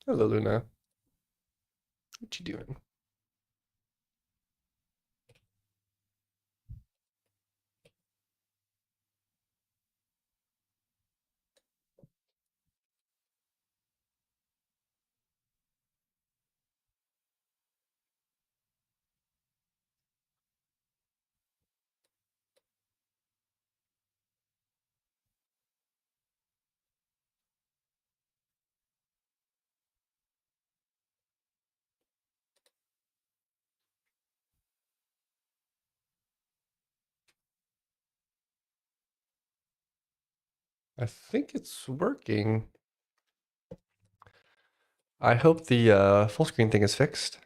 Hello, Luna. What you doing? I think it's working. I hope the full screen thing is fixed.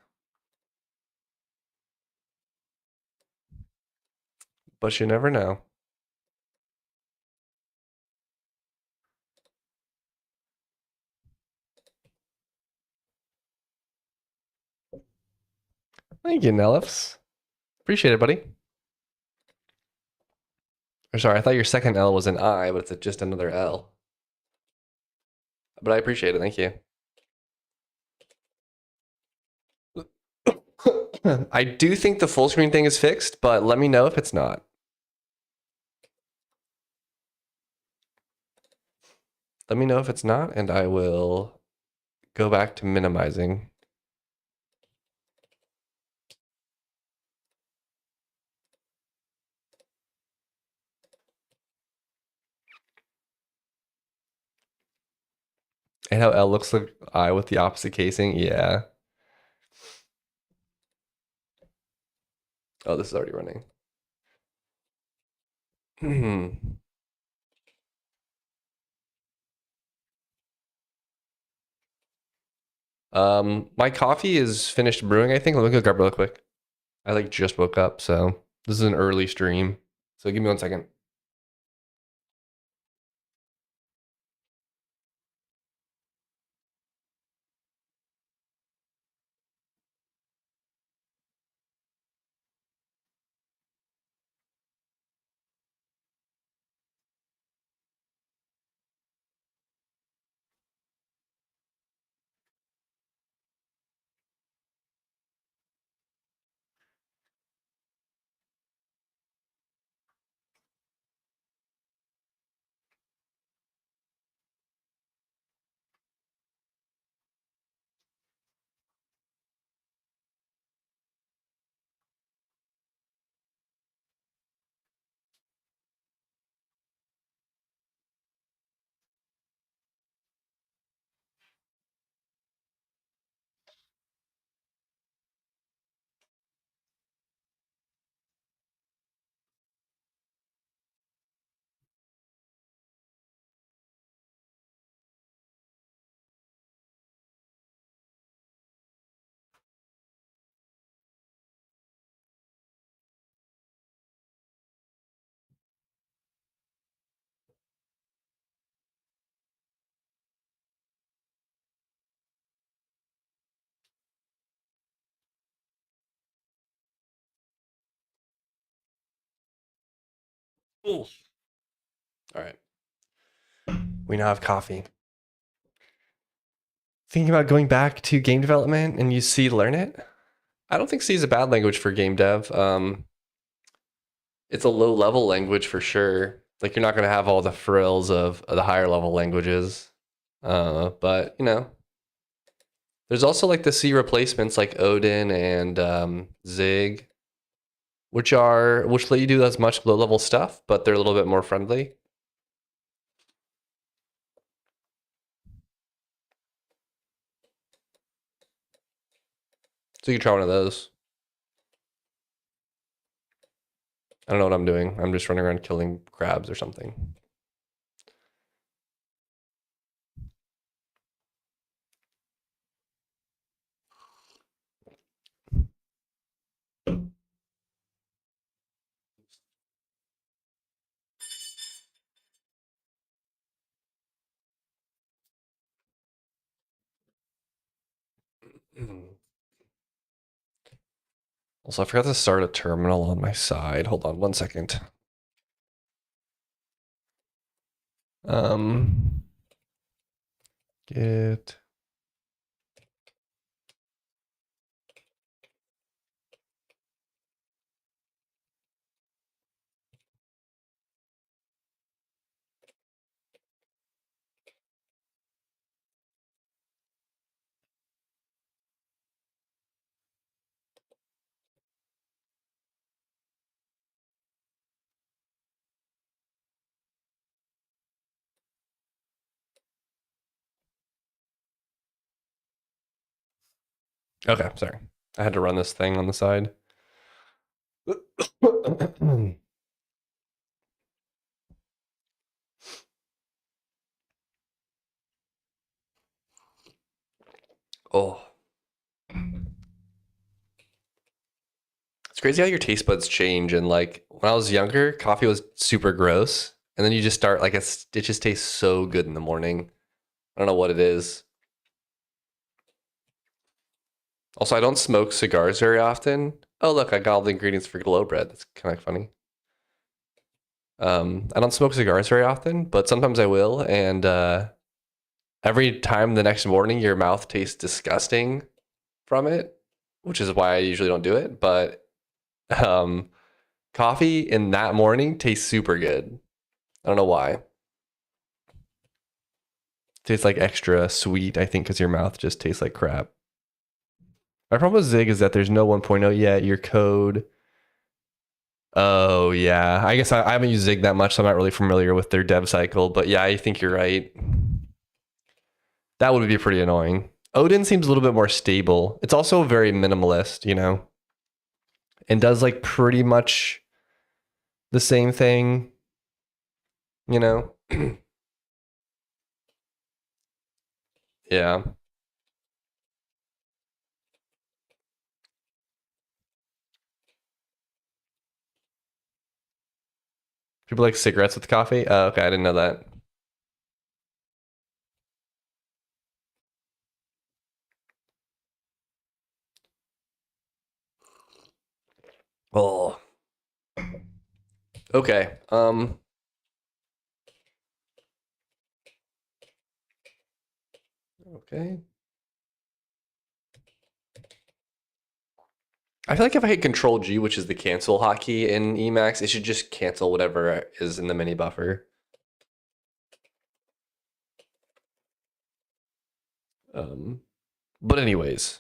But you never know. Thank you, Nellis. Appreciate it, buddy. Or sorry, I thought your second L was an I, but it's just another L. But I appreciate it. Thank you. I do think the full screen thing is fixed, but let me know if it's not. Let me know if it's not, and I will go back to minimizing. And how L looks like I with the opposite casing? Yeah. Oh, this is already running. My coffee is finished brewing, I think. Let me go grab it real quick. I like just woke up, so this is an early stream. So give me 1 second. Ooh. All right. We now have coffee. Thinking about going back to game development and use C to learn it? I don't think C is a bad language for game dev. It's a low level language for sure. Like you're not going to have all the frills of the higher level languages. But you know, there's also like the C replacements like Odin and Zig, which let you do as much low level stuff, but they're a little bit more friendly. So you can try one of those. I don't know what I'm doing. I'm just running around killing crabs or something. Also, I forgot to start a terminal on my side. Hold on 1 second. Git Okay, sorry. I had to run this thing on the side. Oh, it's crazy how your taste buds change. And like when I was younger, coffee was super gross, and then you just start like it just tastes so good in the morning. I don't know what it is. Also, I don't smoke cigars very often. Oh, look, I got all the ingredients for glow bread. That's kind of funny. I don't smoke cigars very often, but sometimes I will. And every time the next morning, your mouth tastes disgusting from it, which is why I usually don't do it. But um, coffee in that morning tastes super good. I don't know why. Tastes like extra sweet, I think, because your mouth just tastes like crap. My problem with Zig is that there's no 1.0 yet. Your code. Oh, yeah. I guess I haven't used Zig that much, so I'm not really familiar with their dev cycle. But yeah, I think you're right. That would be pretty annoying. Odin seems a little bit more stable. It's also very minimalist, you know, and does like pretty much the same thing, you know? Yeah. People like cigarettes with coffee. Oh, okay. I didn't know that. Oh, okay. Okay. I feel like if I hit Control G, which is the cancel hotkey in Emacs, it should just cancel whatever is in the mini buffer. But anyways,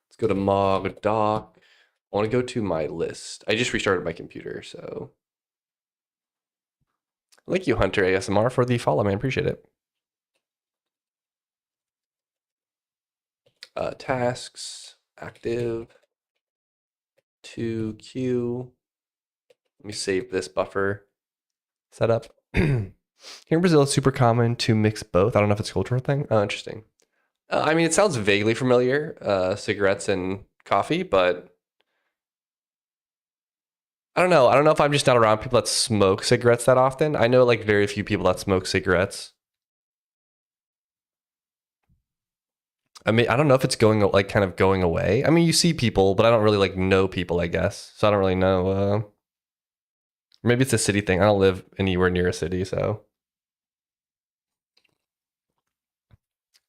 let's go to Mog Doc. I want to go to my list. I just restarted my computer, so thank you, Hunter ASMR, for the follow, man. Appreciate it. Tasks, active, to queue. Let me save this buffer setup. Here in Brazil, it's super common to mix both. I don't know if it's a cultural thing. Oh, interesting. I mean, it sounds vaguely familiar, cigarettes and coffee, but I don't know. I don't know if I'm just not around people that smoke cigarettes that often. I know like very few people that smoke cigarettes. I mean, I don't know if it's going like kind of going away. I mean, you see people, but I don't really like know people, I guess. So I don't really know. Maybe it's a city thing. I don't live anywhere near a city, so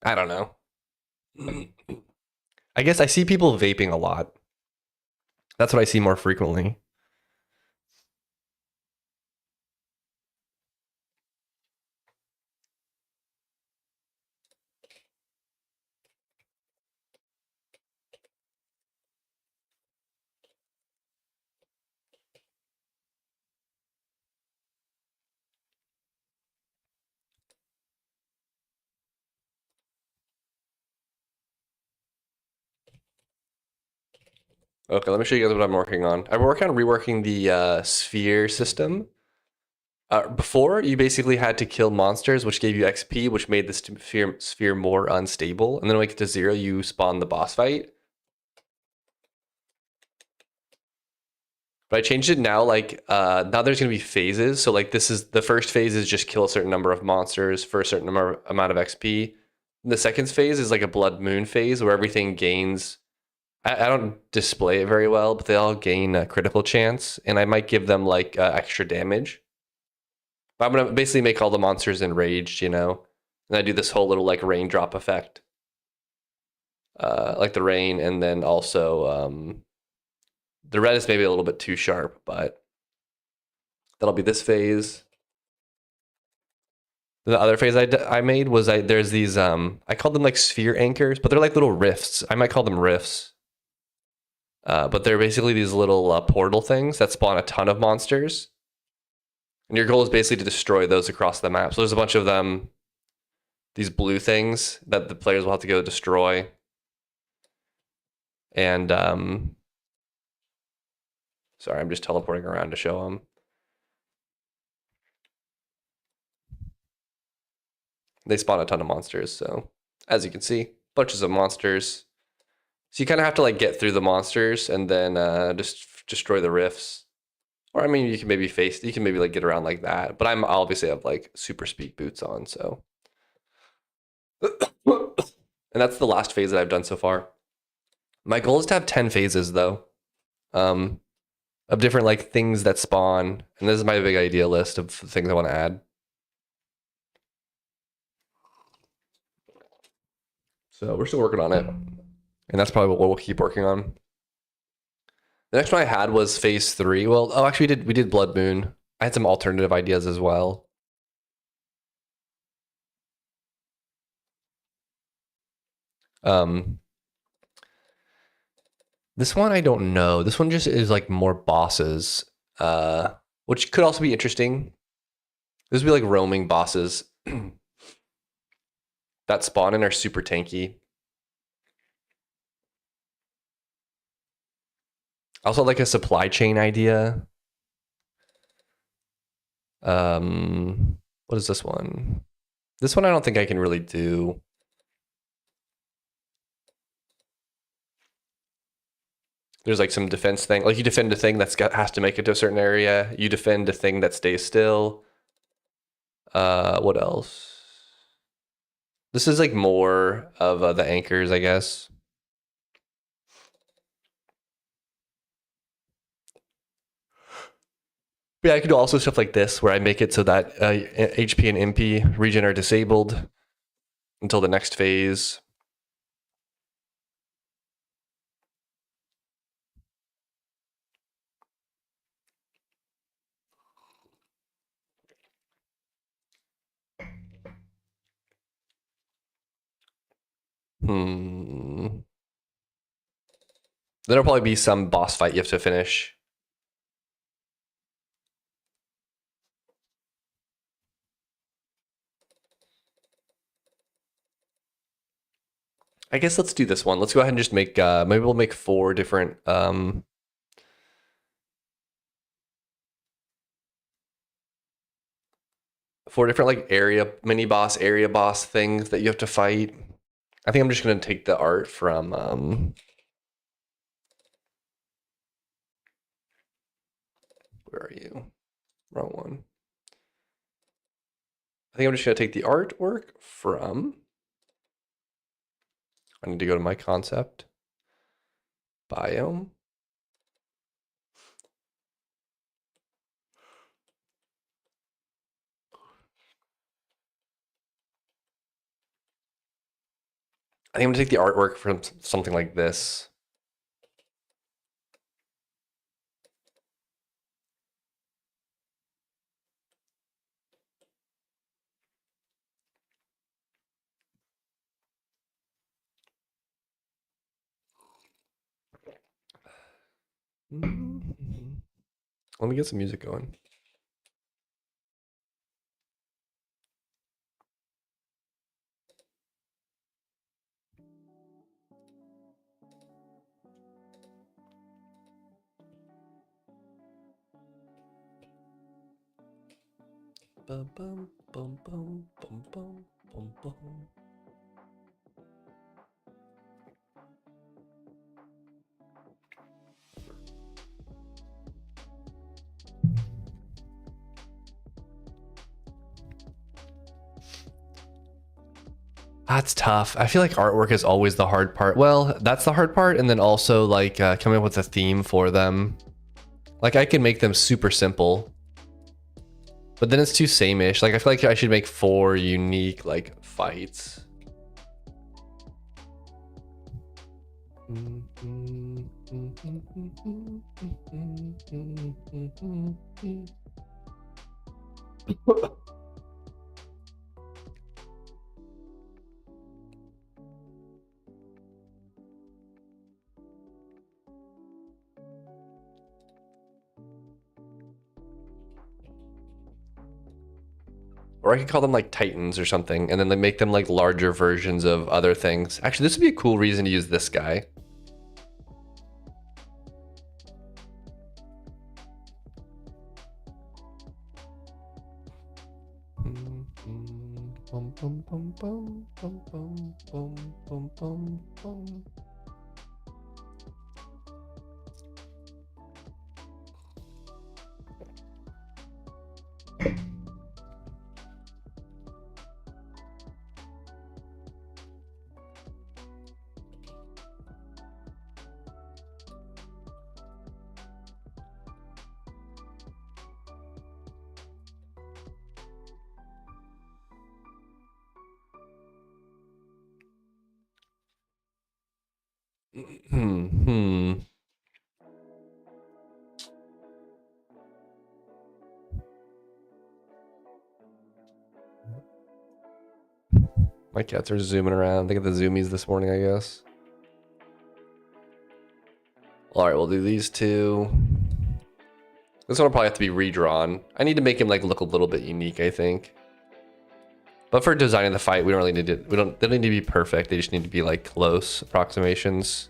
I don't know. I guess I see people vaping a lot. That's what I see more frequently. Okay, let me show you guys what I'm working on. I'm working on reworking the sphere system. Before, you basically had to kill monsters, which gave you XP, which made the sphere more unstable. And then when it gets to 0, you spawn the boss fight. But I changed it now, like, now there's going to be phases. So, like, this is the first phase is just kill a certain number of monsters for a certain amount of XP. And the second phase is like a Blood Moon phase where everything gains. I don't display it very well, but they all gain a critical chance. And I might give them, like, extra damage. But I'm going to basically make all the monsters enraged, you know? And I do this whole little, like, raindrop effect. Like the rain, and then also the red is maybe a little bit too sharp, but that'll be this phase. The other phase I made was there's these I called them like sphere anchors, but they're like little rifts. I might call them rifts, but they're basically these little portal things that spawn a ton of monsters, and your goal is basically to destroy those across the map. So there's a bunch of them these blue things that the players will have to go destroy. And sorry, I'm just teleporting around to show them. They spawn a ton of monsters, so as you can see, bunches of monsters. So you kind of have to like get through the monsters and then just destroy the rifts. Or I mean, you can maybe like get around like that. But I'm obviously have like super speed boots on, so. And that's the last phase that I've done so far. My goal is to have 10 phases though, of different like things that spawn. And this is my big idea list of things I want to add. So we're still working on it. And that's probably what we'll keep working on. The next one I had was phase 3. Well, oh, actually we did Blood Moon. I had some alternative ideas as well. This one I don't know. This one just is like more bosses, which could also be interesting. This would be like roaming bosses that spawn and are super tanky. Also like a supply chain idea. What is this one? This one I don't think I can really do. There's like some defense thing. Like you defend a thing has to make it to a certain area. You defend a thing that stays still. What else? This is like more of the anchors, I guess. But yeah, I could do also stuff like this where I make it so that HP and MP regen are disabled until the next phase. There'll probably be some boss fight you have to finish. I guess let's do this one. Let's go ahead and just make, maybe we'll make 4 different, 4 different like mini boss, area boss things that you have to fight. I think I'm just going to take the art from, where are you? Wrong one. I think I'm just going to take the artwork from, I need to go to my concept, biome. I think I'm gonna take the artwork from something like this. Let me get some music going. Bum, bum, bum, bum, bum, bum, bum, bum. That's tough. I feel like artwork is always the hard part. Well, that's the hard part, and then also like coming up with a theme for them. Like I can make them super simple, but then it's too same-ish. Like I feel like I should make 4 unique like fights. Or I could call them like Titans or something, and then they make them like larger versions of other things. Actually, this would be a cool reason to use this guy. My cats are zooming around. They got the zoomies this morning, I guess. All right, we'll do these two. This one will probably have to be redrawn. I need to make him like look a little bit unique, I think. But for designing the fight, we don't really need to. They don't need to be perfect. They just need to be like close approximations.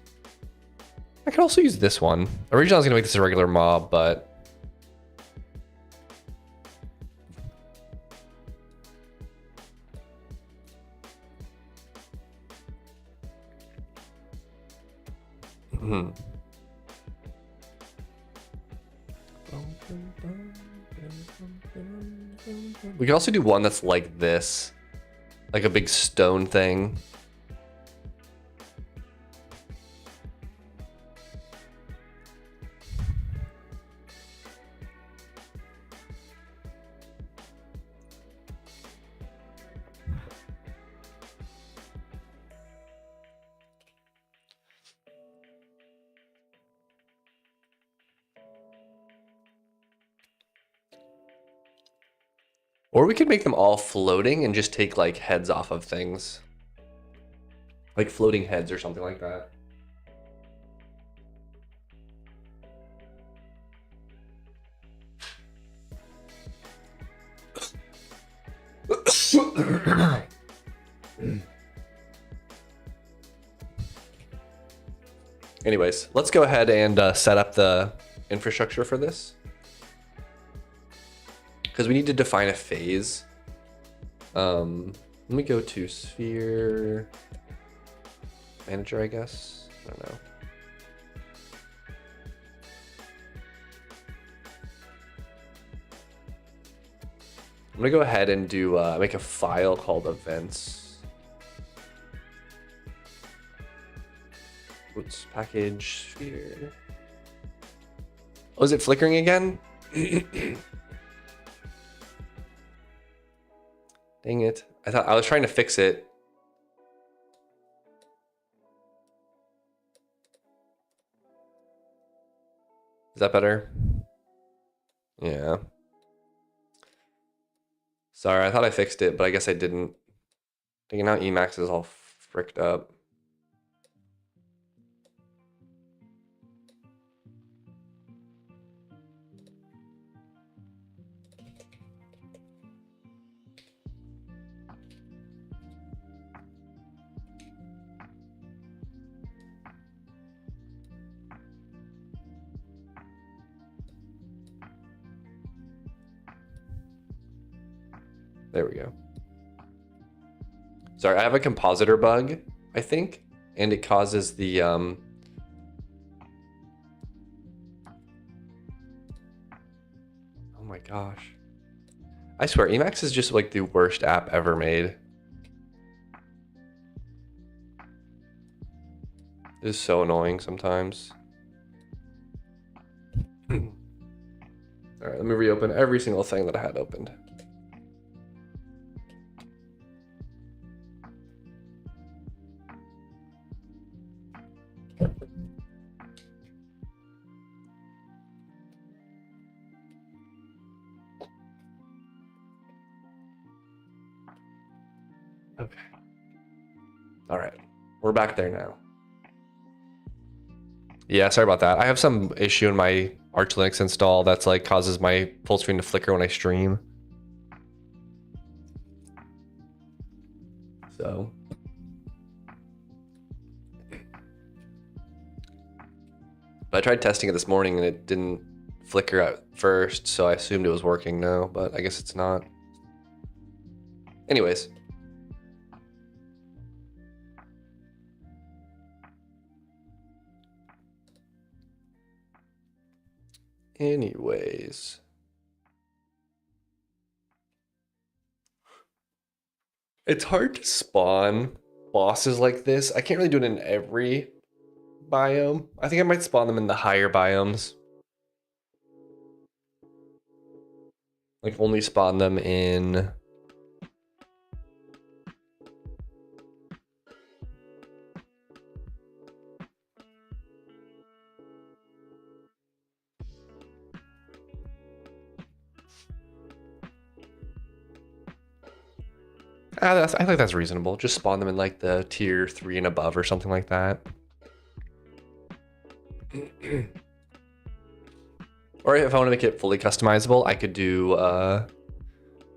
I could also use this one. Originally, I was gonna make this a regular mob, but we can also do one that's like this, like a big stone thing. Or we could make them all floating and just take like heads off of things. Like floating heads or something like that. Anyways, let's go ahead and set up the infrastructure for this. Because we need to define a phase. Let me go to sphere manager, I guess. I don't know. I'm gonna go ahead and do make a file called events. Oops, package sphere. Oh, is it flickering again? Dang it. I was trying to fix it. Is that better? Yeah. Sorry, I thought I fixed it, but I guess I didn't. Thinking now Emacs is all fricked up. There we go. Sorry, I have a compositor bug, I think, and it causes the oh my gosh. I swear, Emacs is just like the worst app ever made. It is so annoying sometimes. All right, let me reopen every single thing that I had opened. Okay. All right, we're back there now. Yeah, sorry about that. I have some issue in my Arch Linux install that's like causes my full screen to flicker when I stream. So but I tried testing it this morning and it didn't flicker at first, so I assumed it was working now, but I guess it's not. Anyways. It's hard to spawn bosses like this. I can't really do it in every biome. I think I might spawn them in the higher biomes. Like only spawn them in I think that's reasonable. Just spawn them in like the tier 3 and above or something like that. Or if I want to make it fully customizable, I could do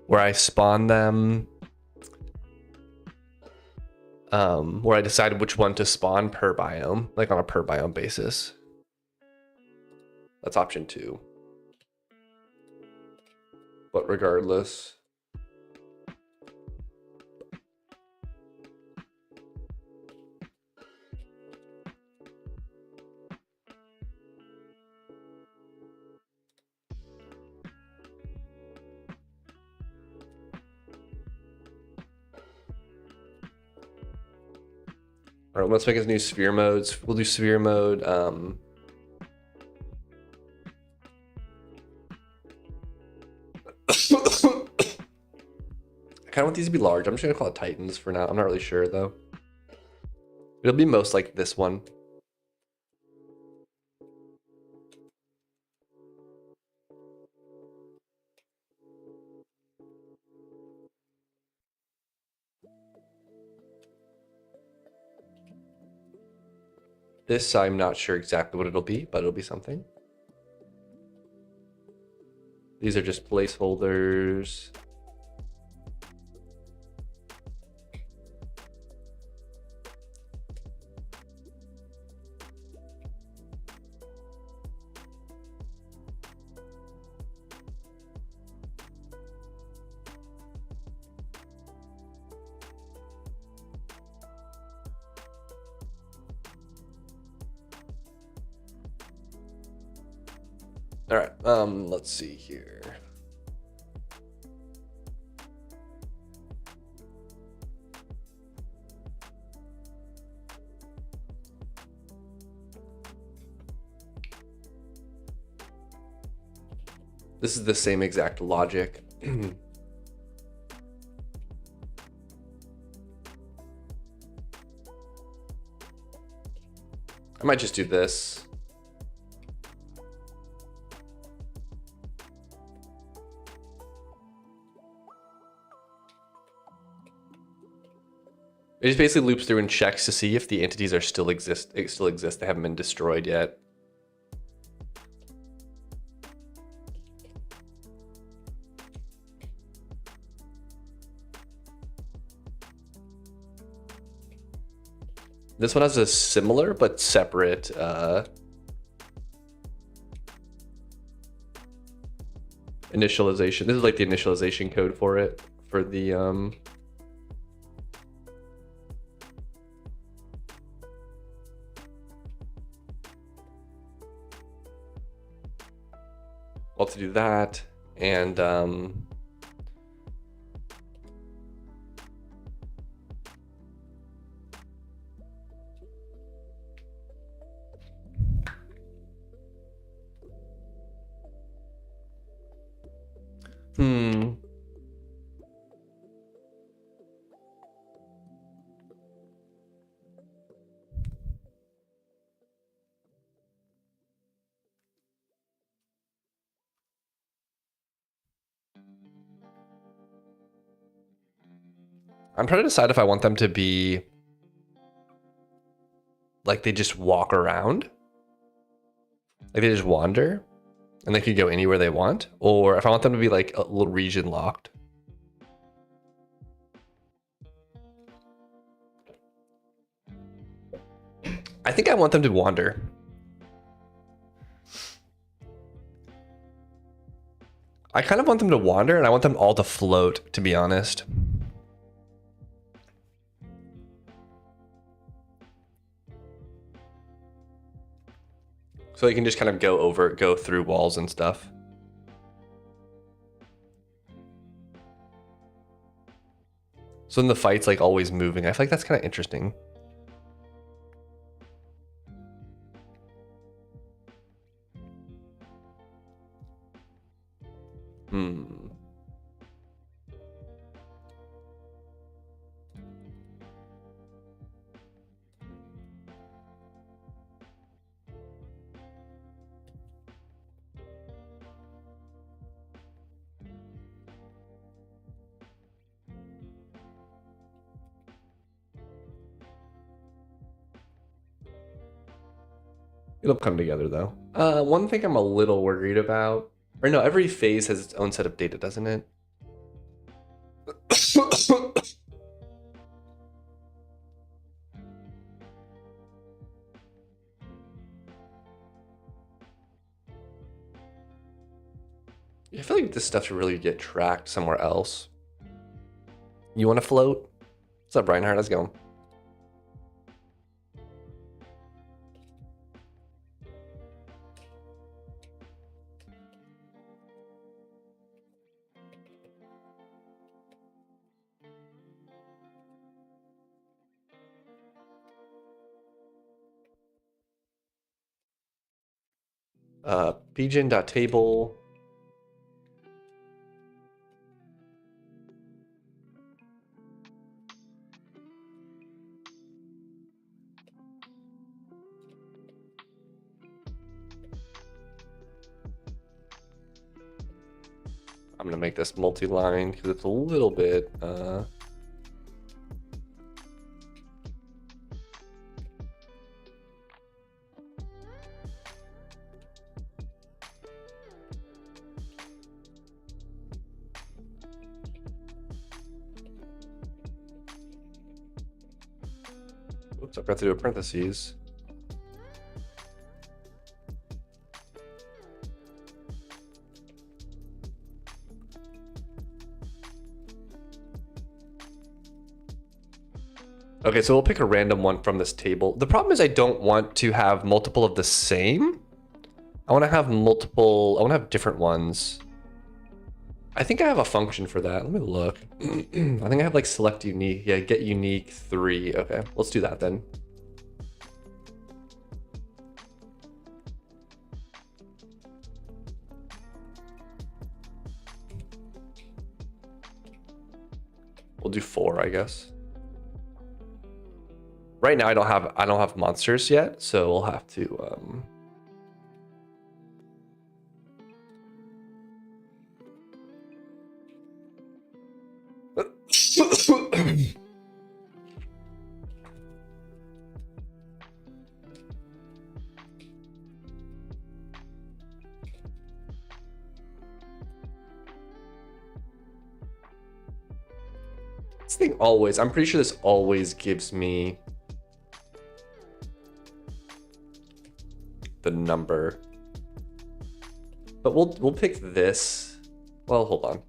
where I spawn them, where I decide which one to spawn per biome, like on a per biome basis. That's option 2. But regardless. All right, let's make us new sphere modes. We'll do sphere mode. I kind of want these to be large. I'm just gonna call it Titans for now. I'm not really sure though. It'll be most like this one. This, I'm not sure exactly what it'll be, but it'll be something. These are just placeholders. All right, let's see here. This is the same exact logic. I might just do this. It just basically loops through and checks to see if the entities are still exist. They haven't been destroyed yet. This one has a similar but separate initialization. This is like the initialization code for it, for the well, to do that, and I'm trying to decide if I want them to be like they just walk around, like they just wander and they can go anywhere they want, or if I want them to be like a little region locked. I think I want them to wander. I kind of want them to wander, and I want them all to float, to be honest. So you can just kind of go through walls and stuff. So then the fight's like always moving. I feel like that's kind of interesting. It'll come together though. One thing I'm a little worried about, or no, every phase has its own set of data, doesn't it? I feel like this stuff should really get tracked somewhere else. You want to float? What's up, Reinhardt? How's it going? Bgen.table. I'm gonna make this multi-line because it's a little bit oops, I forgot to do a parentheses. Okay, so we'll pick a random one from this table. The problem is I don't want to have multiple of the same. I want to have multiple, I want to have different ones. I think I have a function for that. Let me look. I think I have like select unique. Yeah, get unique 3. Okay, let's do that then. We'll do 4, I guess. Right now I don't have monsters yet, so we'll have to this thing always, I'm pretty sure this always gives me the number, but we'll pick this. Well, hold on.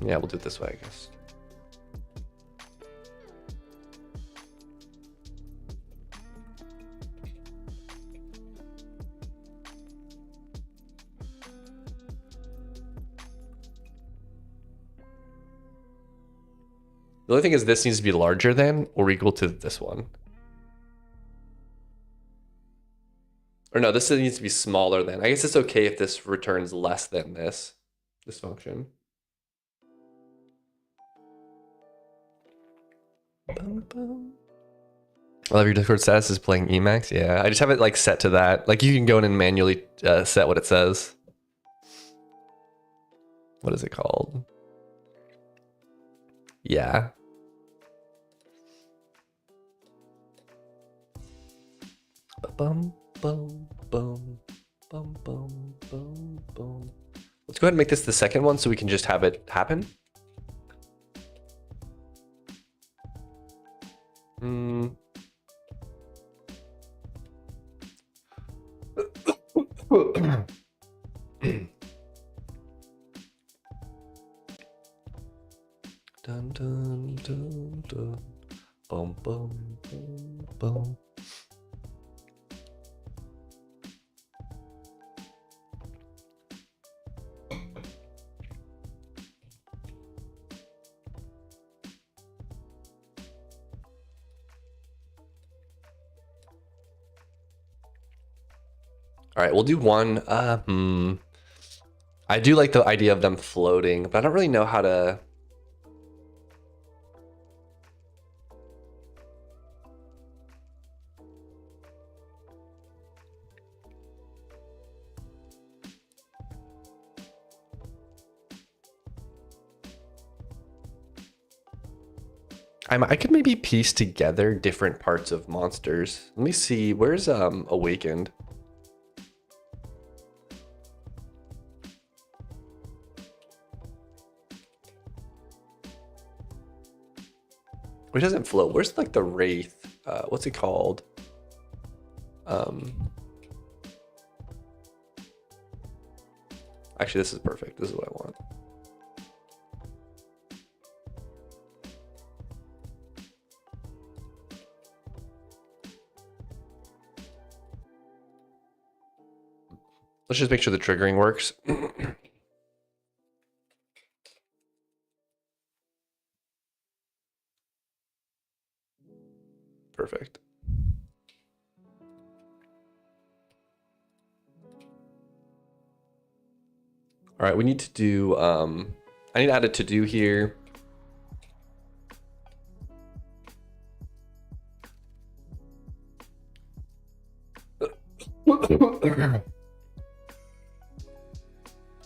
Yeah, we'll do it this way, I guess. The only thing is this needs to be larger than or equal to this one. Or no, this needs to be smaller than. I guess it's okay if this returns less than this function. Bum, bum. I love your Discord status is playing Emacs. Yeah, I just have it like set to that. Like you can go in and manually set what it says. What is it called? Yeah. Bum, bum, bum, bum, bum, bum, bum. Let's go ahead and make this the second one so we can just have it happen. Dun dun dun dun. Boom boom boom boom. All right, we'll do one. I do like the idea of them floating, but I don't really know how to. I could maybe piece together different parts of monsters. Let me see. Where's Awakened? It doesn't float. Where's like the Wraith? What's it called? Actually, this is perfect. This is what I want. Let's just make sure the triggering works. Perfect. All right, we need to do, I need to add a to-do here.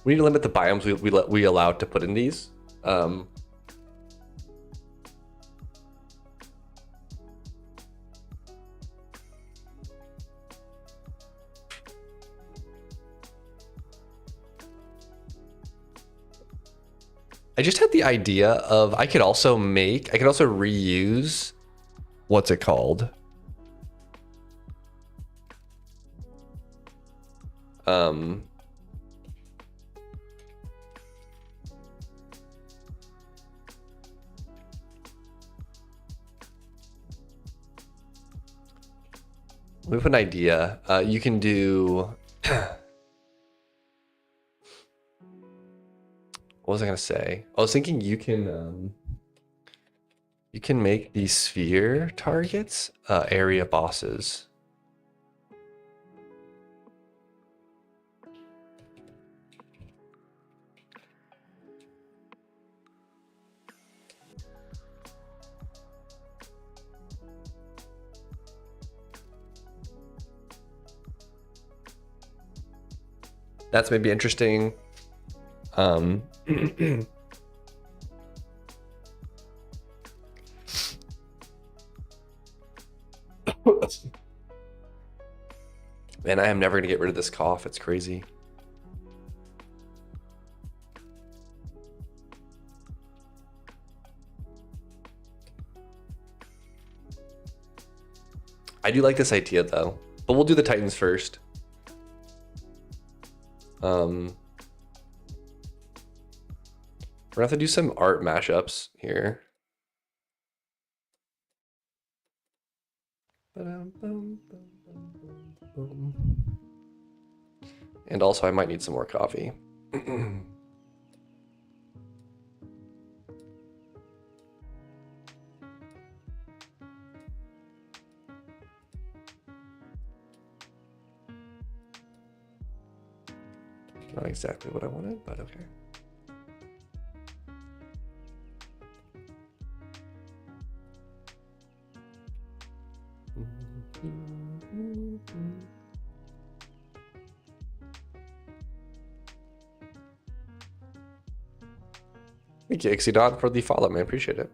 We need to limit the biomes we allow to put in these. I just had the idea of I could also reuse, what's it called? We have an idea. You can do. What was I gonna say? I was thinking you can make these sphere targets area bosses. That's maybe interesting. Man, I am never gonna get rid of this cough. It's crazy. I do like this idea though, but we'll do the Titans first. We're gonna have to do some art mashups here. And also I might need some more coffee. Not exactly what I wanted, but okay. Thank you, Ixidon, for the follow, man. Appreciate it.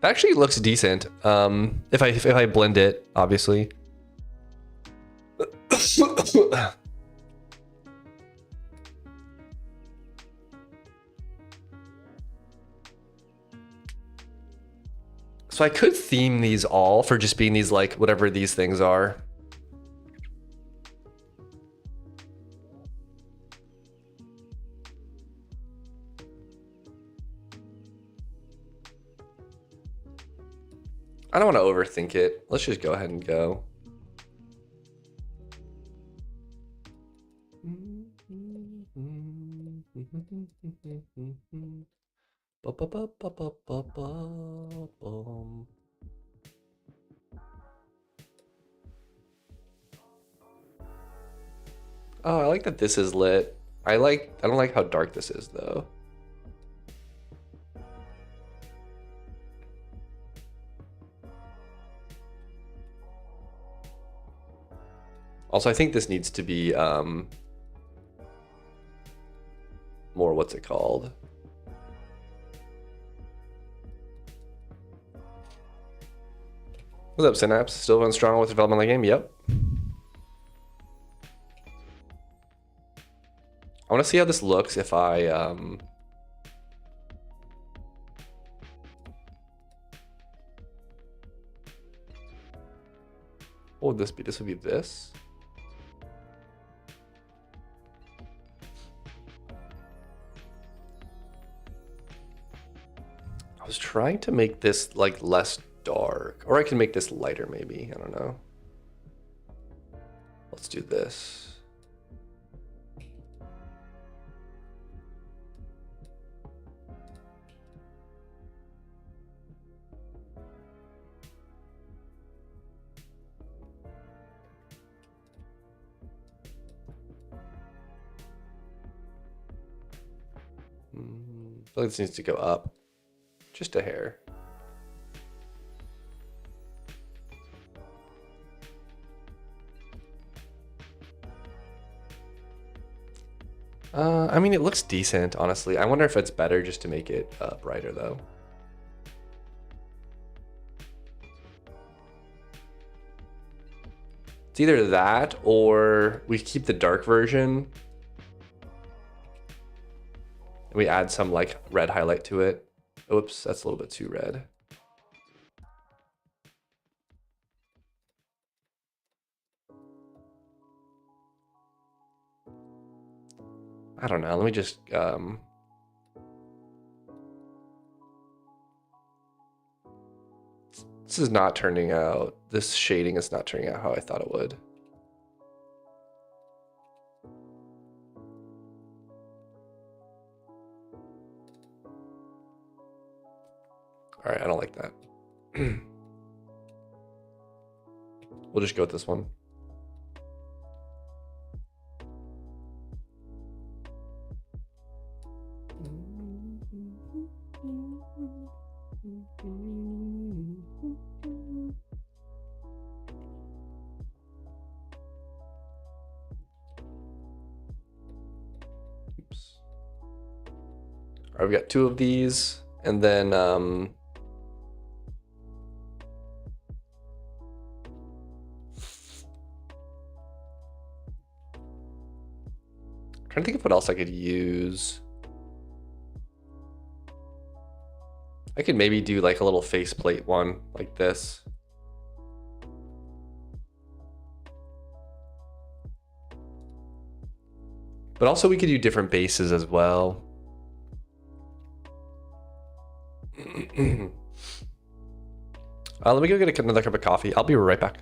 Actually, it looks decent. If I blend it, obviously. So I could theme these all for just being these, like, whatever these things are. I don't want to overthink it. Let's just go ahead and go. Oh, I like that this is lit. I don't like how dark this is though. Also, I think this needs to be more, what's it called? What's up, Synapse? Still going strong with development of the game? Yep. I want to see how this looks if I what would this be? This would be this. I was trying to make this like less dark, or I can make this lighter maybe. I don't know. Let's do this. I feel like this needs to go up just a hair. I mean, it looks decent, honestly. I wonder if it's better just to make it brighter, though. It's either that or we keep the dark version and we add some like red highlight to it. Oops, that's a little bit too red. I don't know. Let me just this is not turning out. This shading is not turning out how I thought it would. All right, I don't like that. We'll just go with this one. Oops. All right, we got 2 of these, and then trying to think of what else I could use. I could maybe do like a little faceplate one like this. But also we could do different bases as well. Let me go get another cup of coffee. I'll be right back.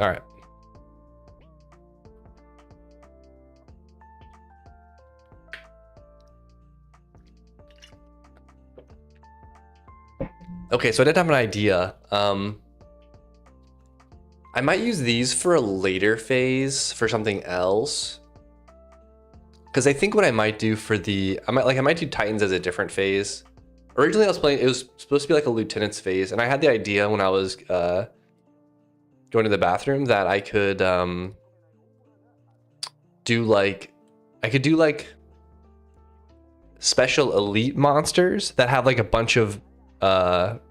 All right. Okay, so I did have an idea. I might use these for a later phase for something else. Because I think what I might do for I might do Titans as a different phase. Originally I was playing, it was supposed to be like a Lieutenant's phase, and I had the idea when I was going to the bathroom that I could do like special elite monsters that have like a bunch of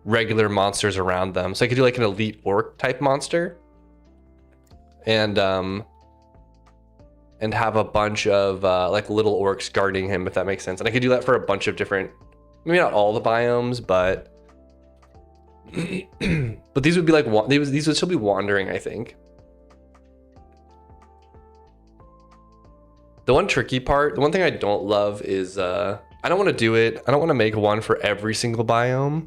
regular monsters around them. So I could do like an elite orc type monster. And have a bunch of like little orcs guarding him, if that makes sense. And I could do that for a bunch of different, maybe not all the biomes, but but these would be like these would still be wandering, I think. The one tricky part, the one thing I don't love is I don't want to do it. I don't want to make one for every single biome.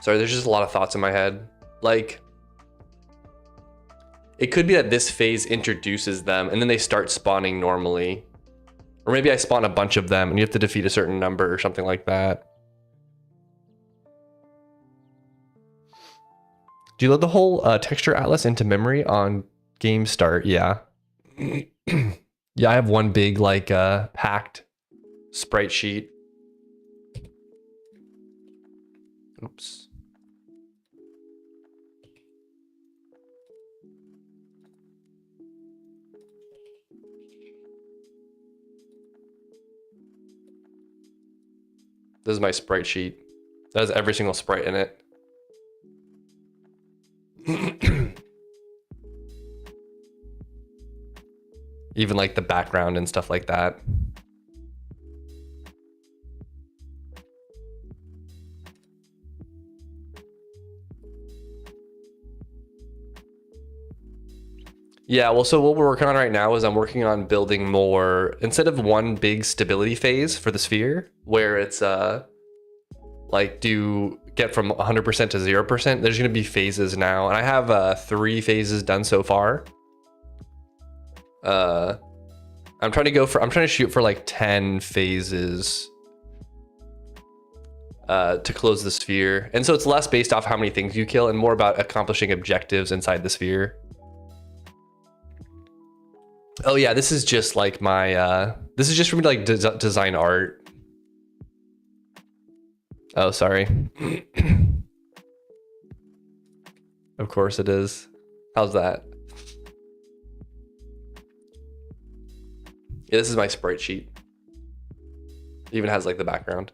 Sorry, there's just a lot of thoughts in my head. Like, it could be that this phase introduces them and then they start spawning normally. Or maybe I spawn a bunch of them and you have to defeat a certain number or something like that. Do you load the whole texture atlas into memory on game start? Yeah. Yeah, I have one big like packed sprite sheet. Oops. This is my sprite sheet. That has every single sprite in it. Even like the background and stuff like that. Yeah, well, so what we're working on right now is I'm working on building more, instead of one big stability phase for the sphere, where it's like get from 100% to 0%, there's gonna be phases now. And I have 3 phases done so far. I'm trying to shoot for like 10 phases to close the sphere. And so it's less based off how many things you kill and more about accomplishing objectives inside the sphere. Oh yeah, this is just like my, this is just for me to like design art. Oh, sorry. Of course it is. How's that? Yeah, this is my sprite sheet. It even has like the background.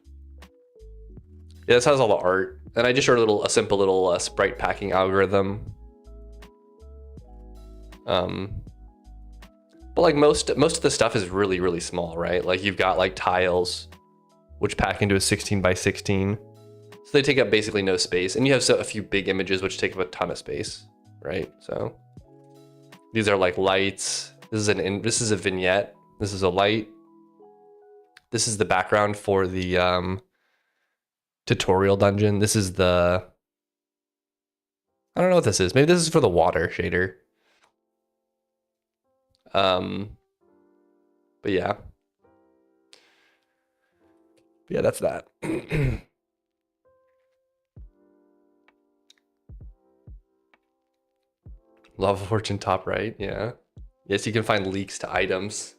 Yeah, this has all the art. And I just showed a simple little sprite packing algorithm. But like most of the stuff is really, really small, right? Like you've got like tiles, which pack into a 16 by 16. So they take up basically no space. And you have a few big images, which take up a ton of space, right? So these are like lights. This is a vignette. This is a light. This is the background for the tutorial dungeon. This is I don't know what this is. Maybe this is for the water shader. But yeah. Yeah, that's that. Lava Fortune top right, yeah. Yes, you can find leaks to items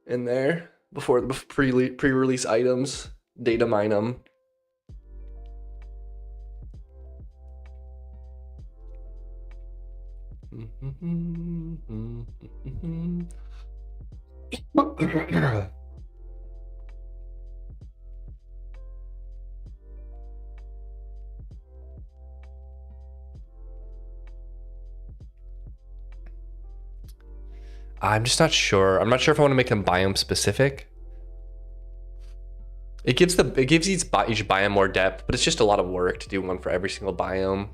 in there before the pre-release items, data mine them. I'm just not sure. I'm not sure if I want to make them biome specific. It gives each biome more depth, but it's just a lot of work to do one for every single biome.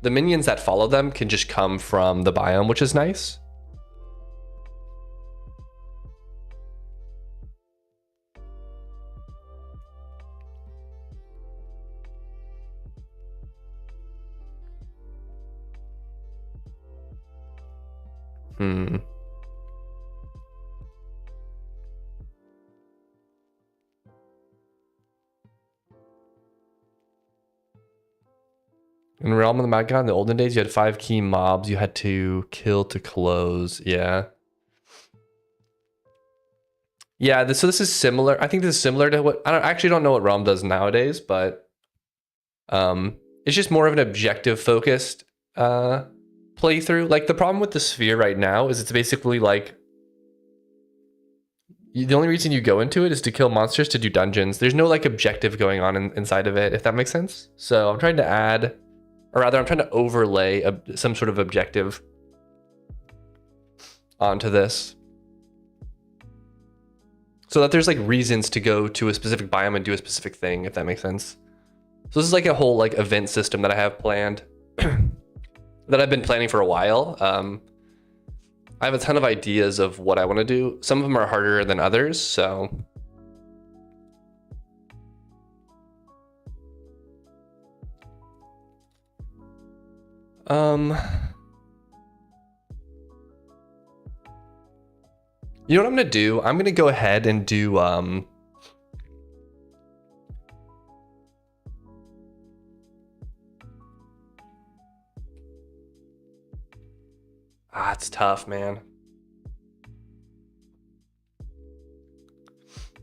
The minions that follow them can just come from the biome, which is nice. Hmm. In Realm of the Mad God, in the olden days, you had 5 key mobs you had to kill to close. Yeah. Yeah, so this is similar. I think this is similar to what I actually don't know what Realm does nowadays, but it's just more of an objective focused playthrough. Like the problem with the sphere right now is it's basically like the only reason you go into it is to kill monsters to do dungeons. There's no like objective going on inside of it, if that makes sense. So I'm trying to add, or rather I'm trying to overlay some sort of objective onto this, so that there's like reasons to go to a specific biome and do a specific thing, if that makes sense. So this is like a whole like event system that I have planned that I've been planning for a while. I have a ton of ideas of what I want to do. Some of them are harder than others, so. You know what I'm gonna do? I'm gonna go ahead and do it's tough, man.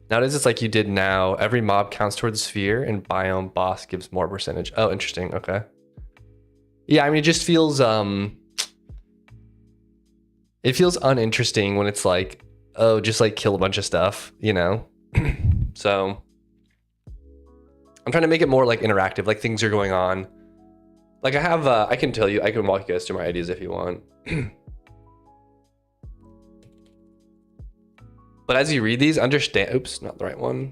Nowadays it's like you did now. Every mob counts towards the sphere and biome boss gives more percentage. Oh, interesting. Okay. Yeah, I mean it just feels it feels uninteresting when it's like, oh, just like kill a bunch of stuff, you know? So I'm trying to make it more like interactive, like things are going on. Like I have, I can tell you, I can walk you guys through my ideas if you want. But as you read these, understand, oops, not the right one.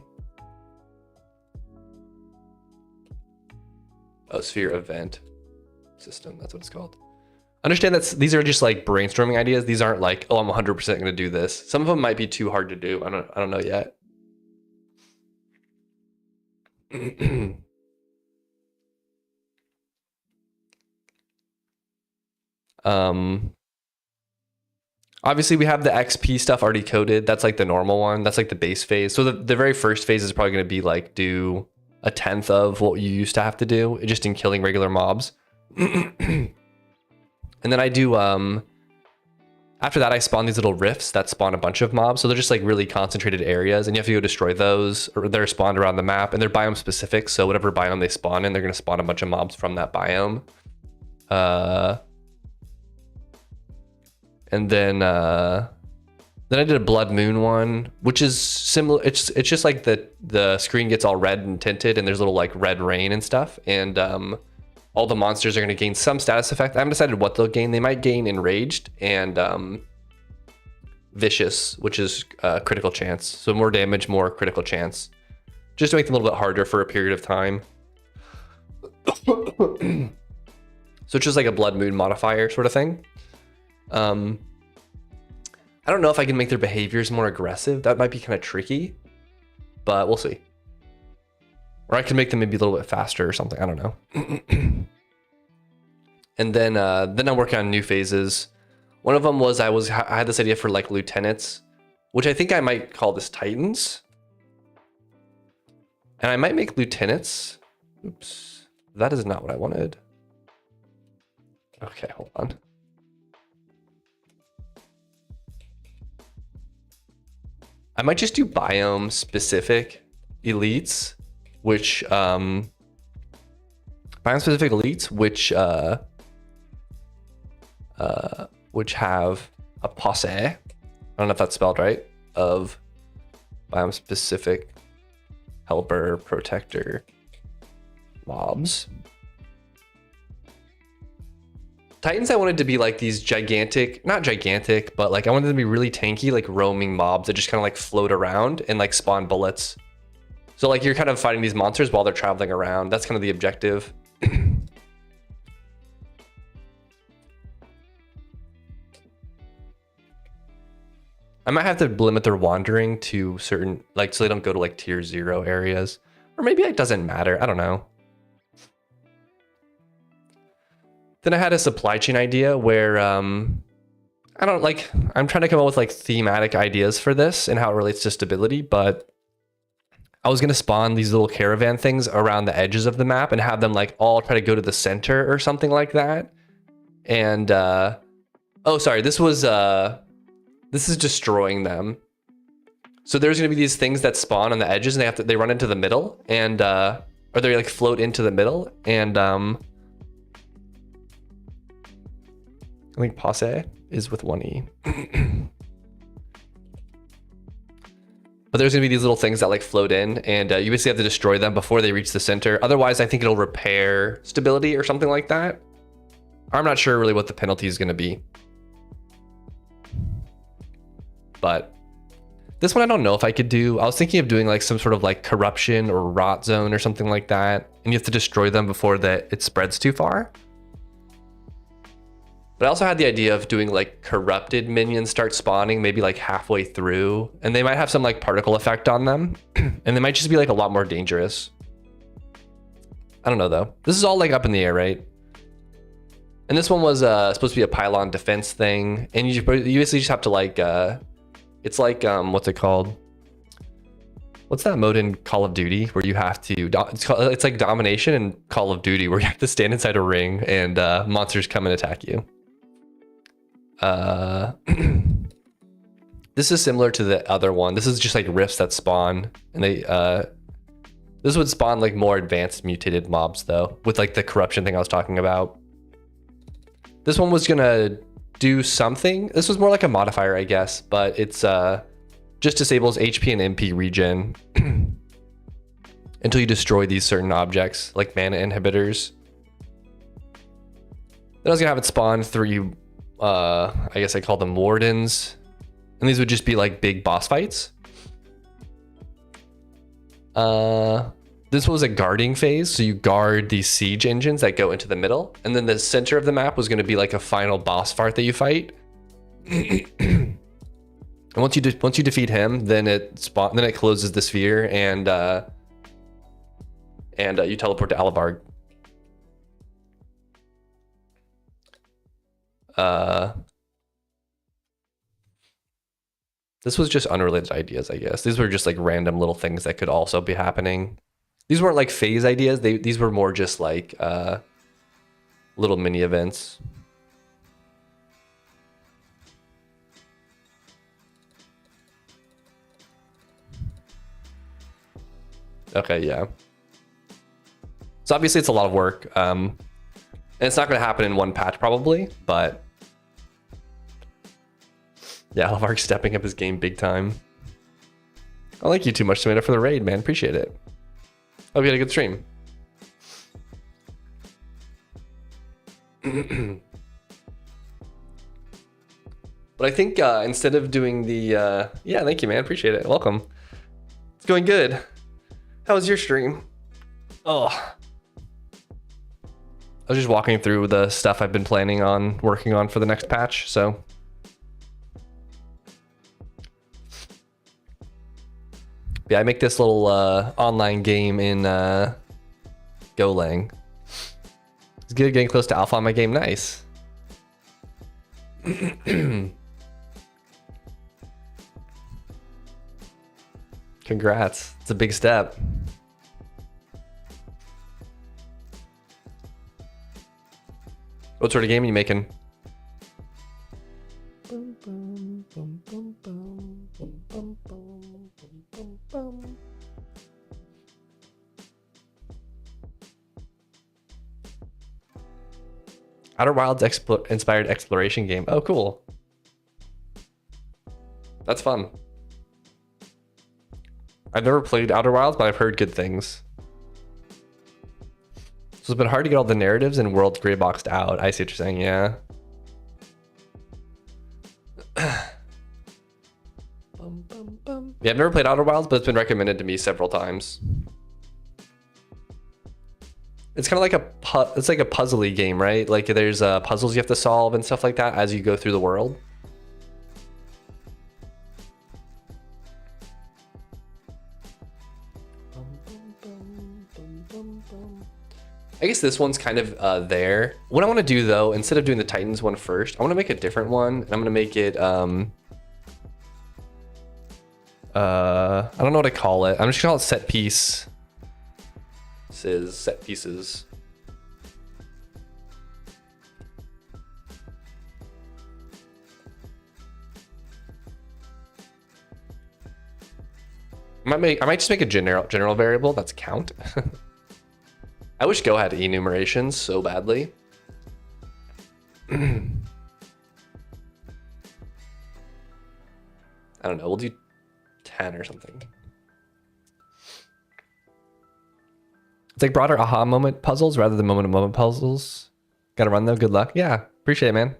Oh, sphere event system, that's what it's called. Understand that these are just like brainstorming ideas. These aren't like, oh, I'm 100% going to do this. Some of them might be too hard to do. I don't know yet. Obviously we have the XP stuff already coded. That's like the normal one. That's like the base phase. So the very first phase is probably going to be like do 1/10 of what you used to have to do just in killing regular mobs. And then I do, after that I spawn these little rifts that spawn a bunch of mobs. So they're just like really concentrated areas and you have to go destroy those, or they're spawned around the map and they're biome specific. So whatever biome they spawn in, they're going to spawn a bunch of mobs from that biome. And then I did a Blood Moon one, which is similar. It's just like the screen gets all red and tinted and there's little like red rain and stuff. And all the monsters are going to gain some status effect. I haven't decided what they'll gain. They might gain Enraged and Vicious, which is critical chance. So more damage, more critical chance. Just to make them a little bit harder for a period of time. So it's just like a Blood Moon modifier sort of thing. I don't know if I can make their behaviors more aggressive. That might be kind of tricky, but we'll see. Or I can make them maybe a little bit faster or something. I don't know. And then I'm working on new phases. One of them was I had this idea for like lieutenants, which I think I might call this Titans. And I might make lieutenants. Oops, that is not what I wanted. Okay, hold on. I might just do biome specific elites, which biome specific elites, which have a posse. I don't know if that's spelled right, of biome specific helper protector mobs. Titans, I wanted to be like these gigantic, not gigantic, but like I wanted them to be really tanky, like roaming mobs that just kind of like float around and like spawn bullets. So like you're kind of fighting these monsters while they're traveling around. That's kind of the objective. I might have to limit their wandering to certain, like, so they don't go to like tier 0 areas. Or maybe it doesn't matter. I don't know. Then I had a supply chain idea where I don't like, I'm trying to come up with like thematic ideas for this and how it relates to stability, but I was going to spawn these little caravan things around the edges of the map and have them like all try to go to the center or something like that. And, oh, sorry, this is destroying them. So there's going to be these things that spawn on the edges and they run into the middle and, or they like float into the middle. And, I think passe is with one E. But there's gonna be these little things that like float in and you basically have to destroy them before they reach the center. Otherwise, I think it'll repair stability or something like that. I'm not sure really what the penalty is gonna be. But this one, I don't know if I could do. I was thinking of doing like some sort of like corruption or rot zone or something like that. And you have to destroy them before it spreads too far. But I also had the idea of doing like corrupted minions start spawning maybe like halfway through, and they might have some like particle effect on them and they might just be like a lot more dangerous. I don't know though. This is all like up in the air, right? And this one was supposed to be a pylon defense thing, and you basically just have to like it's like what's it called? What's that mode in Call of Duty where you have to it's like domination in Call of Duty where you have to stand inside a ring and monsters come and attack you. This is similar to the other one. This is just like rifts that spawn, and they this would spawn like more advanced mutated mobs though, with like the corruption thing I was talking about. This one was gonna do something. This was more like a modifier, I guess, but it's just disables HP and MP regen until you destroy these certain objects like mana inhibitors. Then I was gonna have it spawn 3 I guess I call them wardens, and these would just be like big boss fights. This was a guarding phase, so you guard these siege engines that go into the middle, and then the center of the map was going to be like a final boss fight that you fight. And once you defeat him, then it closes the sphere, and you teleport to Alabarg. This was just unrelated ideas, I guess. These were just like random little things that could also be happening. These weren't like phase ideas. These were more just like little mini events. Okay, yeah. So obviously it's a lot of work. And it's not going to happen in one patch probably, but yeah, Alavark's stepping up his game big time. I like you too much, Tomato, for the raid, man. Appreciate it. Hope you had a good stream. But I think instead of doing the... yeah, thank you, man. Appreciate it. Welcome. It's going good. How was your stream? Oh. I was just walking through the stuff I've been planning on working on for the next patch, so... Yeah, I make this little online game in Golang. It's good getting close to alpha on my game. Nice. Congrats. It's a big step. What sort of game are you making? Outer Wilds inspired exploration game. Oh, cool. That's fun. I've never played Outer Wilds, but I've heard good things. So it's been hard to get all the narratives and worlds gray boxed out. I see what you're saying, yeah. Yeah, I've never played Outer Wilds, but it's been recommended to me several times. It's kind of like it's like a puzzly game, right? Like there's puzzles you have to solve and stuff like that as you go through the world. I guess this one's kind of there. What I want to do though, instead of doing the Titans one first, I want to make a different one. And I'm going to make it, I don't know what to call it. I'm just going to call it set piece. This is set pieces. I might just make a general variable that's count. I wish Go had enumerations so badly. I don't know, we'll do 10 or something. It's like broader aha moment puzzles rather than moment to moment puzzles. Gotta run though, good luck. Yeah, appreciate it, man.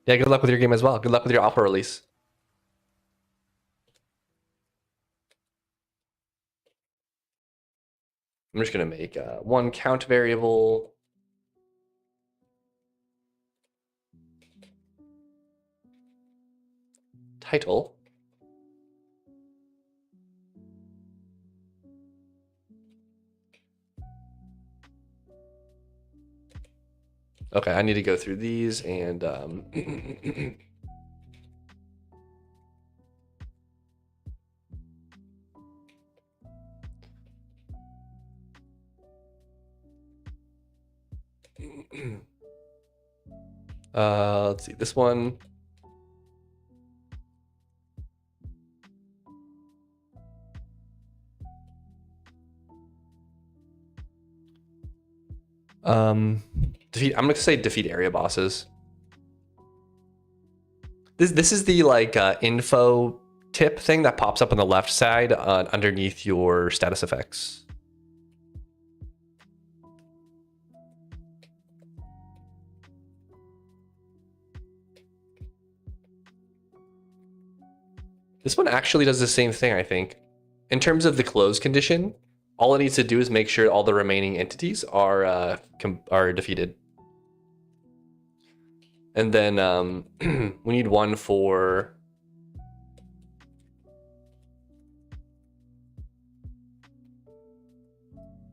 Yeah, good luck with your game as well. Good luck with your alpha release. I'm just gonna make one count variable. Title. Okay, I need to go through these and let's see, this one. Defeat. I'm gonna say defeat area bosses. This is the like info tip thing that pops up on the left side underneath your status effects. This one actually does the same thing, I think. In terms of the close condition, all it needs to do is make sure all the remaining entities are defeated. And then we need one for...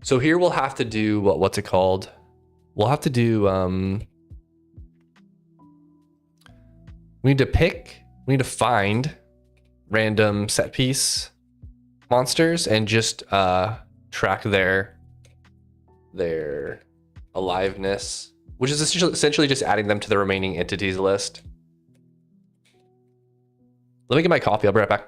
So here we'll have to do, what's it called? We'll have to do, we need to find random set piece monsters and just track their aliveness, which is essentially just adding them to the remaining entities list. Let me get my coffee. I'll be right back.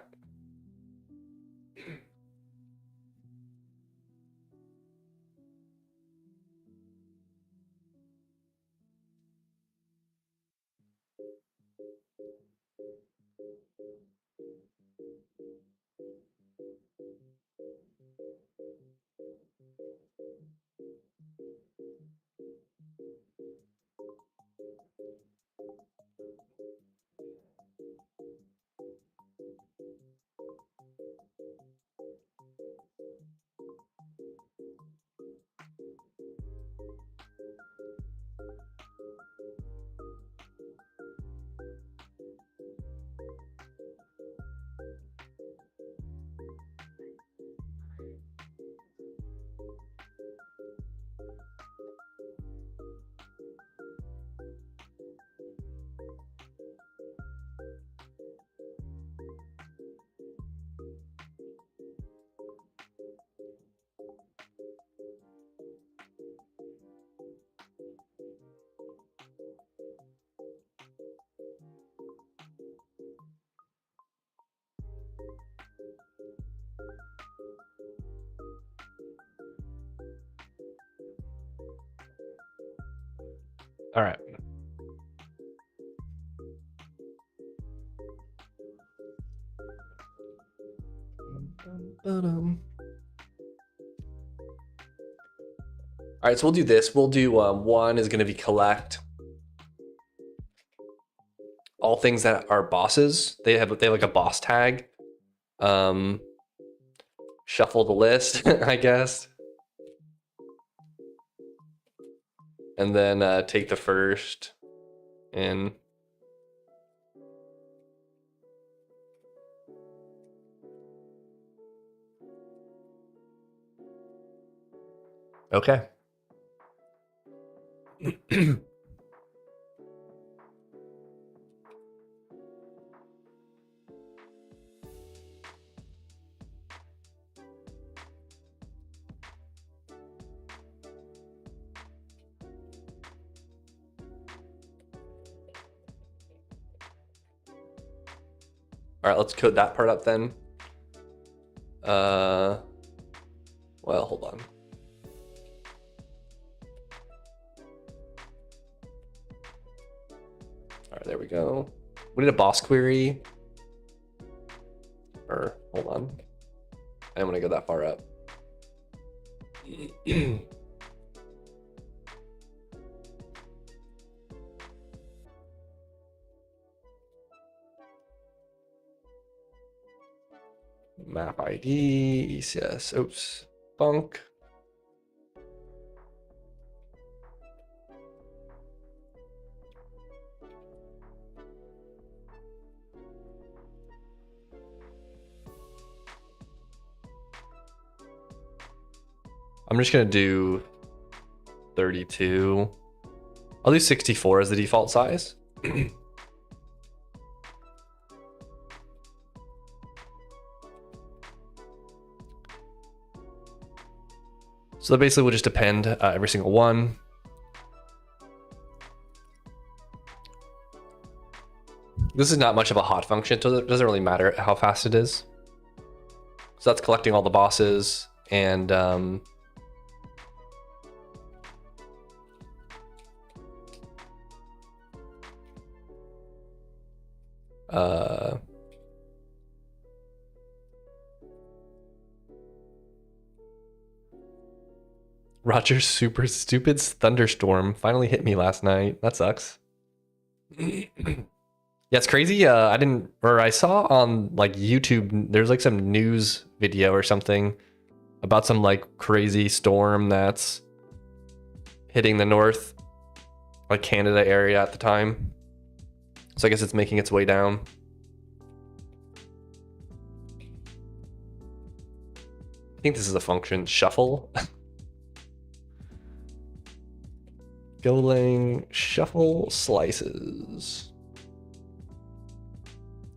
All right. All right, so we'll do this. We'll do one is going to be collect all things that are bosses. They have like a boss tag. Shuffle the list, I guess. And then take the first and okay. All right, let's code that part up then. Well, hold on. All right, there we go. We need a boss query. Or, hold on. I don't want to go that far up. Map ID, ECS, oops, func. I'm just gonna do 32. I'll do 64 as the default size. So that basically will just append every single one. This is not much of a hot function, so it doesn't really matter how fast it is. So that's collecting all the bosses and Roger's super stupid thunderstorm finally hit me last night. That sucks. Yeah, it's crazy. I saw on like YouTube, there's like some news video or something about some like crazy storm that's hitting the north, like Canada area at the time. So I guess it's making its way down. I think this is a function, shuffle. Golang shuffle slices.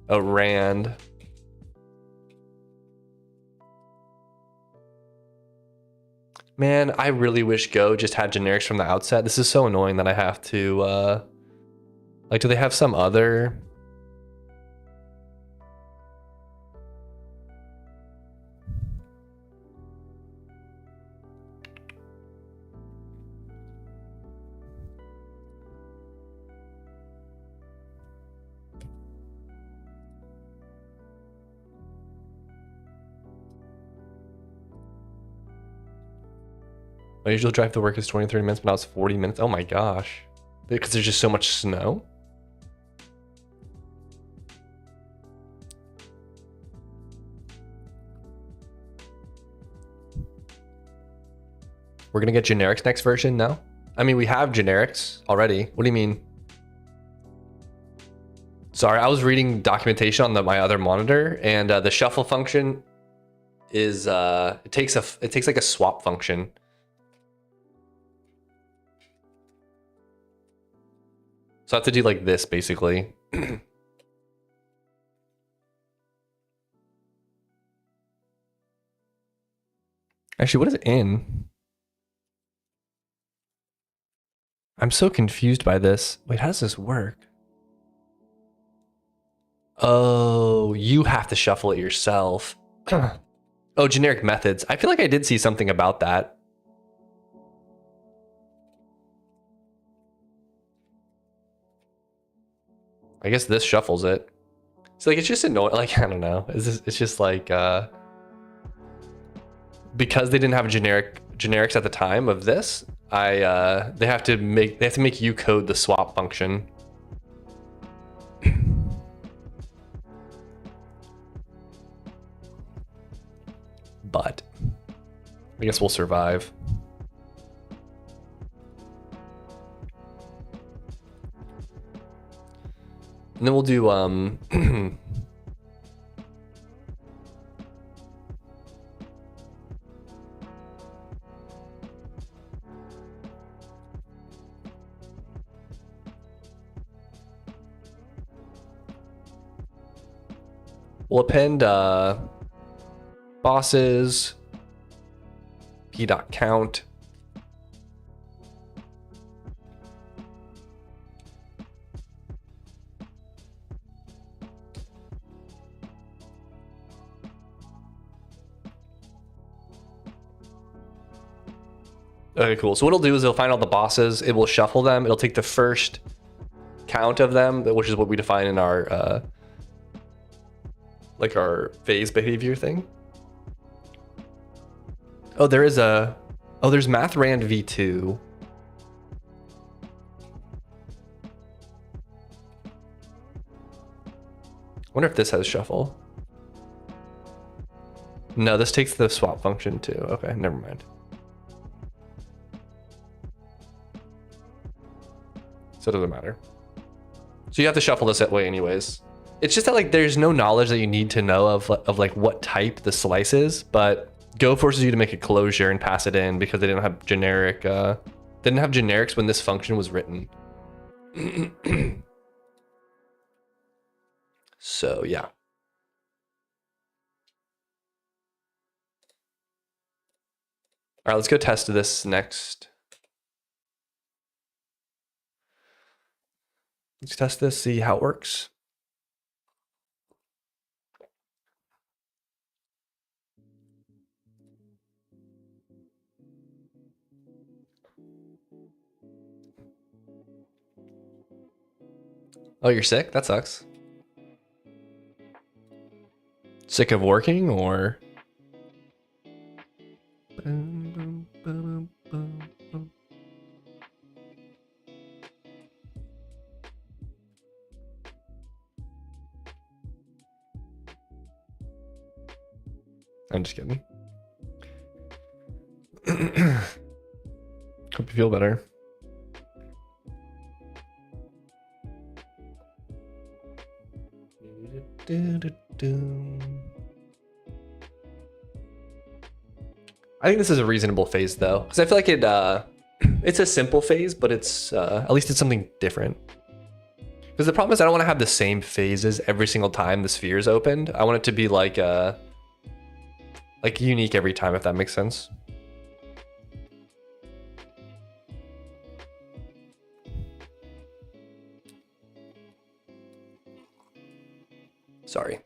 Oh, rand. Man, I really wish Go just had generics from the outset. This is so annoying that I have to, like, do they have some other? My usual drive to work is 20-30 minutes, but now it's 40 minutes. Oh my gosh. Because there's just so much snow? We're gonna get generics next version now? I mean, we have generics already. What do you mean? Sorry, I was reading documentation on my other monitor, and the shuffle function is it takes like a swap function. So I have to do like this basically. Actually, what is in? I'm so confused by this. Wait, how does this work? Oh, you have to shuffle it yourself. Oh, generic methods. I feel like I did see something about that. I guess this shuffles it. So like, it's just annoying. Like, I don't know. It's just like, because they didn't have generics at the time of this, they have to make you code the swap function. But I guess we'll survive. And then we'll do We'll append bosses, p.count. Okay, cool. So what it'll do is it'll find all the bosses, it will shuffle them, it'll take the first count of them, which is what we define in our like our phase behavior thing. Oh, there's MathRand v2. Wonder if this has shuffle. No, this takes the swap function too. Okay, never mind. So it doesn't matter. So you have to shuffle this that way anyways. It's just that like there's no knowledge that you need to know of like what type the slice is, but Go forces you to make a closure and pass it in because they didn't have generic didn't have generics when this function was written. So yeah. All right, let's go test this next. Let's test this, see how it works. Oh, you're sick? That sucks. Sick of working or? I'm just kidding. Hope you feel better. I think this is a reasonable phase though, because I feel like it's a simple phase, but it's at least it's something different. Because the problem is I don't want to have the same phases every single time the sphere is opened. I want it to be like unique every time, if that makes sense. Sorry.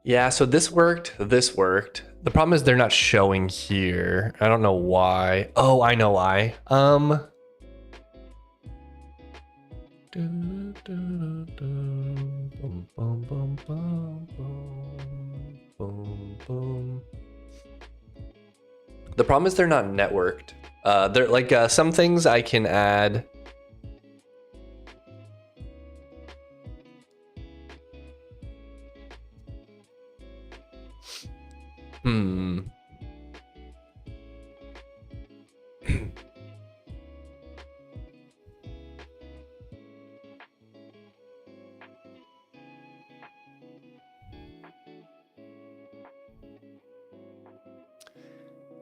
Yeah, so this worked, this worked. The problem is they're not showing here. I don't know why. Oh, I know why. The problem is they're not networked. They're like some things I can add.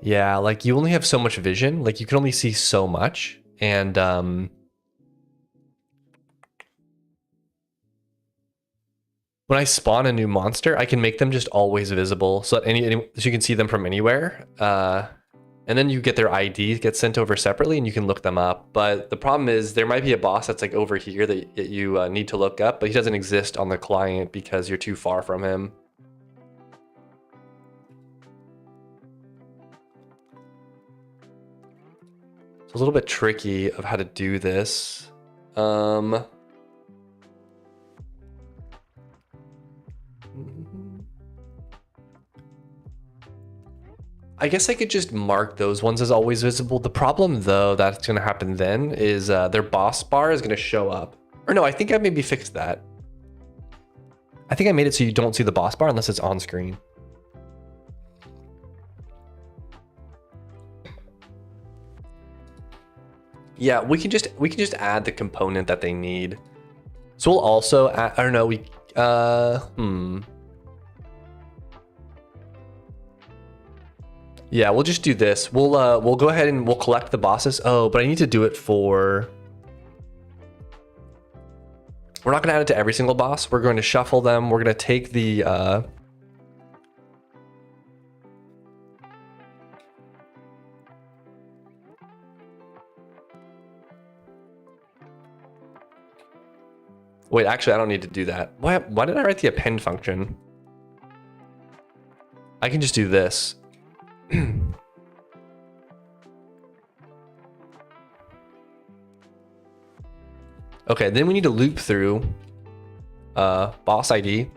Yeah, like you only have so much vision, like you can only see so much. And when I spawn a new monster, I can make them just always visible so that so you can see them from anywhere. And then you get their ID, gets sent over separately and you can look them up. But the problem is there might be a boss that's like over here that you need to look up, but he doesn't exist on the client because you're too far from him. A little bit tricky of how to do this. I guess I could just mark those ones as always visible. The problem though that's gonna happen then is their boss bar is gonna show up. Or no, I think I maybe fixed that. I think I made it so you don't see the boss bar unless it's on screen. Yeah, we can just add the component that they need. So we'll also add, I don't know, yeah, we'll just do this. We'll go ahead and we'll collect the bosses. Oh, but I need to do it for, we're not gonna add it to every single boss. We're going to shuffle them. We're gonna take the wait, actually, I don't need to do that. Why did I write the append function? I can just do this. Okay, then we need to loop through boss ID.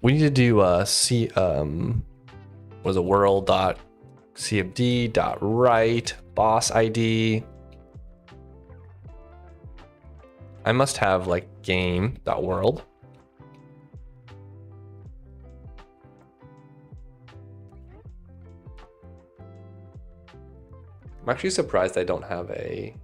We need to do what is it, world dot cmd dot write boss ID. I must have like game dot world. I'm actually surprised I don't have a.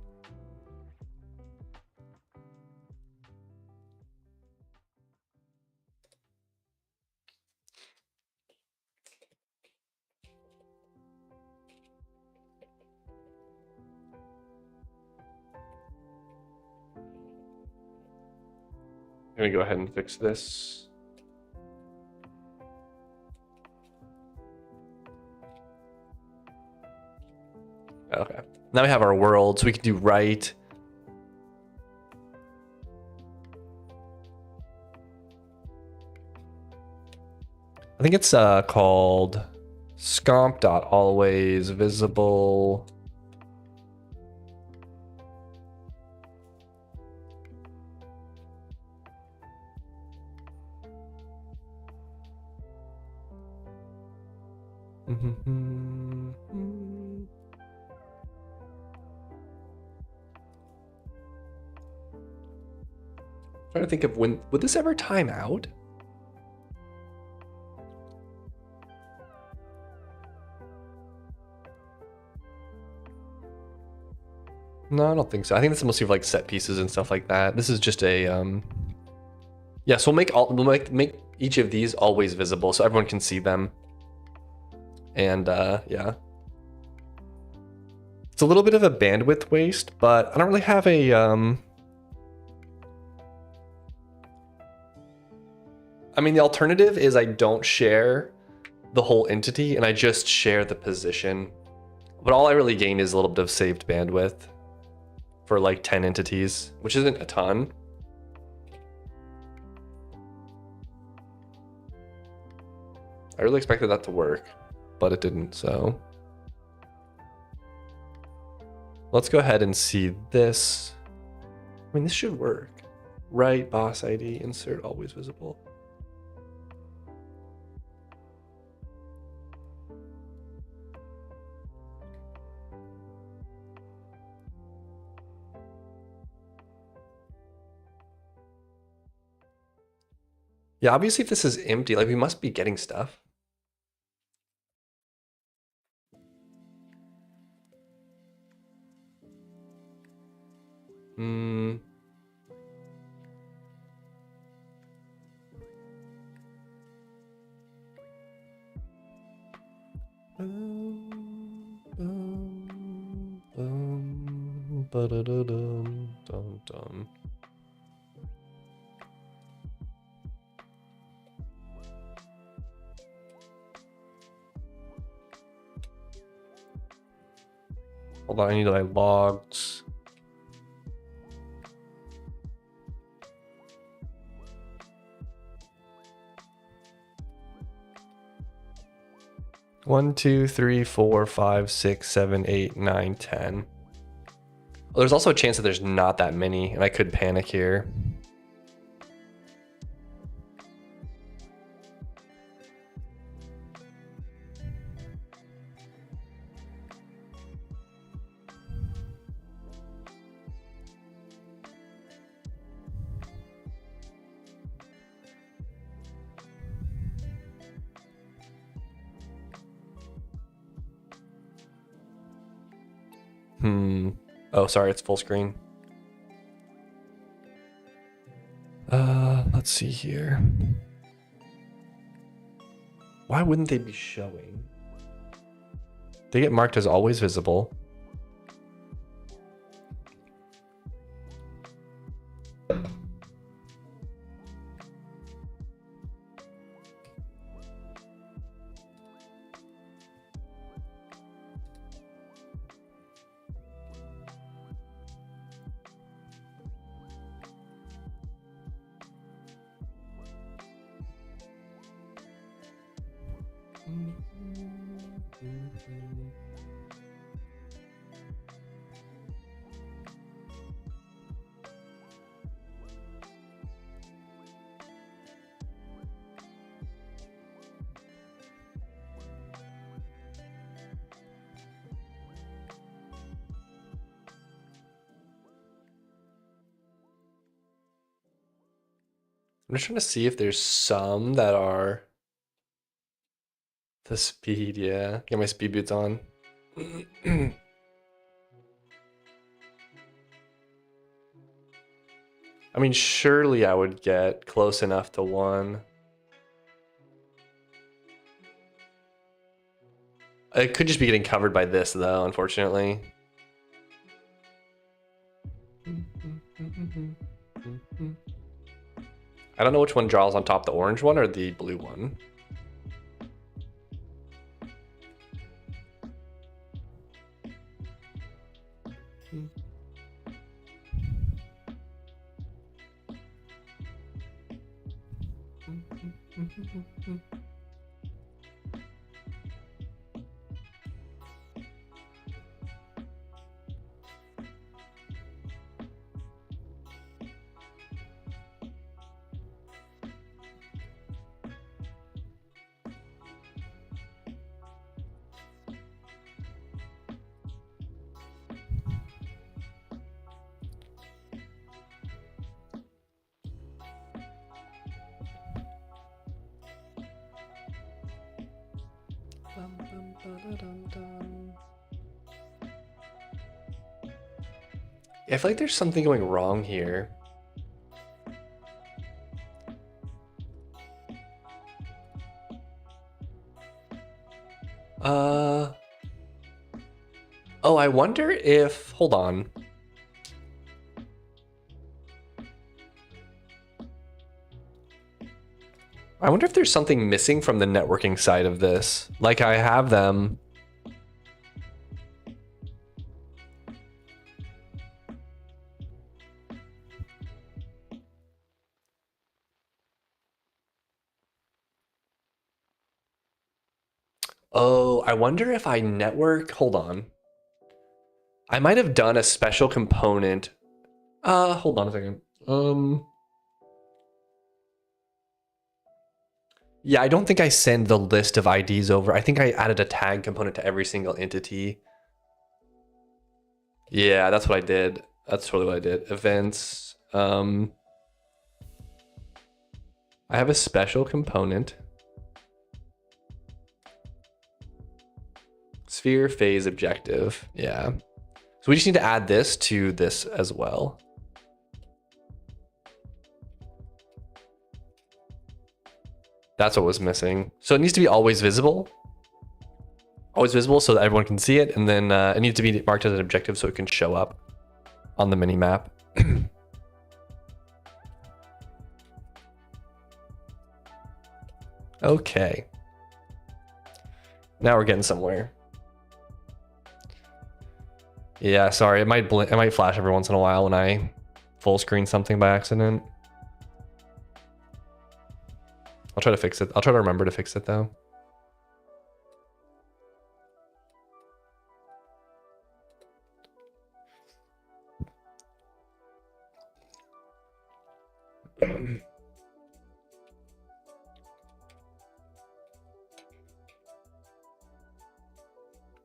Let me go ahead and fix this. Okay, now we have our world, so we can do write. I think it's called scomp.always visible. Trying to think of when would this ever time out? No, I don't think so. I think it's mostly for like set pieces and stuff like that. This is just a yeah, so we'll make each of these always visible so everyone can see them. And yeah. It's a little bit of a bandwidth waste, but I don't really have a I mean, the alternative is I don't share the whole entity and I just share the position. But all I really gain is a little bit of saved bandwidth for like 10 entities, which isn't a ton. I really expected that to work, but it didn't, so. Let's go ahead and see this. I mean, this should work. Right, boss ID, insert always visible. Yeah, obviously if this is empty, like we must be getting stuff. Hold on, I need my logs. One, two, three, four, five, six, seven, eight, nine, 10. Well, there's also a chance that there's not that many, and I could panic here. Oh, sorry, it's full screen. Let's see here. Why wouldn't they be showing? They get marked as always visible. I'm just trying to see if there's some that are the speed, yeah. Get my speed boots on. I mean, surely I would get close enough to 1. It could just be getting covered by this, though, unfortunately. I don't know which one draws on top, the orange one or the blue one. Yeah, I feel like there's something going wrong here. Oh, I wonder if, hold on. I wonder if there's something missing from the networking side of this. Like I have them. Oh, I wonder if I network, hold on. I might have done a special component. Hold on a second. Yeah, I don't think I send the list of IDs over. I think I added a tag component to every single entity. Yeah, that's what I did. That's totally what I did. Events. I have a special component. Sphere, phase, objective. Yeah. So we just need to add this to this as well. That's what was missing. So it needs to be always visible. Always visible so that everyone can see it. And then it needs to be marked as an objective so it can show up on the mini map. Okay. Now we're getting somewhere. Yeah, sorry. It might flash every once in a while when I full screen something by accident. I'll try to fix it. I'll try to remember to fix it though.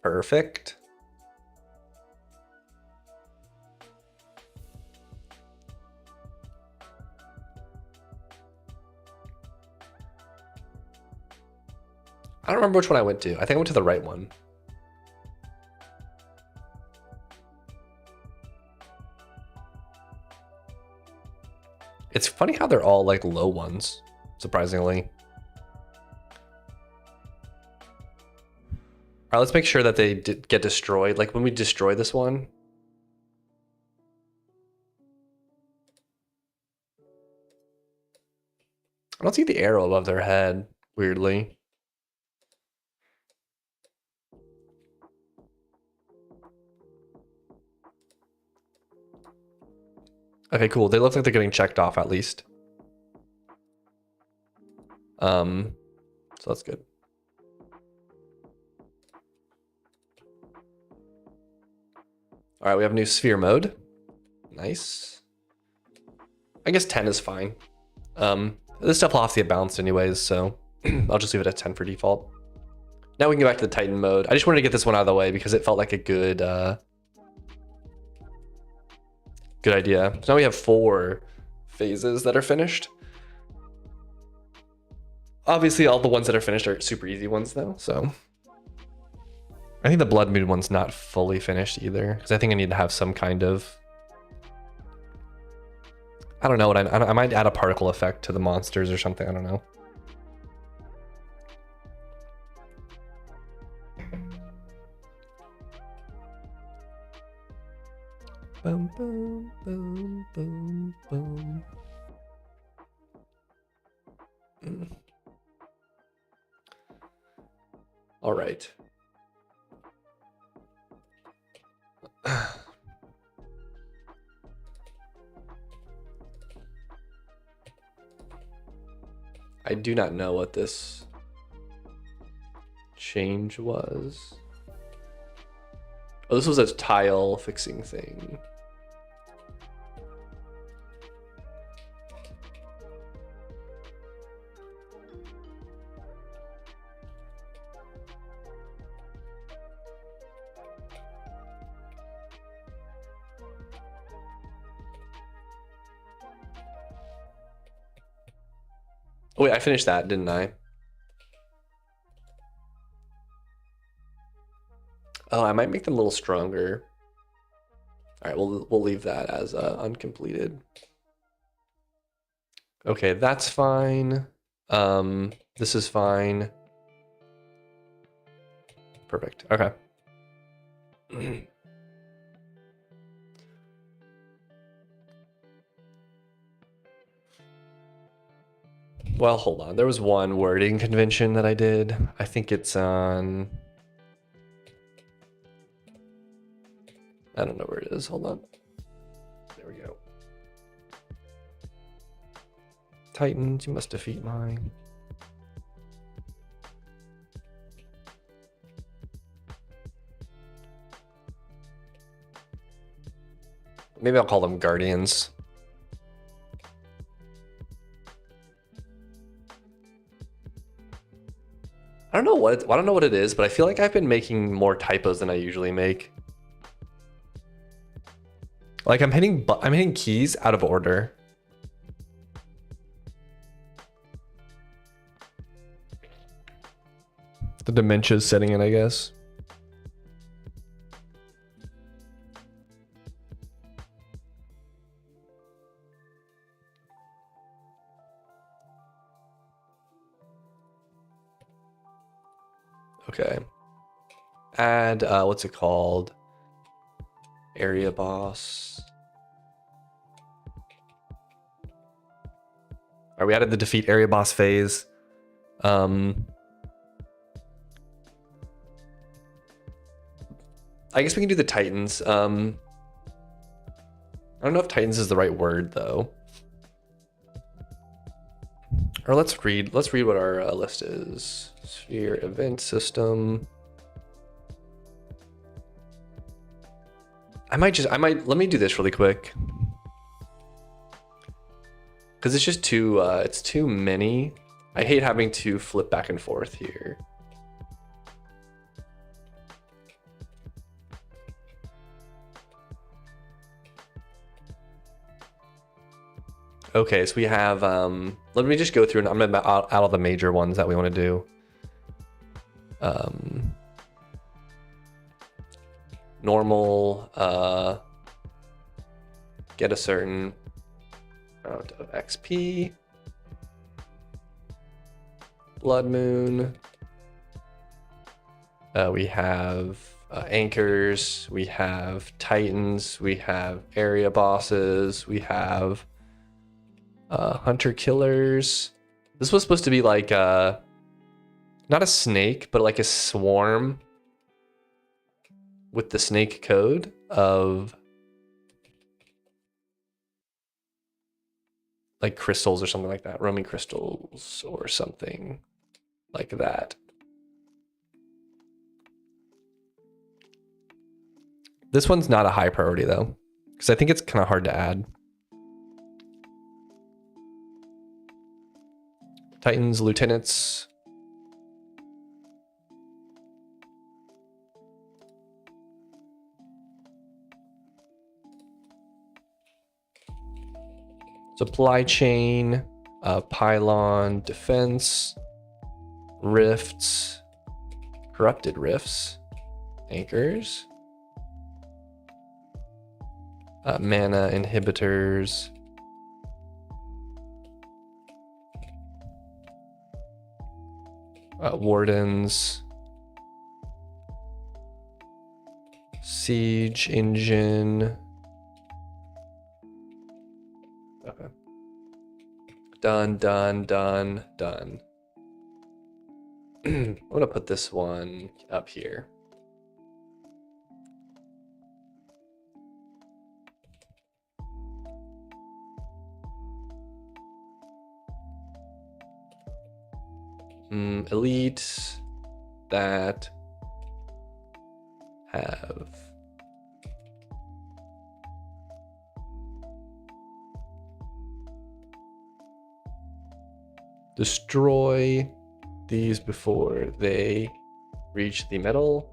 Perfect. I don't remember which one I went to. I think I went to the right one. It's funny how they're all like low ones, surprisingly. All right, let's make sure that they get destroyed. Like when we destroy this one. I don't see the arrow above their head, weirdly. Okay, cool. They look like they're getting checked off at least. So that's good. All right, we have new sphere mode. Nice. I guess 10 is fine. This stuff will have to get balanced anyways, so I'll just leave it at 10 for default. Now we can go back to the Titan mode. I just wanted to get this one out of the way because it felt like a good good idea. So now we have 4 phases that are finished. Obviously, all the ones that are finished are super easy ones though, so. I think the Blood Moon one's not fully finished either, because I think I need to have some kind of, I don't know what I might add a particle effect to the monsters or something, I don't know. Boom, boom, boom, boom, boom. All right. I do not know what this change was. Oh, this was a tile fixing thing. Oh wait, I finished that, didn't I? Oh, I might make them a little stronger. All right, we'll leave that as uncompleted. Okay, that's fine. This is fine. Perfect. Okay. Well, hold on. There was one wording convention that I did. I think it's on. I don't know where it is. Hold on. There we go. Titans, you must defeat mine. Maybe I'll call them Guardians. I don't know what it is, but I feel like I've been making more typos than I usually make. Like I'm hitting keys out of order. The dementia's setting in, I guess. Okay. Add, what's it called? Area boss. All right, we added the defeat area boss phase. I guess we can do the Titans. I don't know if Titans is the right word though. Or let's read what our list is. Sphere event system. Let me do this really quick. Cause it's just it's too many. I hate having to flip back and forth here. Okay, so we have, let me just go through and I'm gonna out all the major ones that we want to do. Normal, get a certain, Amount of XP. Blood Moon. We have anchors, we have titans, we have area bosses, we have hunter killers. This was supposed to be like not a snake, but like a swarm with the snake code of like crystals or something like that, roaming crystals or something like that. This one's not a high priority though, because I think it's kind of hard to add. Titans, lieutenants. Supply chain, pylon, defense, rifts, corrupted rifts, anchors. Mana inhibitors. Wardens. Siege engine. Okay. Done. I'm gonna put this one up here. Elite that have destroy these before they reach the metal.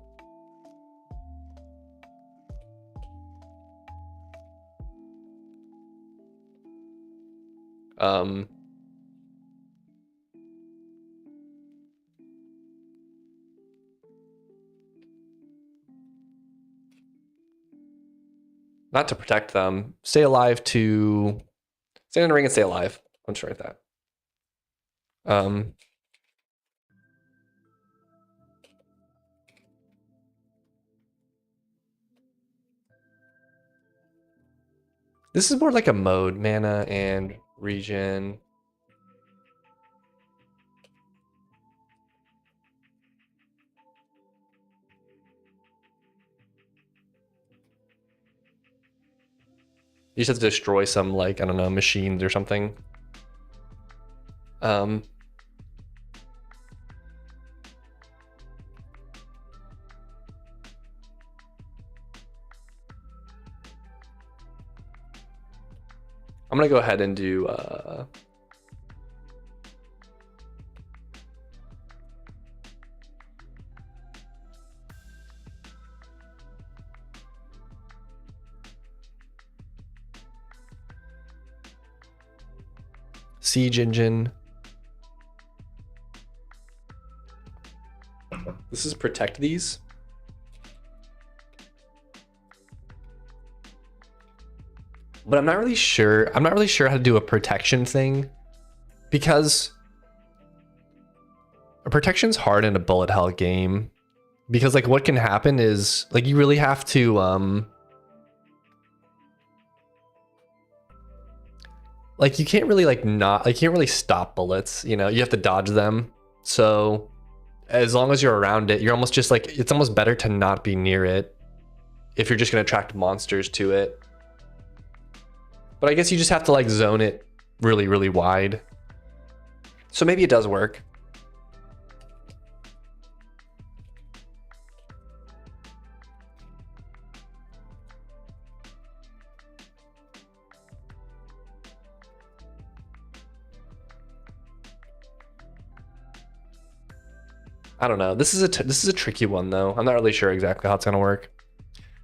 Not to protect them. Stay alive to stay in the ring and stay alive. I'm sure at that. This is more like a mode, mana and regen. You just have to destroy some, like, I don't know, machines or something. I'm gonna go ahead and do siege engine. This is protect these. But I'm not really sure how to do a protection thing, because a protection's hard in a bullet hell game, because like what can happen is like you really have to like you can't really like not like you can't really stop bullets, you know, you have to dodge them. So as long as you're around it, you're almost just like, it's almost better to not be near it if you're just going to attract monsters to it. But I guess you just have to like zone it really, really wide. So maybe it does work. I don't know. This is a tricky one though. I'm not really sure exactly how it's gonna work.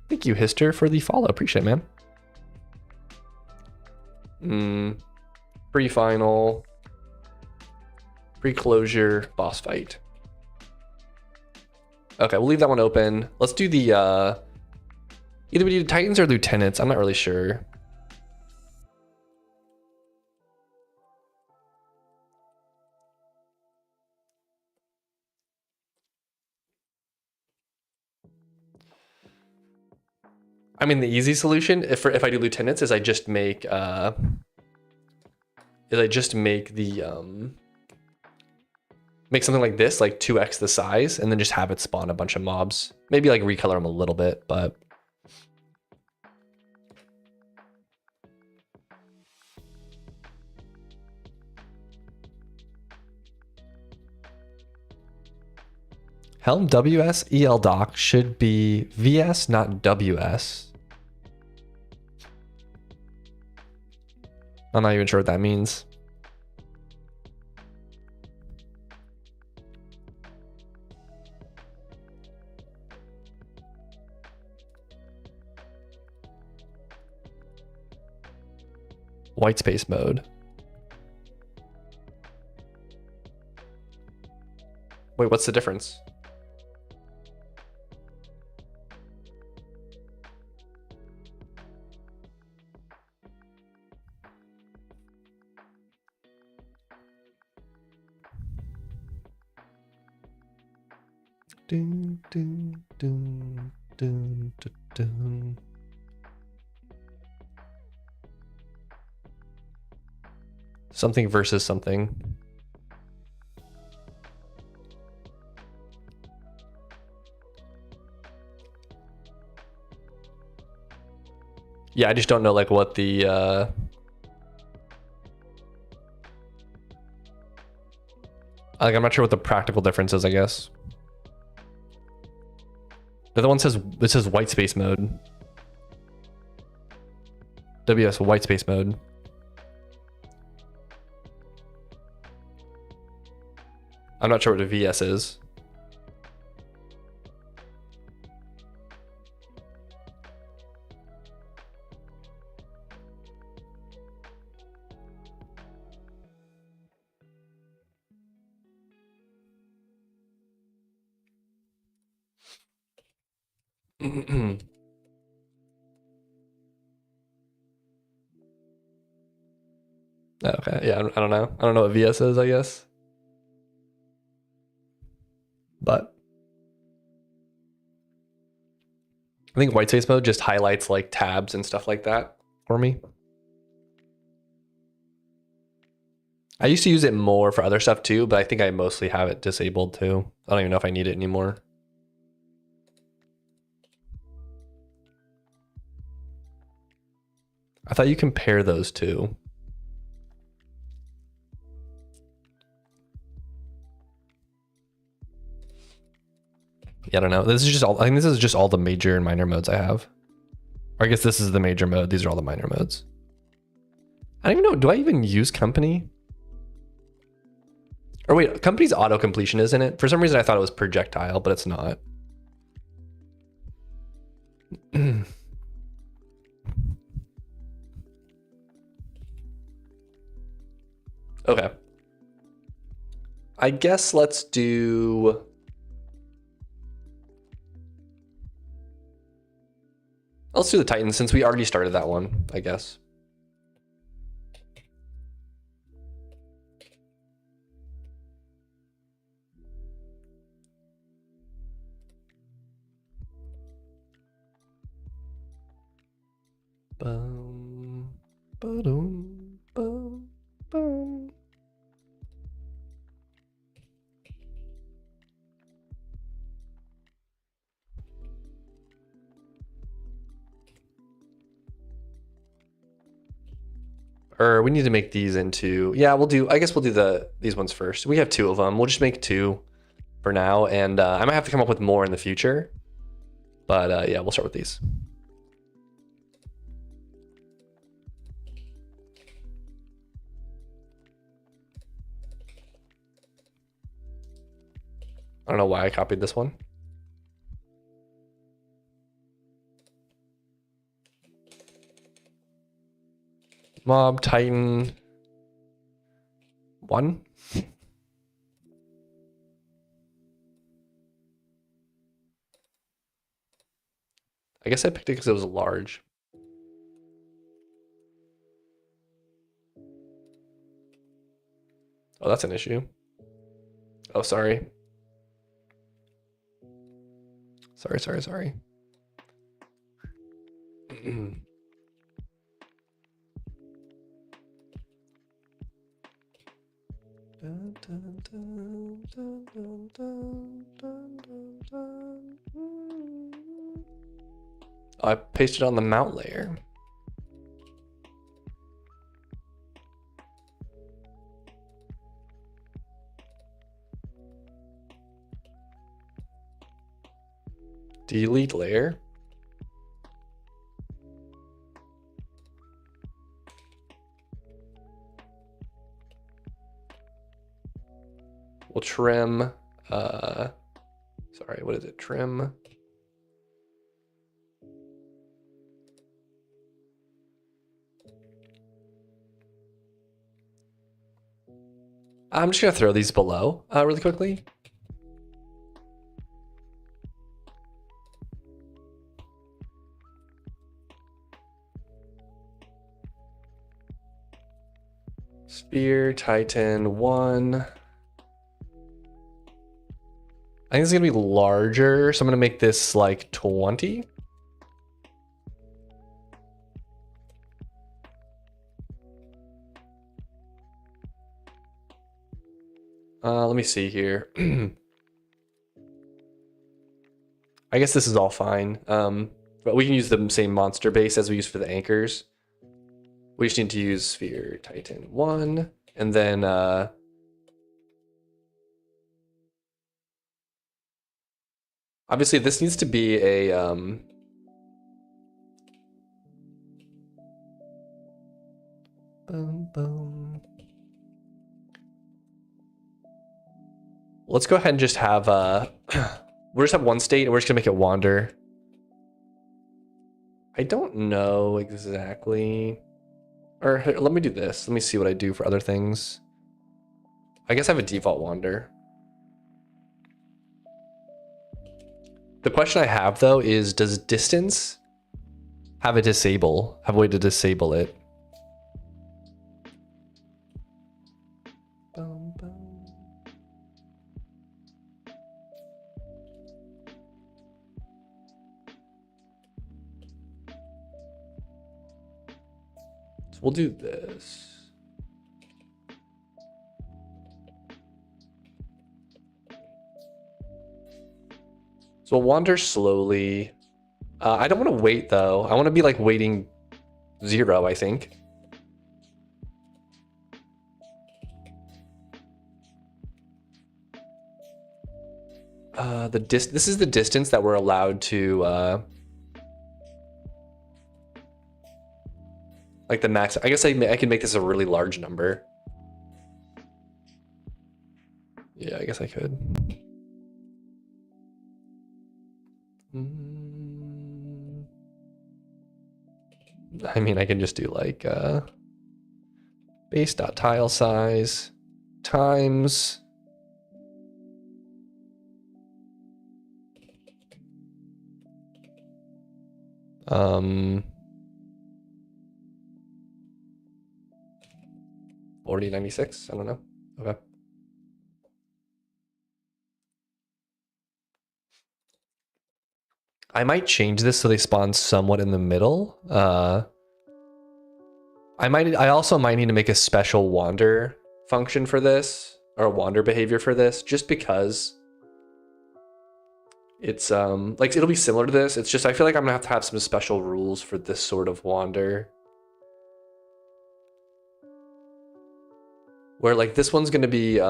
Thank you, Hister, for the follow. Appreciate it, man. Pre-final, pre-closure, boss fight. Okay, we'll leave that one open. Let's do the either we do Titans or Lieutenants. I'm not really sure. I mean, the easy solution if I do lieutenants is I just make the make something like this, like 2x the size, and then just have it spawn a bunch of mobs. Maybe like recolor them a little bit, but Helm WS EL doc should be VS, not WS. I'm not even sure what that means. White space mode. Wait, what's the difference? Dun, dun, dun, dun, dun, dun. Something versus something. Yeah, I just don't know like what the like I'm not sure what the practical difference is, I guess. The other one says it says white space mode. WS white space mode. I'm not sure what a VS is. Okay, yeah, I don't know. I don't know what VS is, I guess. But I think white space mode just highlights like tabs and stuff like that for me. I used to use it more for other stuff too, but I think I mostly have it disabled too. I don't even know if I need it anymore. I thought you compare those two. Yeah, I don't know. This is just all, I think this is just all the major and minor modes I have. Or I guess this is the major mode. These are all the minor modes. I don't even know. Do I even use company? Or wait, company's auto completion, isn't it? For some reason I thought it was projectile, but it's not. Okay. I guess let's do... Let's do the Titan since we already started that one, I guess. Boom, ba-dum, boom, boom. Or we need to make these into, yeah, I guess we'll do these ones first. We have two of them. We'll just make two for now. And I might have to come up with more in the future. But yeah, we'll start with these. I don't know why I copied this one. Mob Titan 1. I guess I picked it because it was large. Oh, that's an issue. Oh, sorry. Sorry. I pasted on the mount layer. Delete layer. We'll trim, sorry, what is it? Trim. I'm just gonna throw these below really quickly. Sphere, Titan, 1. I think it's gonna be larger, so I'm gonna make this like 20. Let me see here. I guess this is all fine. But we can use the same monster base as we used for the anchors. We just need to use Sphere, Titan 1, and then obviously this needs to be a boom, boom. Let's go ahead and just have we'll just have one state and we're just gonna make it wander. I don't know exactly. Or here, let me do this. Let me see what I do for other things. I guess I have a default wander. The question I have though is, does distance have a way to disable it? Boom, boom. So we'll do this. So we'll wander slowly. I don't want to wait though. I want to be like waiting 0, I think. This is the distance that we're allowed to like the max. I guess I can make this a really large number. Yeah, I guess I could. I mean, I can just do like base.tile size times um 4096. I don't know. Okay. I might change this so they spawn somewhat in the middle. I also might need to make a special wander function for this, or a wander behavior for this, just because it's like it'll be similar to this. It's just I feel like I'm gonna have to have some special rules for this sort of wander. Where like this one's gonna be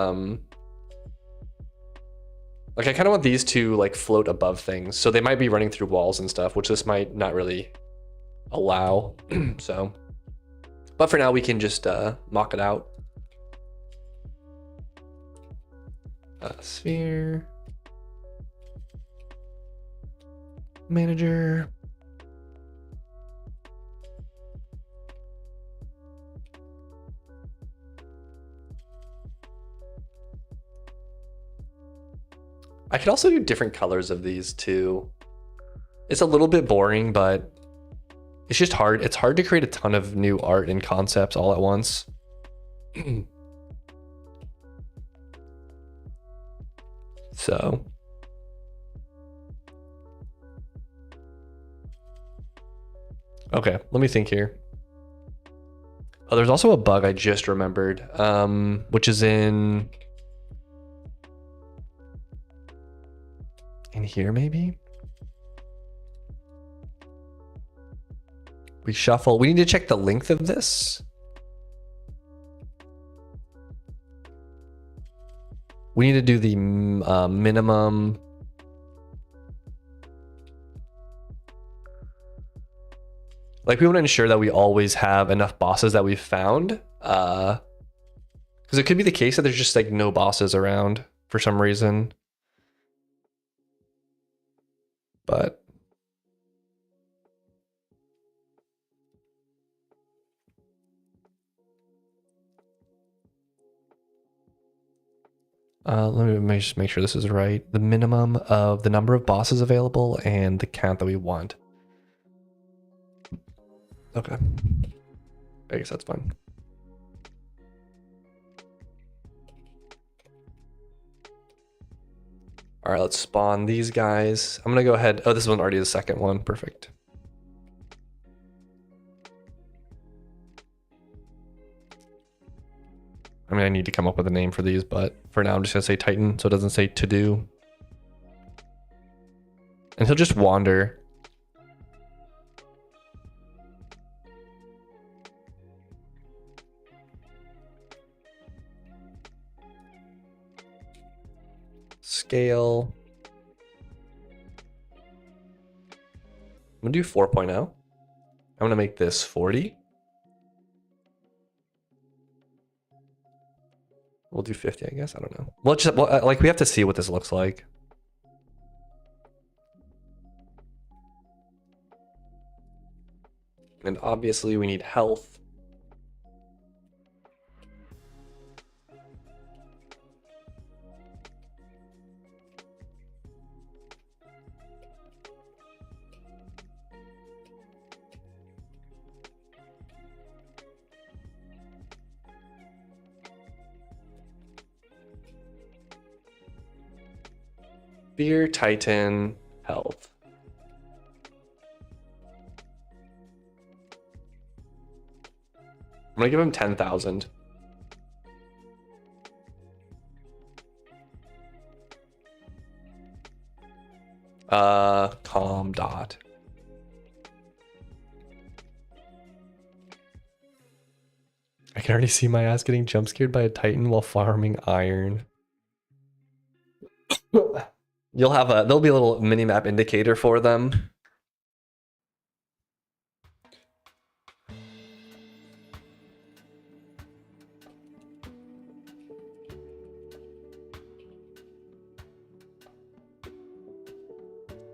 like I kind of want these to like float above things, so they might be running through walls and stuff, which this might not really allow. So, but for now we can just mock it out. Sphere manager. I could also do different colors of these too. It's a little bit boring, but it's just hard. It's hard to create a ton of new art and concepts all at once. So. Okay, let me think here. Oh, there's also a bug I just remembered, which is in here maybe? We shuffle. We need to check the length of this. We need to do the minimum. Like we want to ensure that we always have enough bosses that we've found. Because it could be the case that there's just like no bosses around for some reason. But let me just make sure this is right. The minimum of the number of bosses available and the count that we want. Okay. I guess that's fine. All right, let's spawn these guys. I'm gonna go ahead. Oh, this one already is the second one. Perfect. I mean, I need to come up with a name for these, but for now I'm just gonna say Titan so it doesn't say to do. And he'll just wander. Scale. I'm gonna do 4.0. I'm gonna make this 40. We'll do 50, I guess. I don't know. Well, like we have to see what this looks like. And obviously we need health. Fear, Titan, health. I'm gonna give him 10,000. Calm dot. I can already see my ass getting jump scared by a Titan while farming iron. You'll have there'll be a little mini map indicator for them.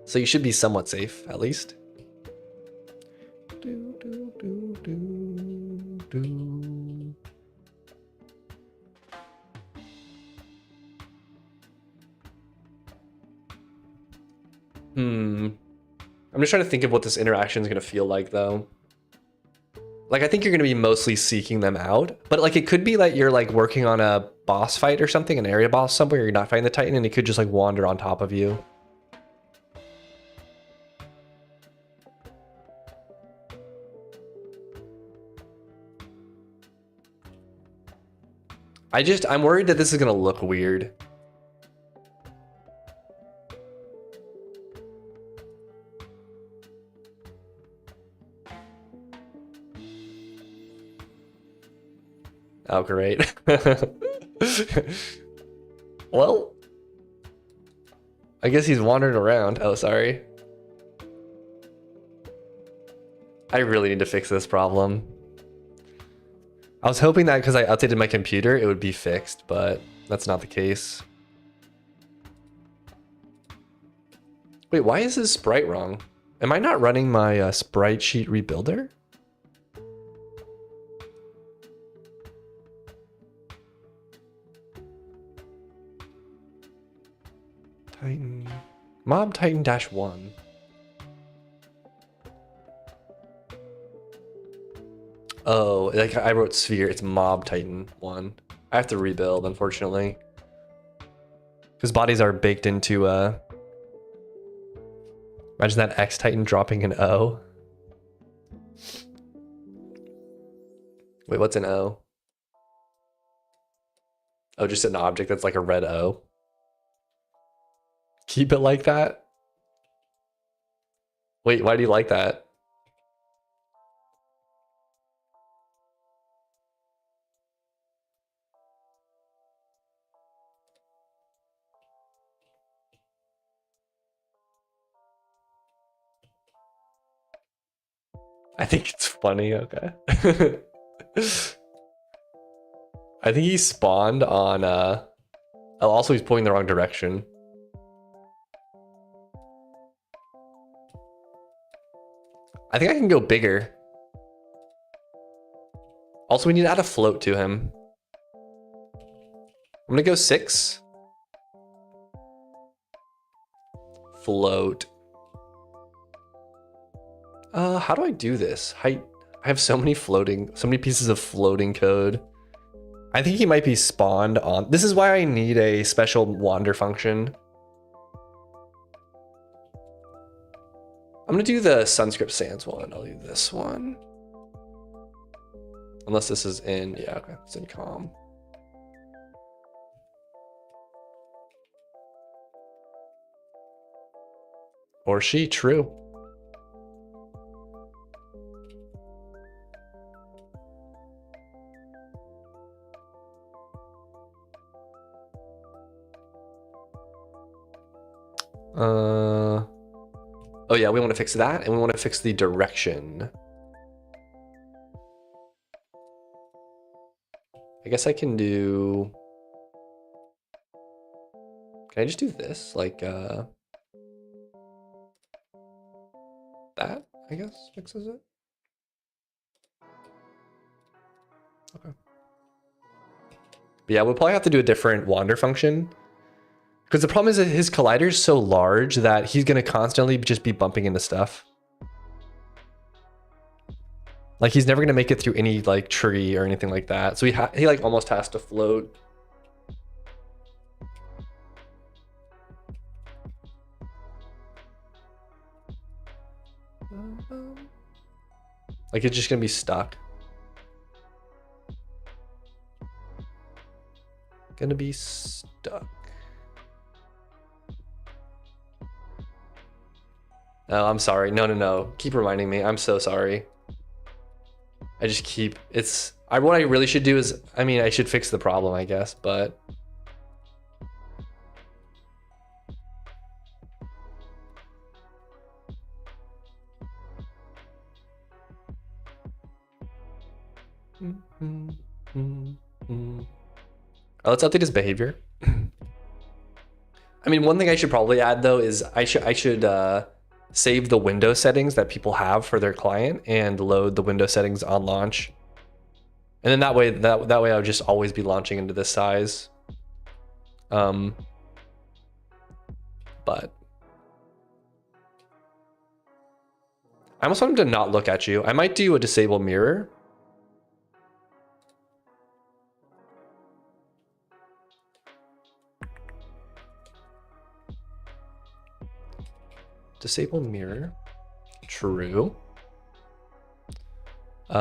So you should be somewhat safe, at least. I'm just trying to think of what this interaction is going to feel like, though. Like, I think you're going to be mostly seeking them out, but like it could be like you're like working on a boss fight or something, an area boss somewhere, you're not fighting the Titan, and it could just like wander on top of you. I'm worried that this is going to look weird. Oh, great. Well, I guess he's wandering around. Oh, sorry. I really need to fix this problem. I was hoping that because I updated my computer, it would be fixed, but that's not the case. Wait, why is this sprite wrong? Am I not running my sprite sheet rebuilder? Titan. Mob Titan -1. Oh, like I wrote sphere, it's Mob Titan 1. I have to rebuild, unfortunately. Because bodies are baked into imagine that X Titan dropping an O. Wait, what's an O? Oh, just an object that's like a red O. Keep it like that? Wait, why do you like that? I think it's funny, okay. I think he spawned on also he's pointing the wrong direction. I think I can go bigger. Also, we need to add a float to him. I'm gonna go 6. Float. How do I do this? I have so many pieces of floating code. I think he might be spawned on. This is why I need a special wander function. I'm gonna do the Sunscript Sans one. I'll do this one. Unless this is in, yeah, okay, it's in com. Or she, true. Oh yeah, we want to fix that, and we want to fix the direction. I guess I can do... Can I just do this? Like, that, I guess, fixes it. Okay. But yeah, we'll probably have to do a different wander function. Because the problem is that his collider is so large that he's going to constantly just be bumping into stuff. Like, he's never going to make it through any, like, tree or anything like that. So he like, almost has to float. Like, it's just going to be stuck. Gonna be stuck. Oh, I'm sorry. No. Keep reminding me. I'm so sorry. I just keep, what I really should do is, I mean, I should fix the problem, I guess, but. Let's update his behavior. I mean, one thing I should probably add though is I should save the window settings that people have for their client and load the window settings on launch. And then that way I would just always be launching into this size. But I almost want him to not look at you. I might do a disable mirror. Disable mirror. True. We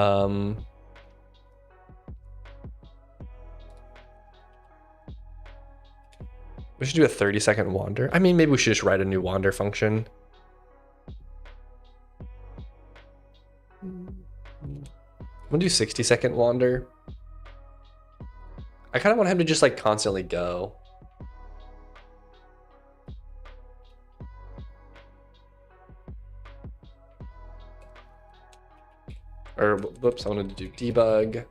should do a 30-second wander. I mean, maybe we should just write a new wander function. I'm gonna do 60-second wander. I kind of want him to just like constantly go. Or whoops, I wanted to do debug.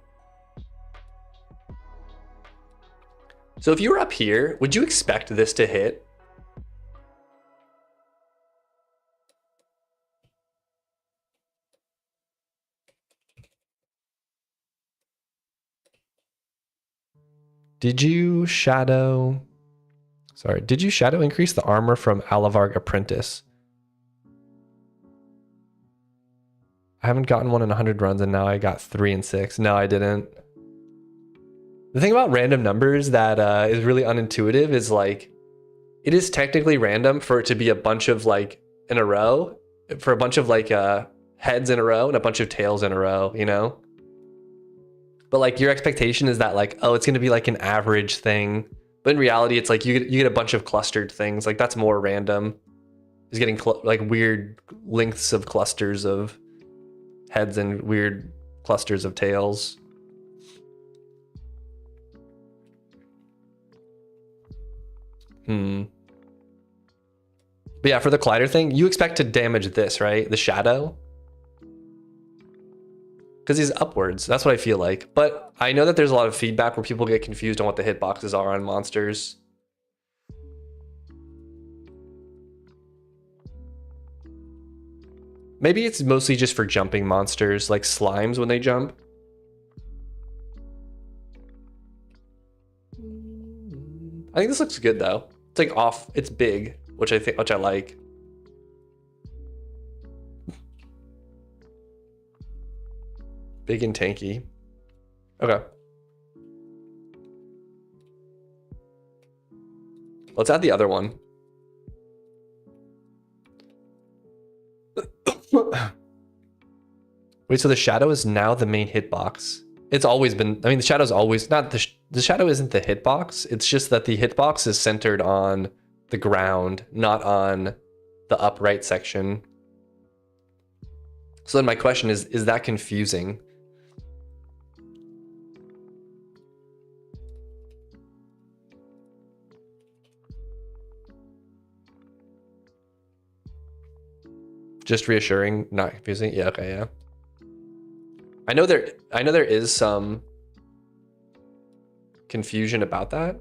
So if you were up here, would you expect this to hit? Did you shadow increase the armor from Alavarg Apprentice? I haven't gotten one in 100 runs and now I got 3 and 6. No, I didn't. The thing about random numbers that is really unintuitive is like, it is technically random for it to be a bunch of like in a row, for a bunch of like heads in a row and a bunch of tails in a row, you know? But like your expectation is that like, oh, it's going to be like an average thing. But in reality, it's like you get a bunch of clustered things. Like that's more random. Is getting like weird lengths of clusters of heads and weird clusters of tails. But yeah, for the collider thing, you expect to damage this, right? The shadow. Because he's upwards. That's what I feel like. But I know that there's a lot of feedback where people get confused on what the hitboxes are on monsters. Maybe it's mostly just for jumping monsters, like slimes when they jump. I think this looks good though. It's like off, it's big, which I like. Big and tanky. Okay. Let's add the other one. Wait, so the shadow is now the main hitbox. It's always been, I mean, the shadow's always, not the shadow isn't the hitbox. It's just that the hitbox is centered on the ground, not on the upright section. So then my question is that confusing? Just reassuring, not confusing. Yeah, okay, yeah. I know there is some confusion about that.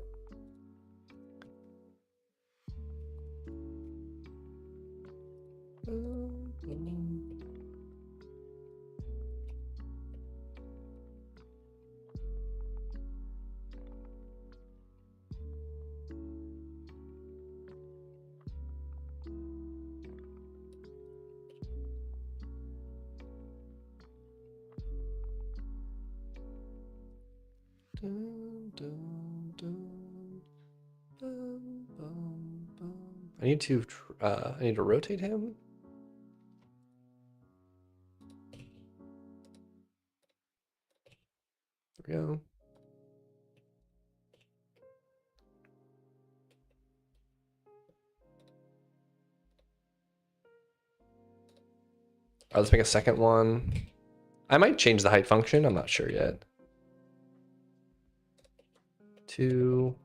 I need to rotate him. There we go. All right, let's make a second one. I might change the height function. I'm not sure yet. 2.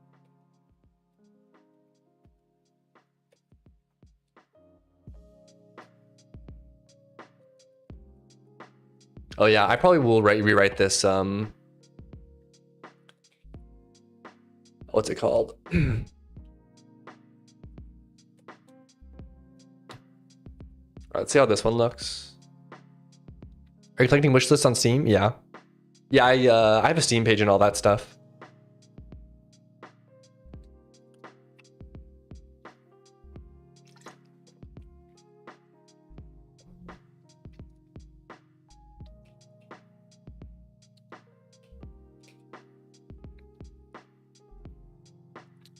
Oh yeah, I probably will rewrite this. What's it called? All right, let's see how this one looks. Are you collecting wish lists on Steam? Yeah. Yeah, I have a Steam page and all that stuff.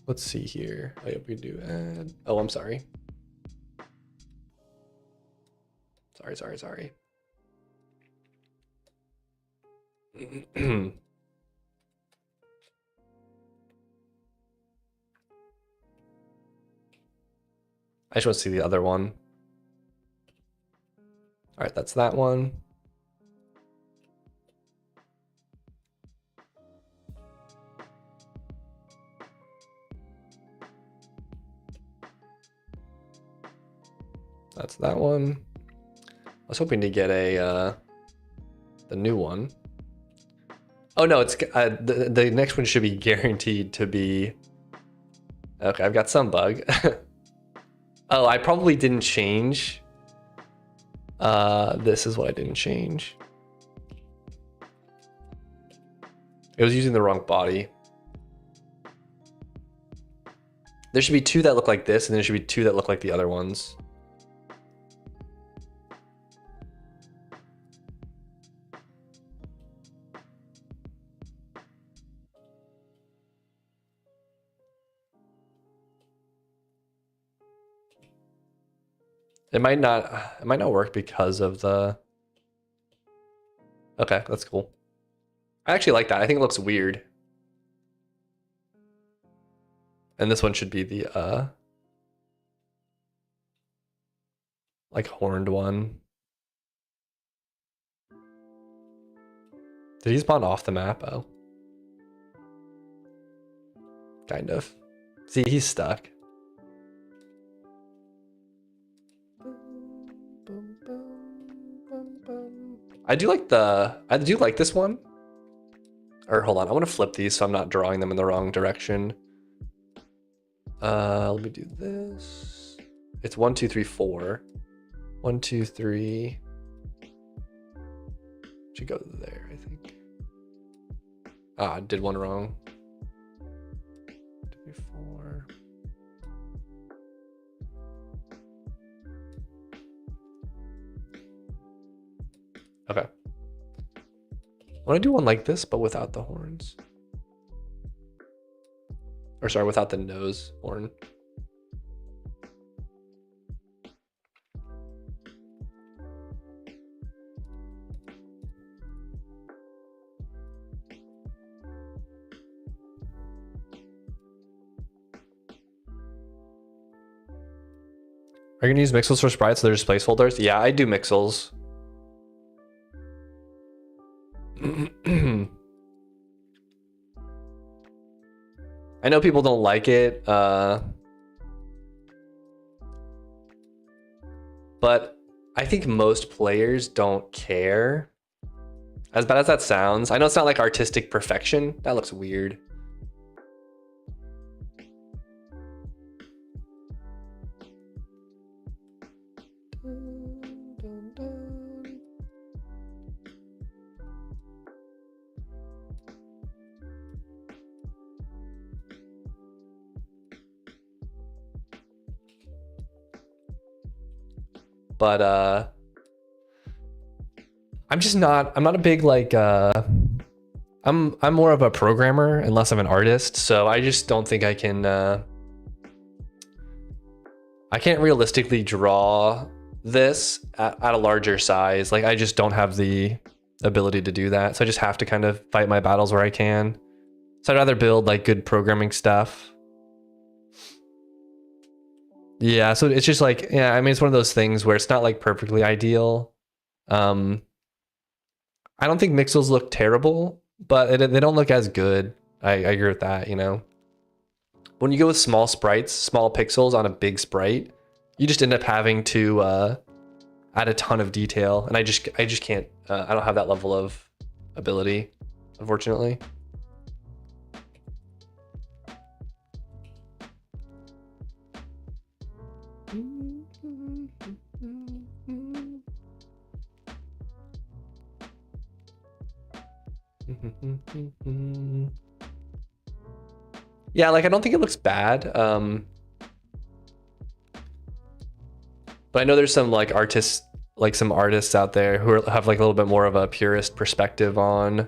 Let's see here. I hope we do add. Oh, I'm sorry. Sorry. I just want to see the other one. All right, that's that one. That's that one. I was hoping to get a the new one. Oh no, it's the next one should be guaranteed to be. Okay, I've got some bug. Oh, I probably didn't change. This is what I didn't change. It was using the wrong body. There should be 2 that look like this, and there should be 2 that look like the other ones. It might not work because of the. Okay, that's cool. I actually like that. I think it looks weird. And this one should be the like horned one. Did he spawn off the map? Oh. Kind of. See, he's stuck. I do like this one. Or hold on, I want to flip these so I'm not drawing them in the wrong direction. Let me do this. It's 1, 2, 3, 4. 1, 2, 3. Should go there, I think. Ah, I did one wrong. 2, 4. Okay. I want to do one like this, but without the horns. Or sorry, without the nose horn. Are you gonna use mixels for sprites so they're just placeholders? Yeah, I do mixels. I know people don't like it, but I think most players don't care. As bad as that sounds, I know it's not like artistic perfection. That looks weird. But I'm not a big like I'm more of a programmer and less of an artist, so I just don't think I can I can't realistically draw this at a larger size. Like I just don't have the ability to do that. So I just have to kind of fight my battles where I can. So I'd rather build like good programming stuff. Yeah, so it's just like, yeah, I mean, it's one of those things where it's not like perfectly ideal. I don't think mixels look terrible, but they don't look as good. I agree with that, you know. When you go with small sprites, small pixels on a big sprite, you just end up having to add a ton of detail, and I just can't. I don't have that level of ability, unfortunately. Yeah, like I don't think it looks bad. But I know there's some like artists, like some artists out there who have like a little bit more of a purist perspective on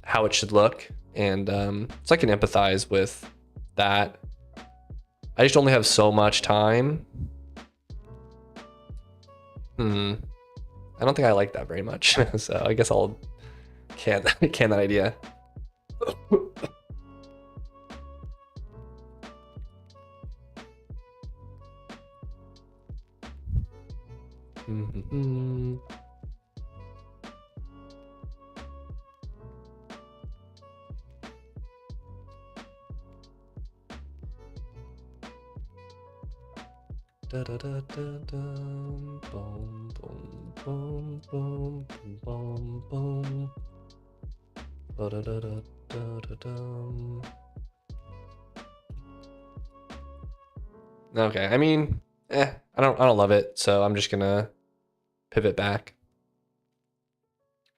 how it should look, and so I can empathize with that. I just only have so much time. I don't think I like that very much, so I guess I'll can that idea. Da da da da dum, boom boom boom boom boom boom. Da da da da da dum. Okay, I mean, I don't love it, so I'm just gonna pivot back.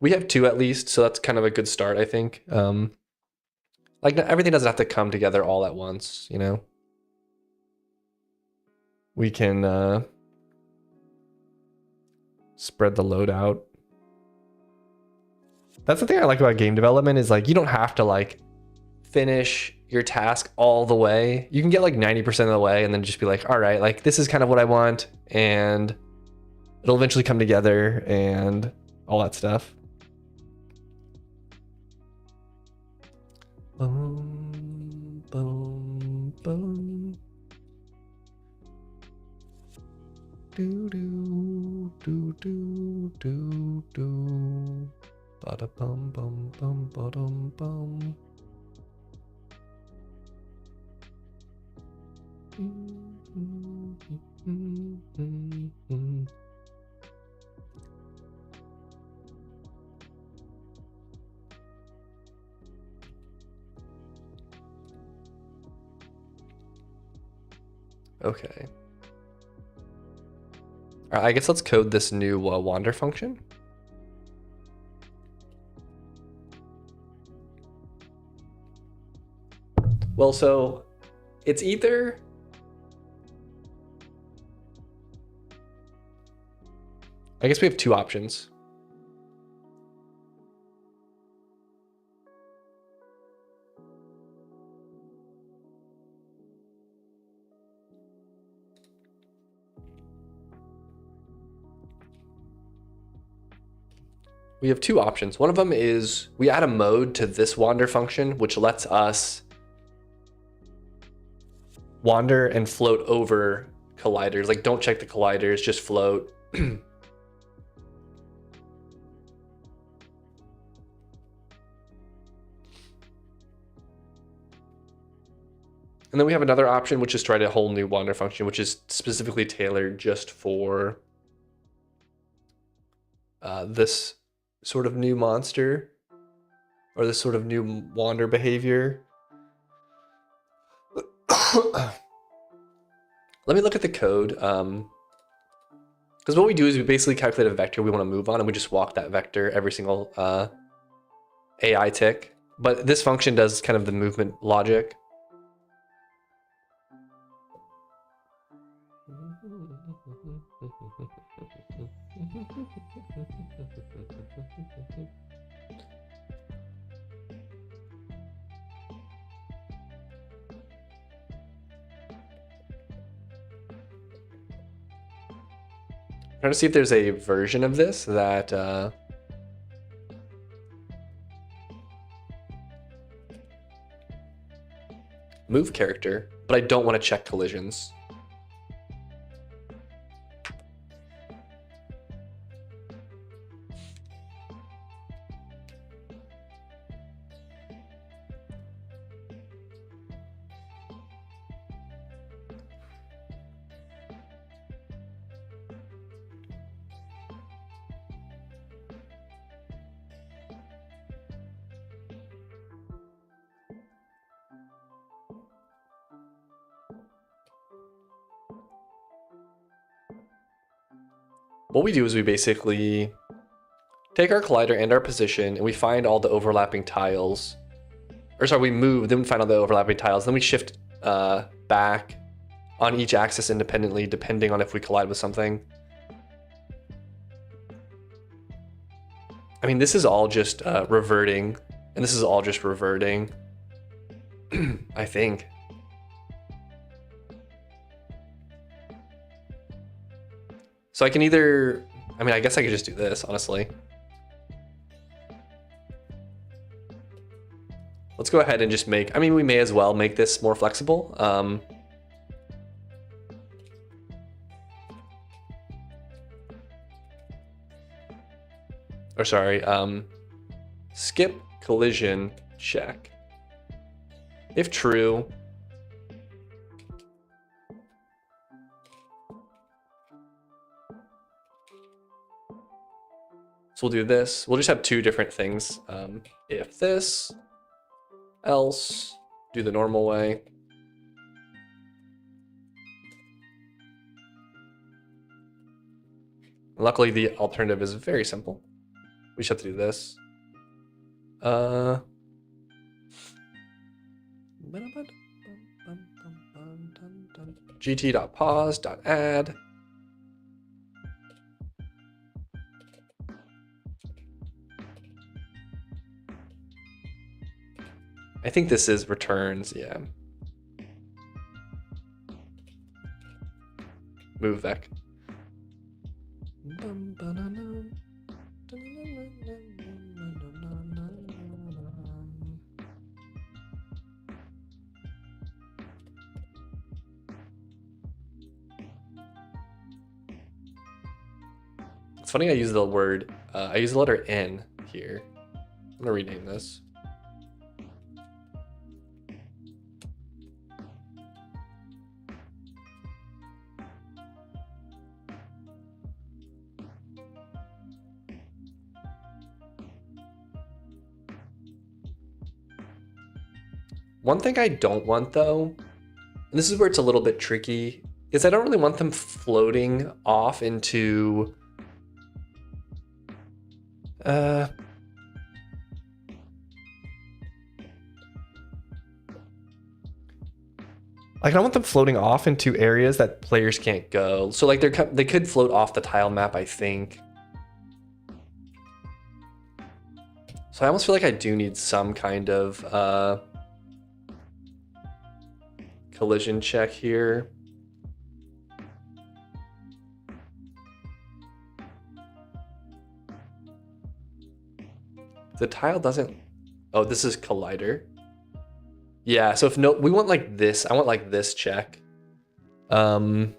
We have 2 at least, so that's kind of a good start, I think. Like everything doesn't have to come together all at once, you know. We can spread the load out. That's the thing I like about game development is like you don't have to like finish your task all the way. You can get like 90% of the way and then just be like, all right, like this is kind of what I want, and it'll eventually come together and all that stuff. Boom, boom, boom. Do do do do do do. Bada bum bum bum bum bum. Okay. All right, I guess let's code this new wander function. Well, so it's either I guess we have two options. We have two options. One of them is we add a mode to this wander function, which lets us wander and float over colliders. Like, don't check the colliders, just float. And then we have another option, which is try a whole new wander function, which is specifically tailored just for this sort of new monster or this sort of new wander behavior. Let me look at the code. Because what we do is we basically calculate a vector we want to move on, and we just walk that vector every single AI tick. But this function does kind of the movement logic. Trying to see if there's a version of this that move character, but I don't want to check collisions. What we do is we basically take our collider and our position, and we find all the overlapping tiles. Or sorry, we move, then we find all the overlapping tiles, then we shift back on each axis independently, depending on if we collide with something. I mean, this is all just reverting, and this is all just reverting, I think. So I can either, I mean, I guess I could just do this, honestly. Let's go ahead and just make, I mean, we may as well make this more flexible. Or sorry, skip collision check. If true, so we'll do this. We'll just have two different things. If this, else, do the normal way. Luckily, the alternative is very simple. We just have to do this. gt.pause.add. I think this is returns, yeah. Move back. It's funny I use the word, I use the letter N here. I'm gonna rename this. One thing I don't want though, and this is where it's a little bit tricky, is I don't really want them floating off into like I don't want them floating off into areas that players can't go. So like they could float off the tile map, I think. So I almost feel like I do need some kind of collision check here. The tile doesn't, oh, this is collider. Yeah, so if no, we want like this, I want like this check. I don't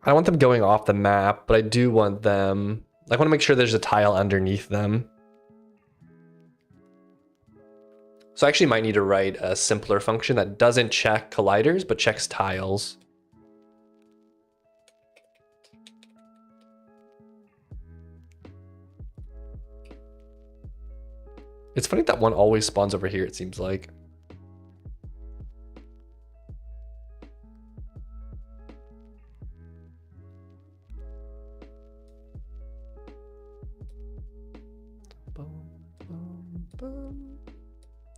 want them going off the map, but I do want them, I want to make sure there's a tile underneath them. So I actually might need to write a simpler function that doesn't check colliders, but checks tiles. It's funny that one always spawns over here, it seems like.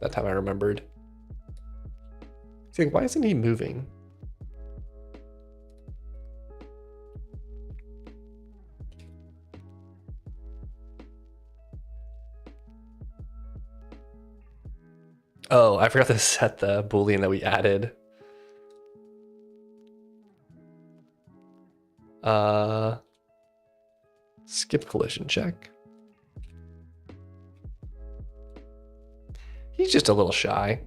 That time I remembered. See, why isn't he moving? Oh, I forgot to set the Boolean that we added. Skip collision check. He's just a little shy.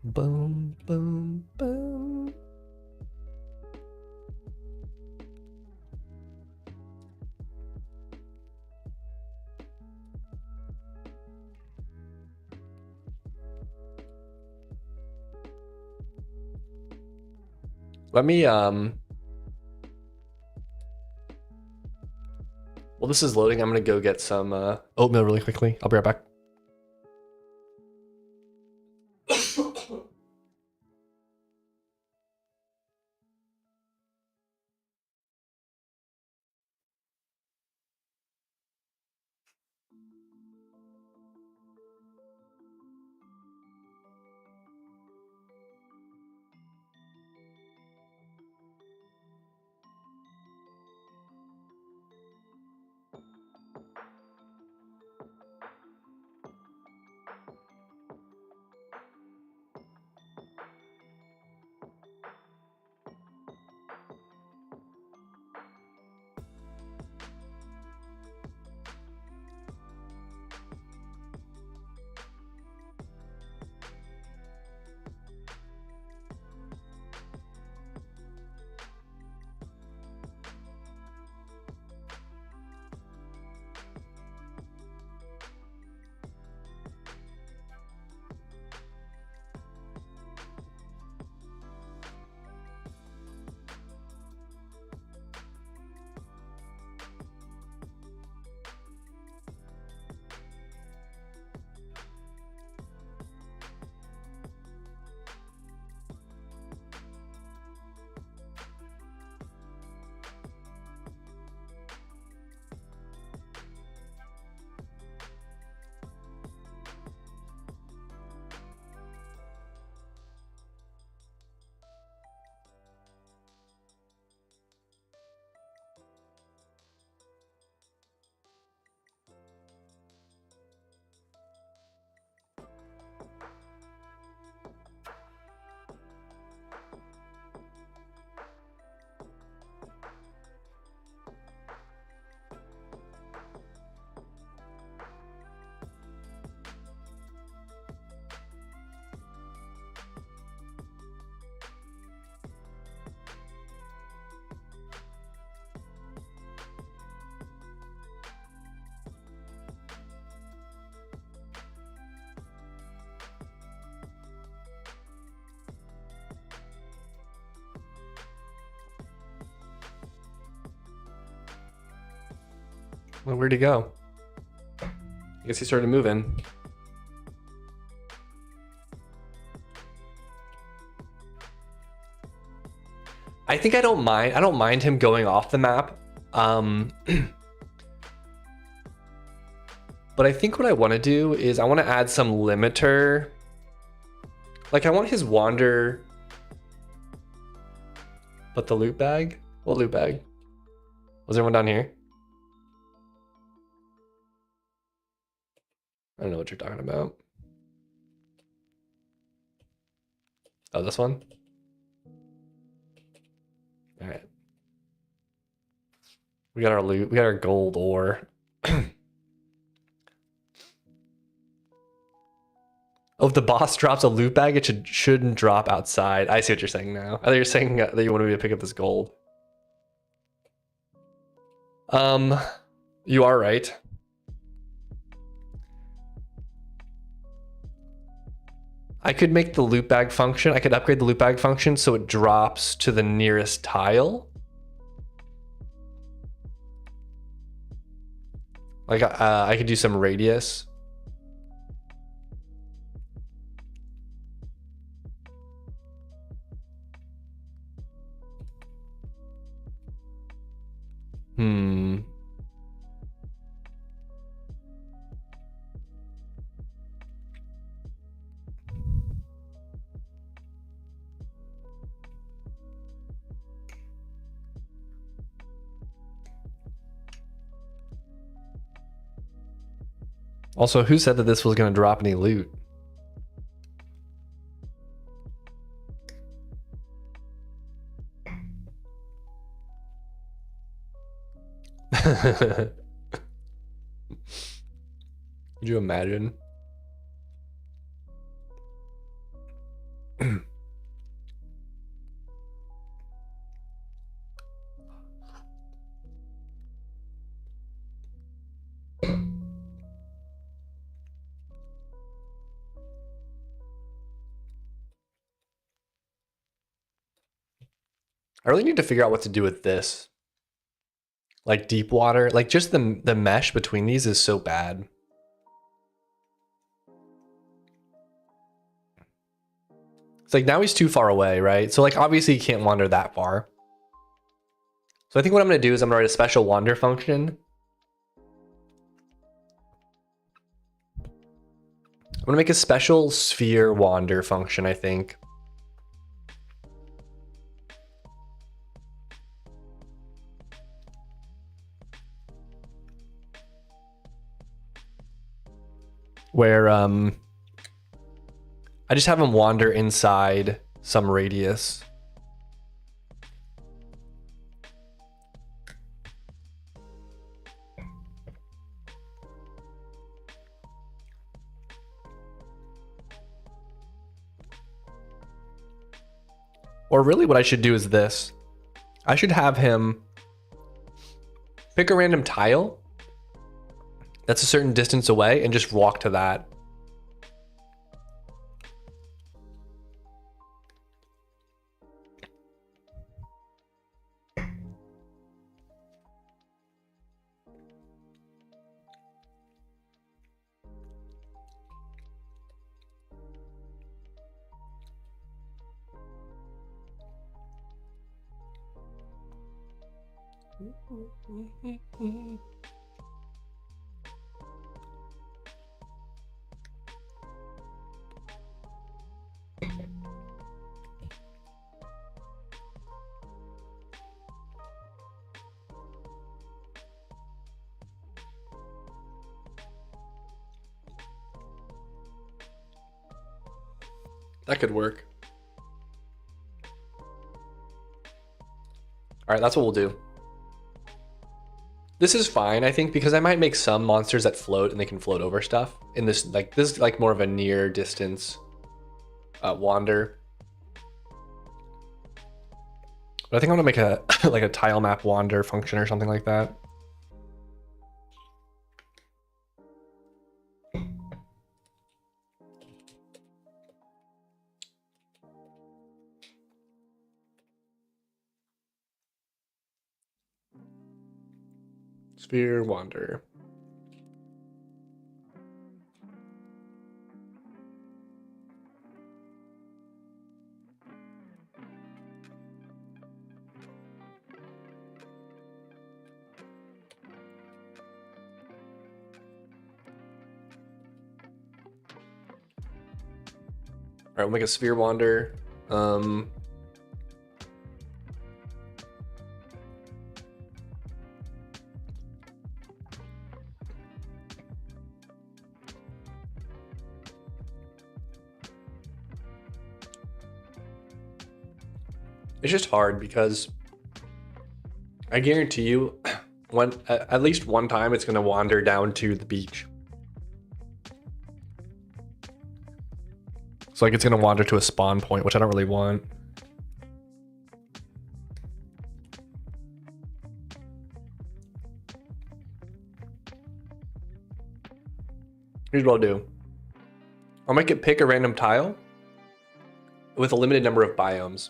Boom, boom, boom. Let me, while this is loading, I'm gonna go get some oatmeal really quickly. I'll be right back. Well, where'd he go? I guess he started moving. I think I don't mind him going off the map. But I think what I want to do is I want to add some limiter. Like I want his wander, but the loot bag? What loot bag? Was everyone down here? I don't know what you're talking about. Oh, this one? All right. We got our loot. We got our gold ore. Oh, if the boss drops a loot bag, it shouldn't drop outside. I see what you're saying now. I thought you were saying that you wanted me to pick up this gold. You are right. I could make the loot bag function. I could upgrade the loot bag function so it drops to the nearest tile. Like I could do some radius. Also, who said that this was going to drop any loot? Could you imagine? I really need to figure out what to do with this. Like deep water, like just the mesh between these is so bad. It's like now he's too far away, right? So like obviously he can't wander that far. So I think what I'm gonna do is I'm gonna write a special wander function. I'm gonna make a special sphere wander function, I think. Where I just have him wander inside some radius. Or really what I should do is this. I should have him pick a random tile that's a certain distance away and just walk to that. That could work. All right, that's what we'll do. This is fine, I think, because I might make some monsters that float and they can float over stuff. In this, this is like more of a near distance wander. But I think I'm gonna make a like a tile map wander function or something like that. Sphere wander. All right, we'll make a sphere wander. It's just hard because I guarantee you, at least one time, it's going to wander down to the beach. So like it's going to wander to a spawn point, which I don't really want. Here's what I'll do. I'll make it pick a random tile with a limited number of biomes.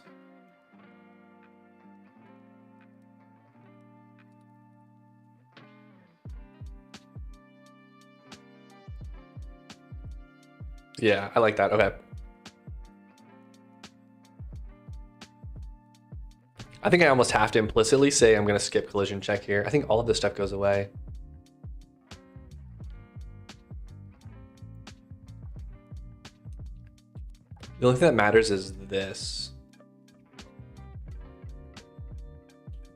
Yeah, I like that. Okay. I think I almost have to implicitly say I'm going to skip collision check here. I think all of this stuff goes away. The only thing that matters is this.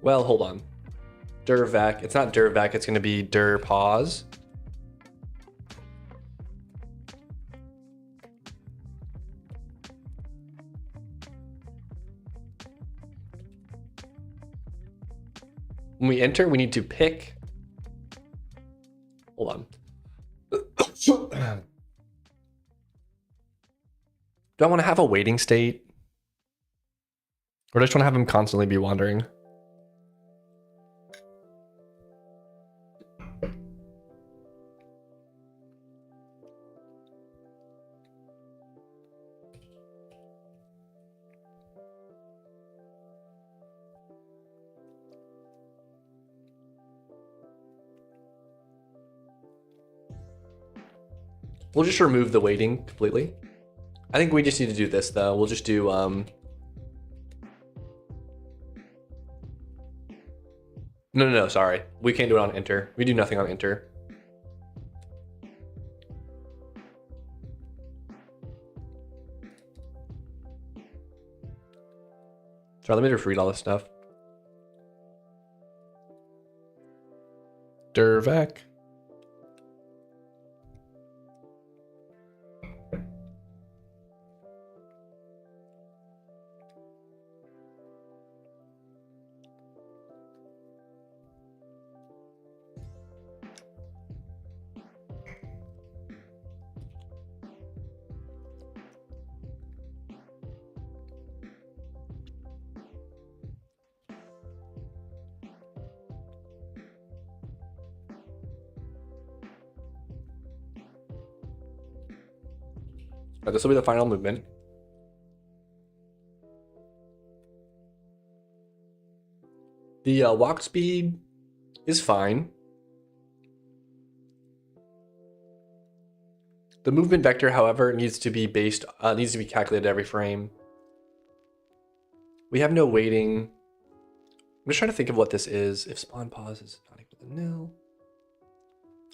Well, hold on. Dir vac. It's not dir vac. It's going to be dir pause. When we enter, we need to pick. Hold on. Do I want to have a waiting state? Or do I just want to have him constantly be wandering? We'll just remove the waiting completely. I think we just need to do this though. We'll just do No, sorry. We can't do it on enter. We do nothing on enter. Sorry, let me just read all this stuff. Dir vac. This will be the final movement. The walk speed is fine. The movement vector, however, needs to be calculated every frame. We have no waiting. I'm just trying to think of what this is. If spawn pause is not equal to nil.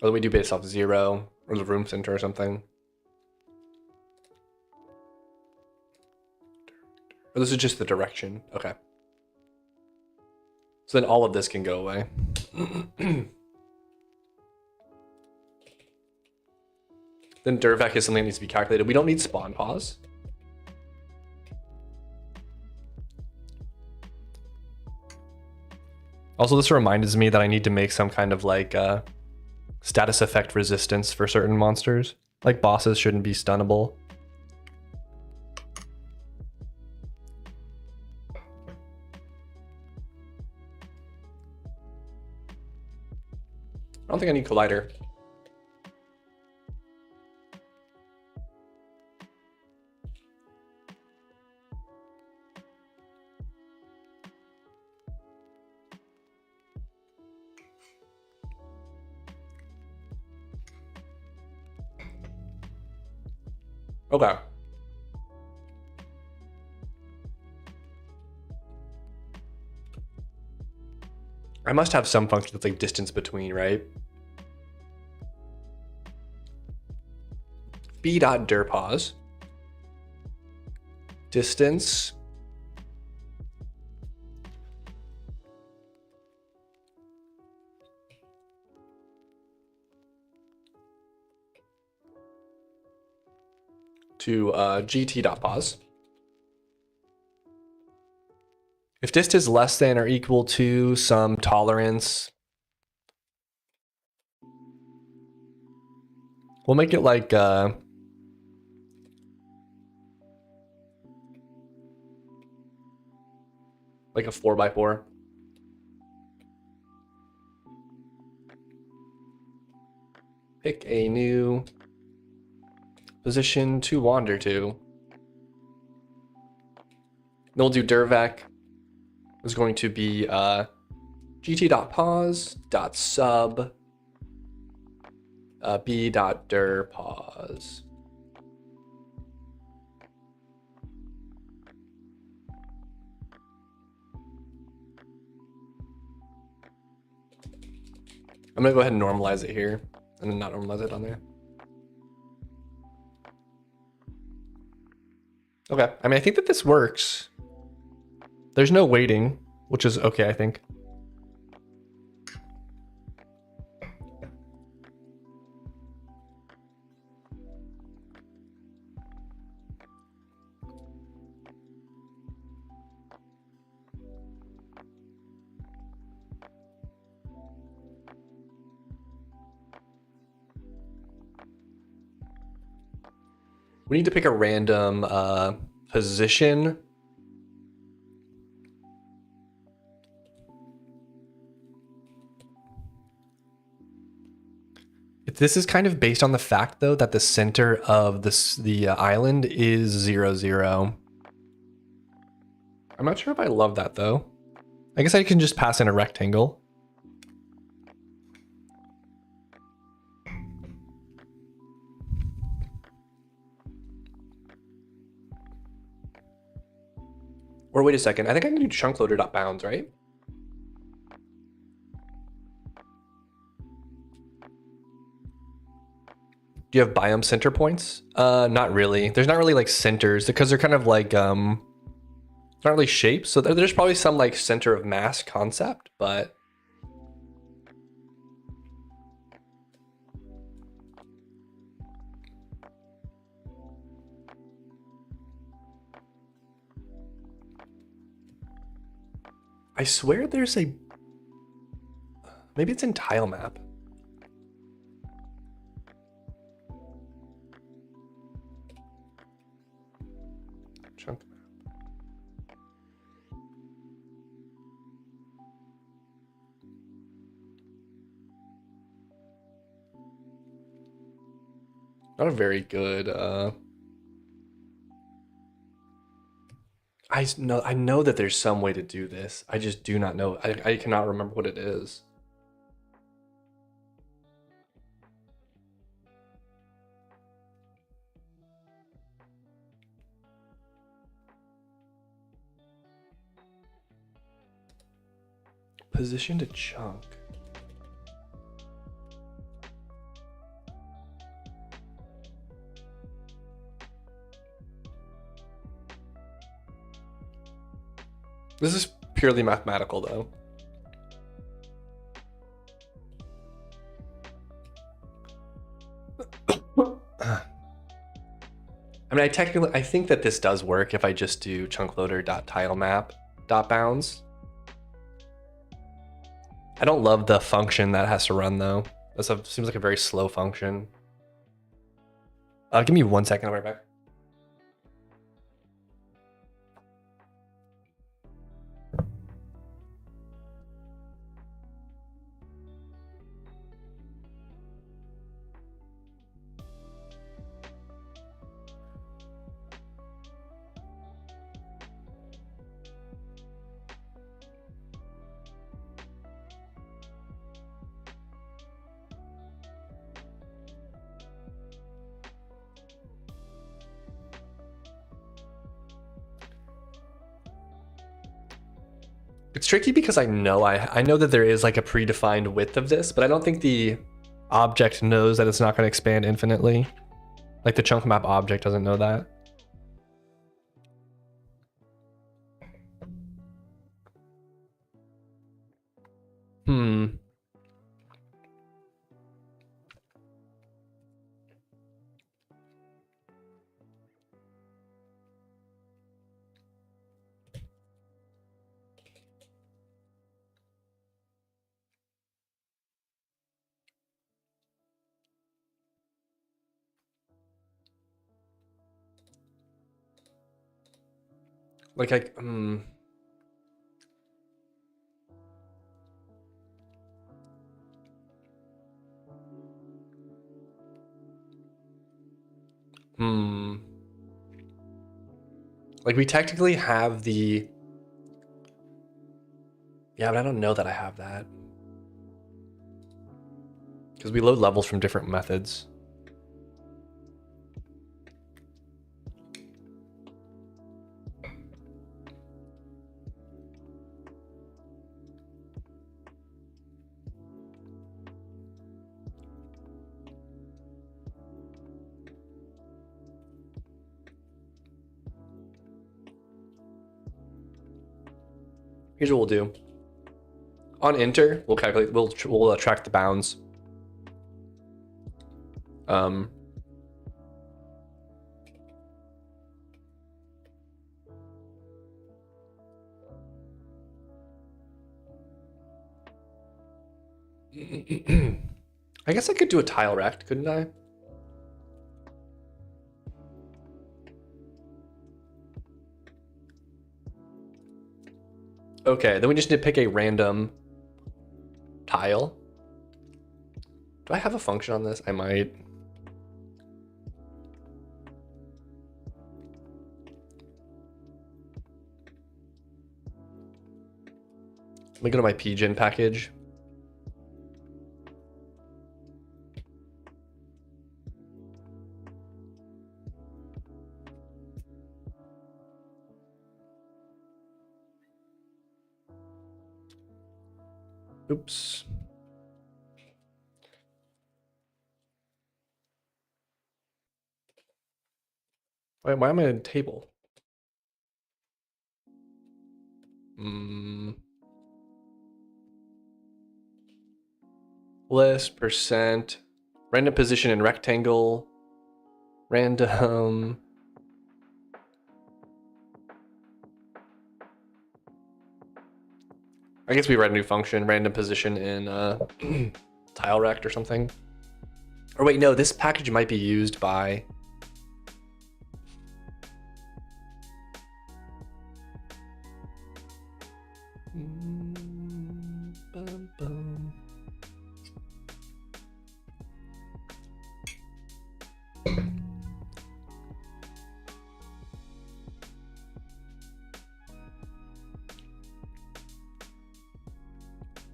Or then we do based off 0 or the room center or something. Or this is just the direction. Okay. So then all of this can go away. Then dir vac is something that needs to be calculated. We don't need spawn pause. Also, this reminds me that I need to make some kind of like status effect resistance for certain monsters. Like bosses shouldn't be stunnable. I don't think I need collider. Okay. I must have some function that's like distance between, right? b.dirpause distance to gt.pause. If dist is less than or equal to some tolerance, we'll make it like a 4x4. Pick a new position to wander to. Then we'll do dirvec is going to be gt.pause.sub b.dirpause. I'm gonna go ahead and normalize it here and then not normalize it on there. Okay, I mean, I think that this works. There's no waiting, which is okay, I think. We need to pick a random position. This is kind of based on the fact, though, that the center of the island is 0, 0. I'm not sure if I love that, though. I guess I can just pass in a rectangle. Or wait a second, I think I can do chunkloader.bounds, right? Do you have biome center points? Not really. There's not really like centers because they're kind of like not really shapes. So there's probably some like center of mass concept, but I swear there's a, maybe it's in tile map. Chunk map. Not a very good, I know that there's some way to do this. I just do not know. I cannot remember what it is. Position to chunk. This is purely mathematical, though. I mean, I think that this does work if I just do chunkloader.tilemap.bounds. I don't love the function that has to run, though. That seems like a very slow function. Give me 1 second, I'll be right back. It's tricky because I know that there is like a predefined width of this, but I don't think the object knows that it's not going to expand infinitely. Like the chunk map object doesn't know that. Like I Like we technically have the, yeah, but I don't know that I have that. Because we load levels from different methods. Here's what we'll do. On enter, we'll calculate, we'll track the bounds. I guess I could do a tile rect, couldn't I? Okay, then we just need to pick a random tile. Do I have a function on this? I might. Let me go to my pgen package. Oops. Why am I in a table? List, percent, random position in rectangle, random. I guess we write a new function, random position in tile rect or something. Or wait, no, this package might be used by.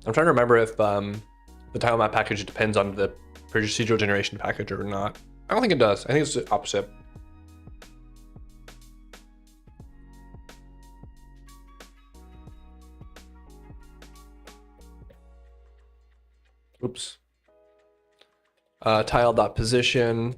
I'm trying to remember if the tile map package depends on the procedural generation package or not. I don't think it does. I think it's the opposite. Oops. Tile.position.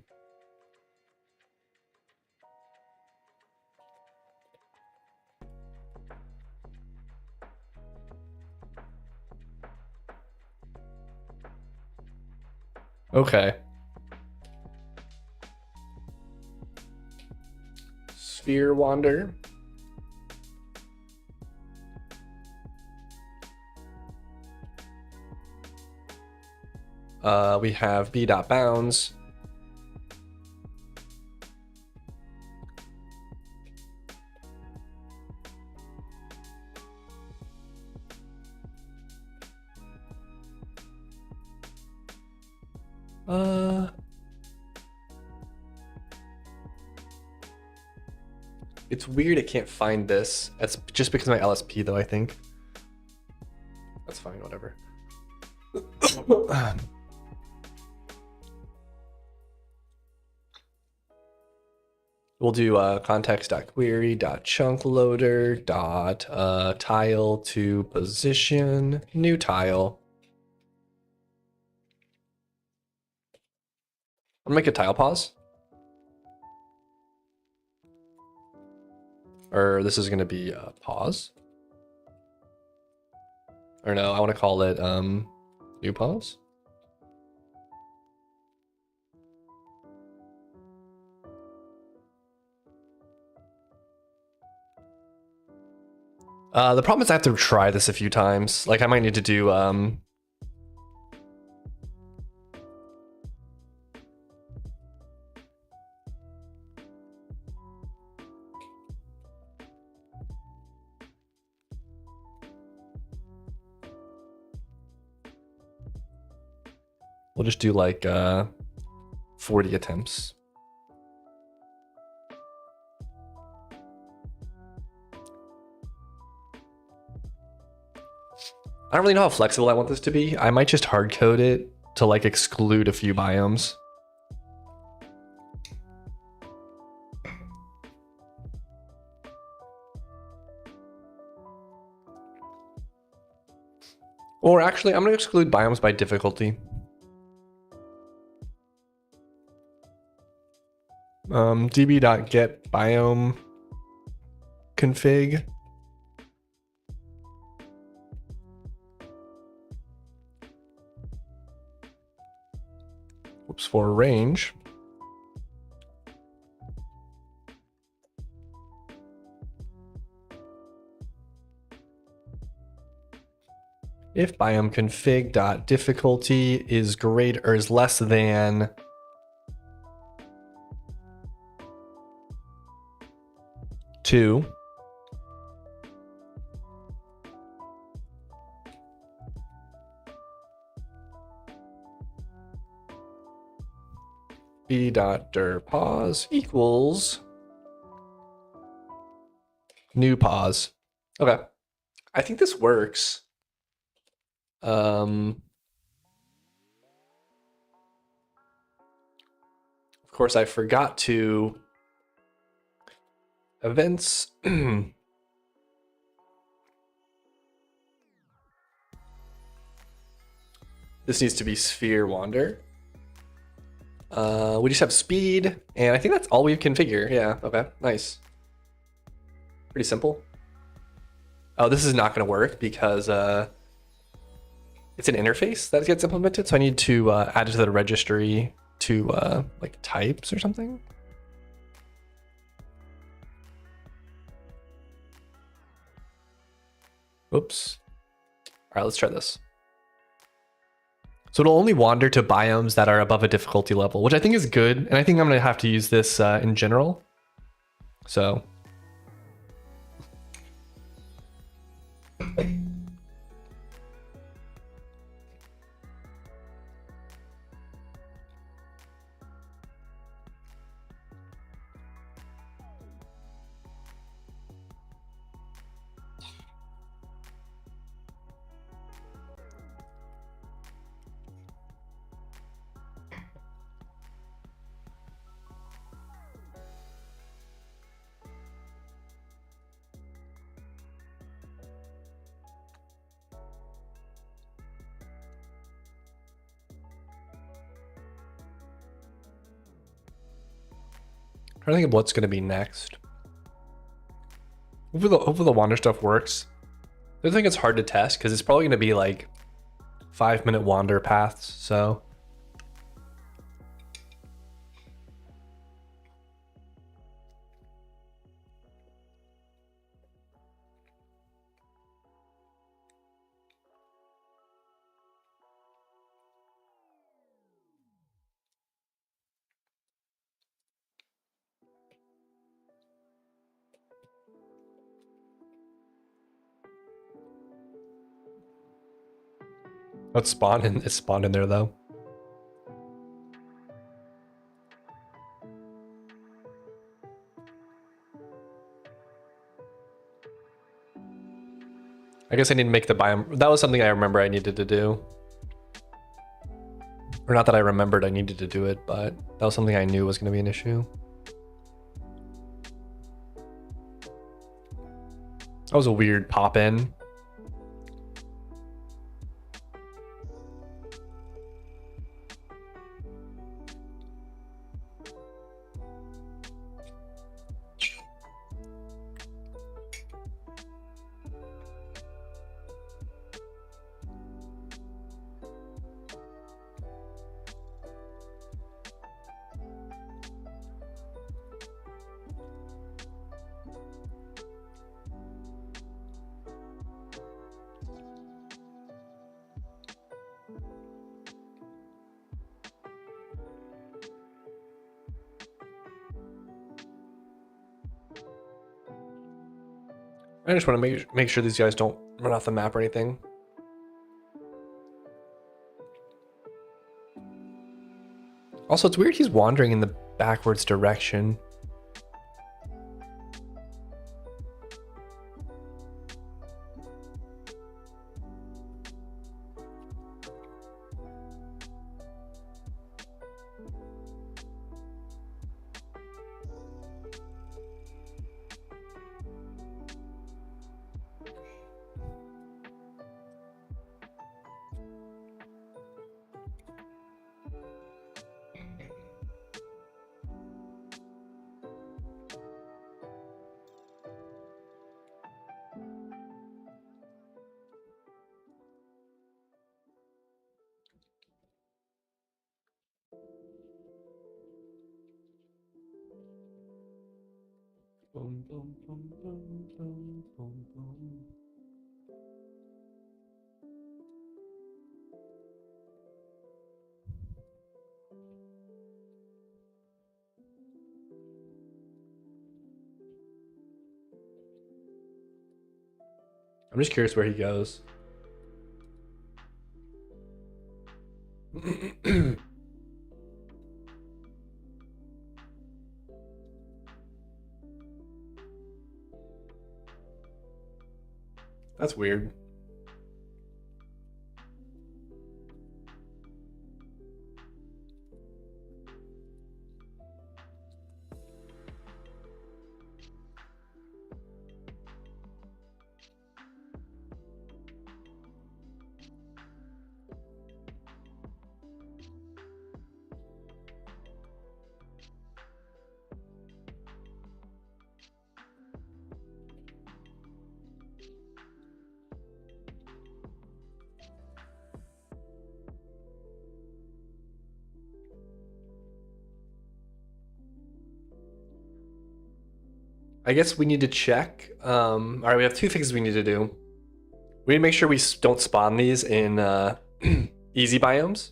Okay. Sphere wander. We have b.bounds. It's weird it can't find this. That's just because of my LSP though, I think. That's fine, whatever. We'll do context.query.chunkloader. Tile to position, new tile. I'm gonna make a tile pause. Or this is gonna be a pause. Or no, I wanna call it new pause. The problem is I have to try this a few times. Like I might need to do we'll just do like 40 attempts. I don't really know how flexible I want this to be. I might just hard code it to like exclude a few biomes. Or actually, I'm going to exclude biomes by difficulty. db.get biome config. Whoops, for range. If biome config.difficulty is greater or is less than two, b.dir pause equals new pause. Okay, I think this works. Of course, I forgot to events. This needs to be sphere wander. We just have speed, and I think that's all we configure. Yeah, okay, nice. Pretty simple. Oh, this is not going to work because it's an interface that gets implemented, so I need to add it to the registry to like types or something. Oops. All right, let's try this. So it'll only wander to biomes that are above a difficulty level, which I think is good. And I think I'm going to have to use this in general. So. I think of what's going to be next. Hopefully the wander stuff works. I think it's hard to test because it's probably going to be like 5-minute wander paths. So it's spawned in there though. I guess I need to make the biome. That was something I remember I needed to do. Or not that I remembered I needed to do it, but that was something I knew was going to be an issue. That was a weird pop in. I just want to make sure these guys don't run off the map or anything. Also, it's weird he's wandering in the backwards direction. Boom, boom, boom, boom, boom, boom, boom. I'm just curious where he goes. That's weird. I guess we need to check. All right, we have two things we need to do. We need to make sure we don't spawn these in easy biomes.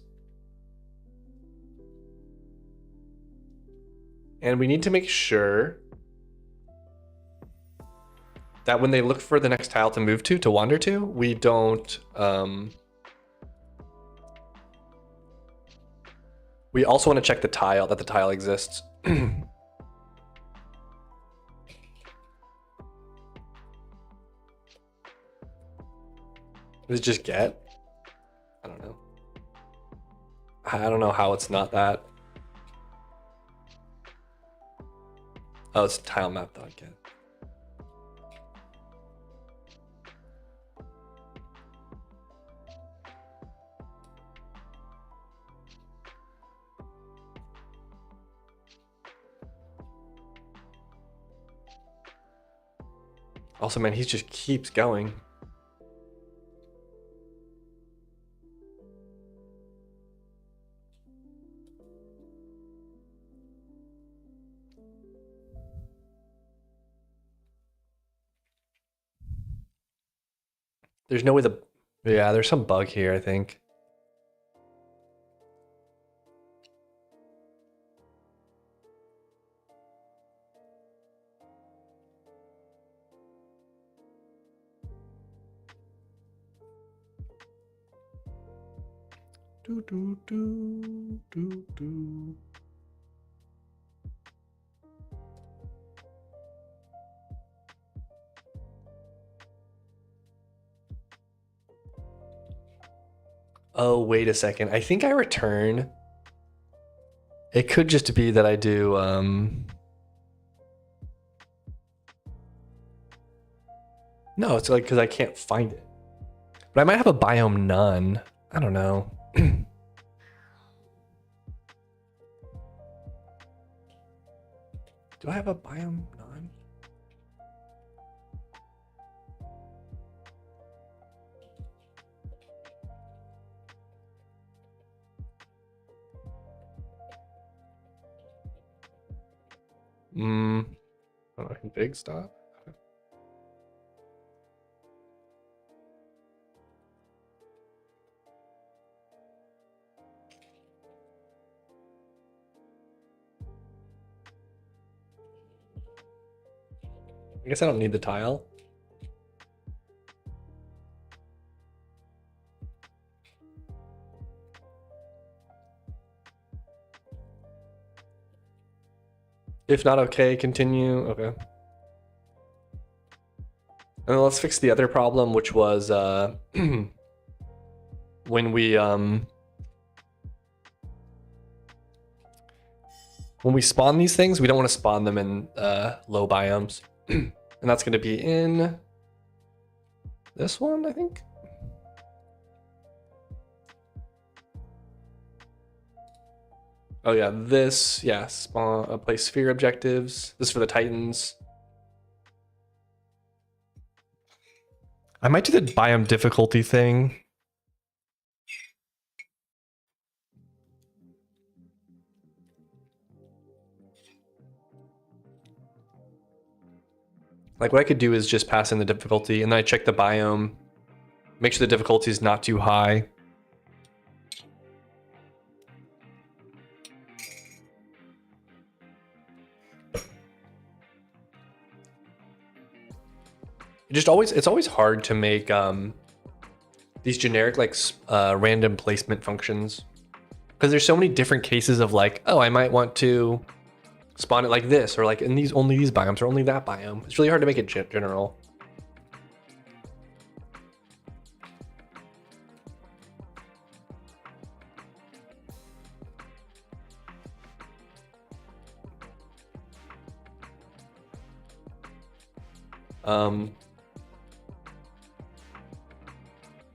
And we need to make sure that when they look for the next tile to move to wander to, we don't... we also want to check the tile, that the tile exists. Does it just get? I don't know. I don't know how it's not that. Oh, it's tile map dot get. Also, man, he just keeps going. There's no way the... Yeah, there's some bug here, I think. Do, do, do, do, do. Oh, wait a second. I think I return. It could just be that I do, No, it's like because I can't find it. But I might have a biome none. I don't know. Do I have a biome none? I don't know, config stop. I guess I don't need the tile. If not, okay, continue. Okay. And then let's fix the other problem, which was when we spawn these things, we don't want to spawn them in low biomes. And that's going to be in this one, I think. Oh yeah, this, yeah, spawn, place sphere objectives. This is for the Titans. I might do the biome difficulty thing. Like what I could do is just pass in the difficulty and then I check the biome, make sure the difficulty is not too high. It's always hard to make these generic like random placement functions because there's so many different cases of like, oh, I might want to spawn it like this or like in these only these biomes or only that biome. It's really hard to make it general.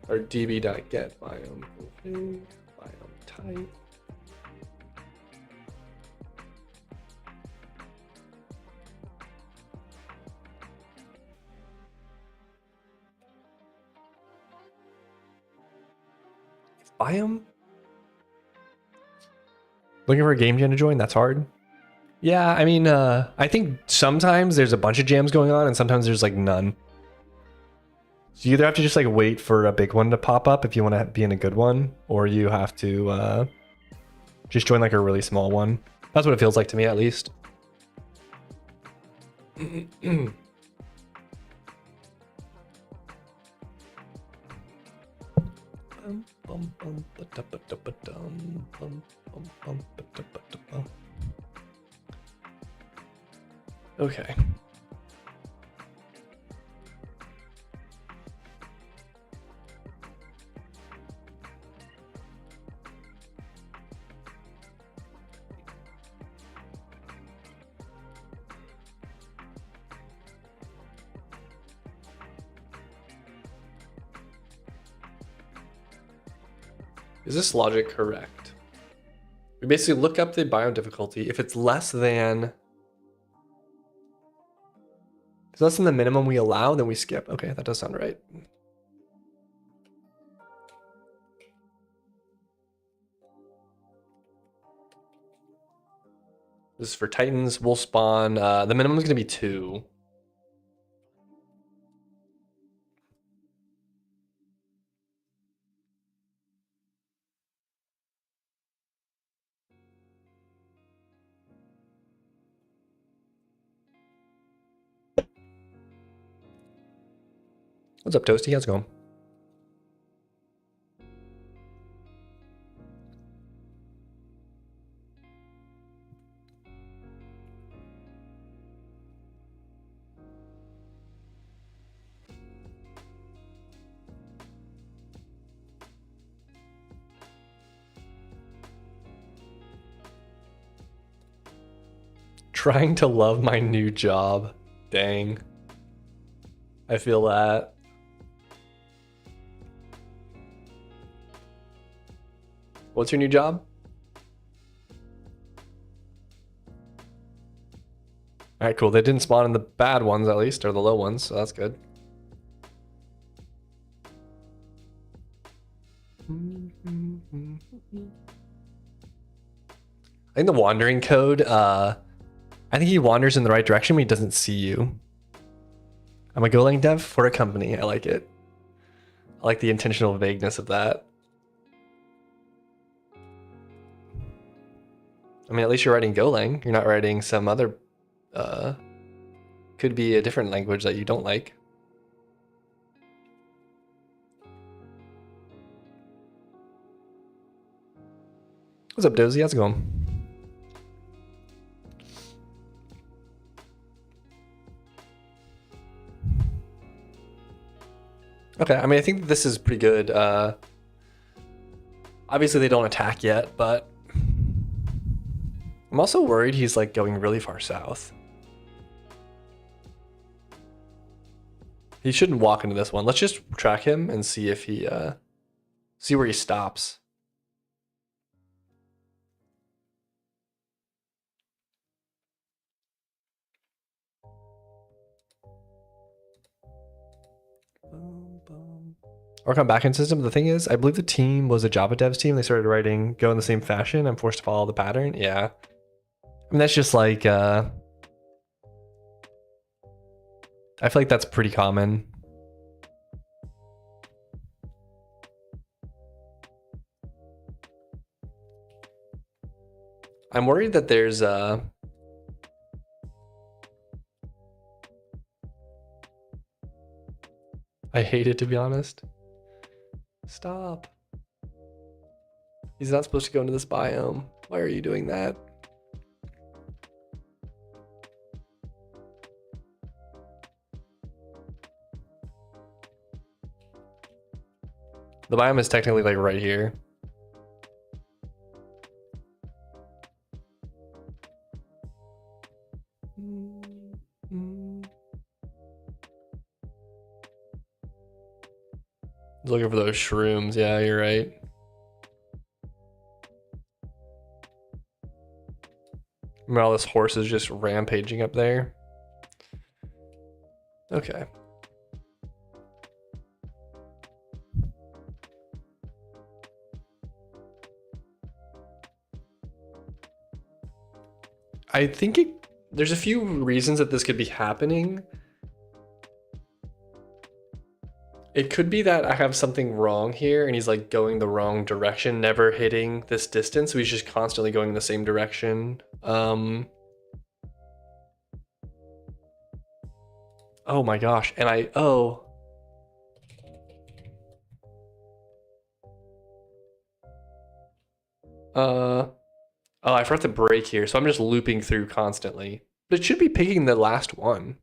Or db.get biome config, biome type. Biome? Looking for a game jam to join? That's hard. Yeah, I mean, I think sometimes there's a bunch of jams going on and sometimes there's like none. So you either have to just like wait for a big one to pop up if you want to be in a good one, or you have to just join like a really small one. That's what it feels like to me, at least. Okay. Is this logic correct? We basically look up the biome difficulty. If it's less than the minimum we allow, then we skip. Okay, that does sound right. This is for Titans. We'll spawn. The minimum is going to be 2. What's up, Toasty? How's it going? Trying to love my new job. Dang. I feel that. What's your new job? All right, cool. They didn't spawn in the bad ones, at least, or the low ones, so that's good. I think the wandering code, I think he wanders in the right direction when he doesn't see you. I'm a Golang dev for a company. I like it. I like the intentional vagueness of that. I mean, at least you're writing Golang. You're not writing some other, could be a different language that you don't like. What's up, Dozy? How's it going? Okay, I mean, I think this is pretty good. Obviously, they don't attack yet, but I'm also worried he's like going really far south. He shouldn't walk into this one. Let's just track him and see if he, see where he stops. Work on backend system. The thing is, I believe the team was a Java devs team. They started writing Go in the same fashion. I'm forced to follow the pattern. Yeah. I mean, that's just like, I feel like that's pretty common. I'm worried that there's I hate it, to be honest. Stop. He's not supposed to go into this biome. Why are you doing that? The biome is technically like right here. Looking for those shrooms. Yeah, you're right. Remember all this horse is just rampaging up there. Okay. I think there's a few reasons that this could be happening. It could be that I have something wrong here and he's like going the wrong direction, never hitting this distance. So he's just constantly going in the same direction. Oh my gosh. And oh, I forgot to break here. So I'm just looping through constantly, but it should be picking the last one.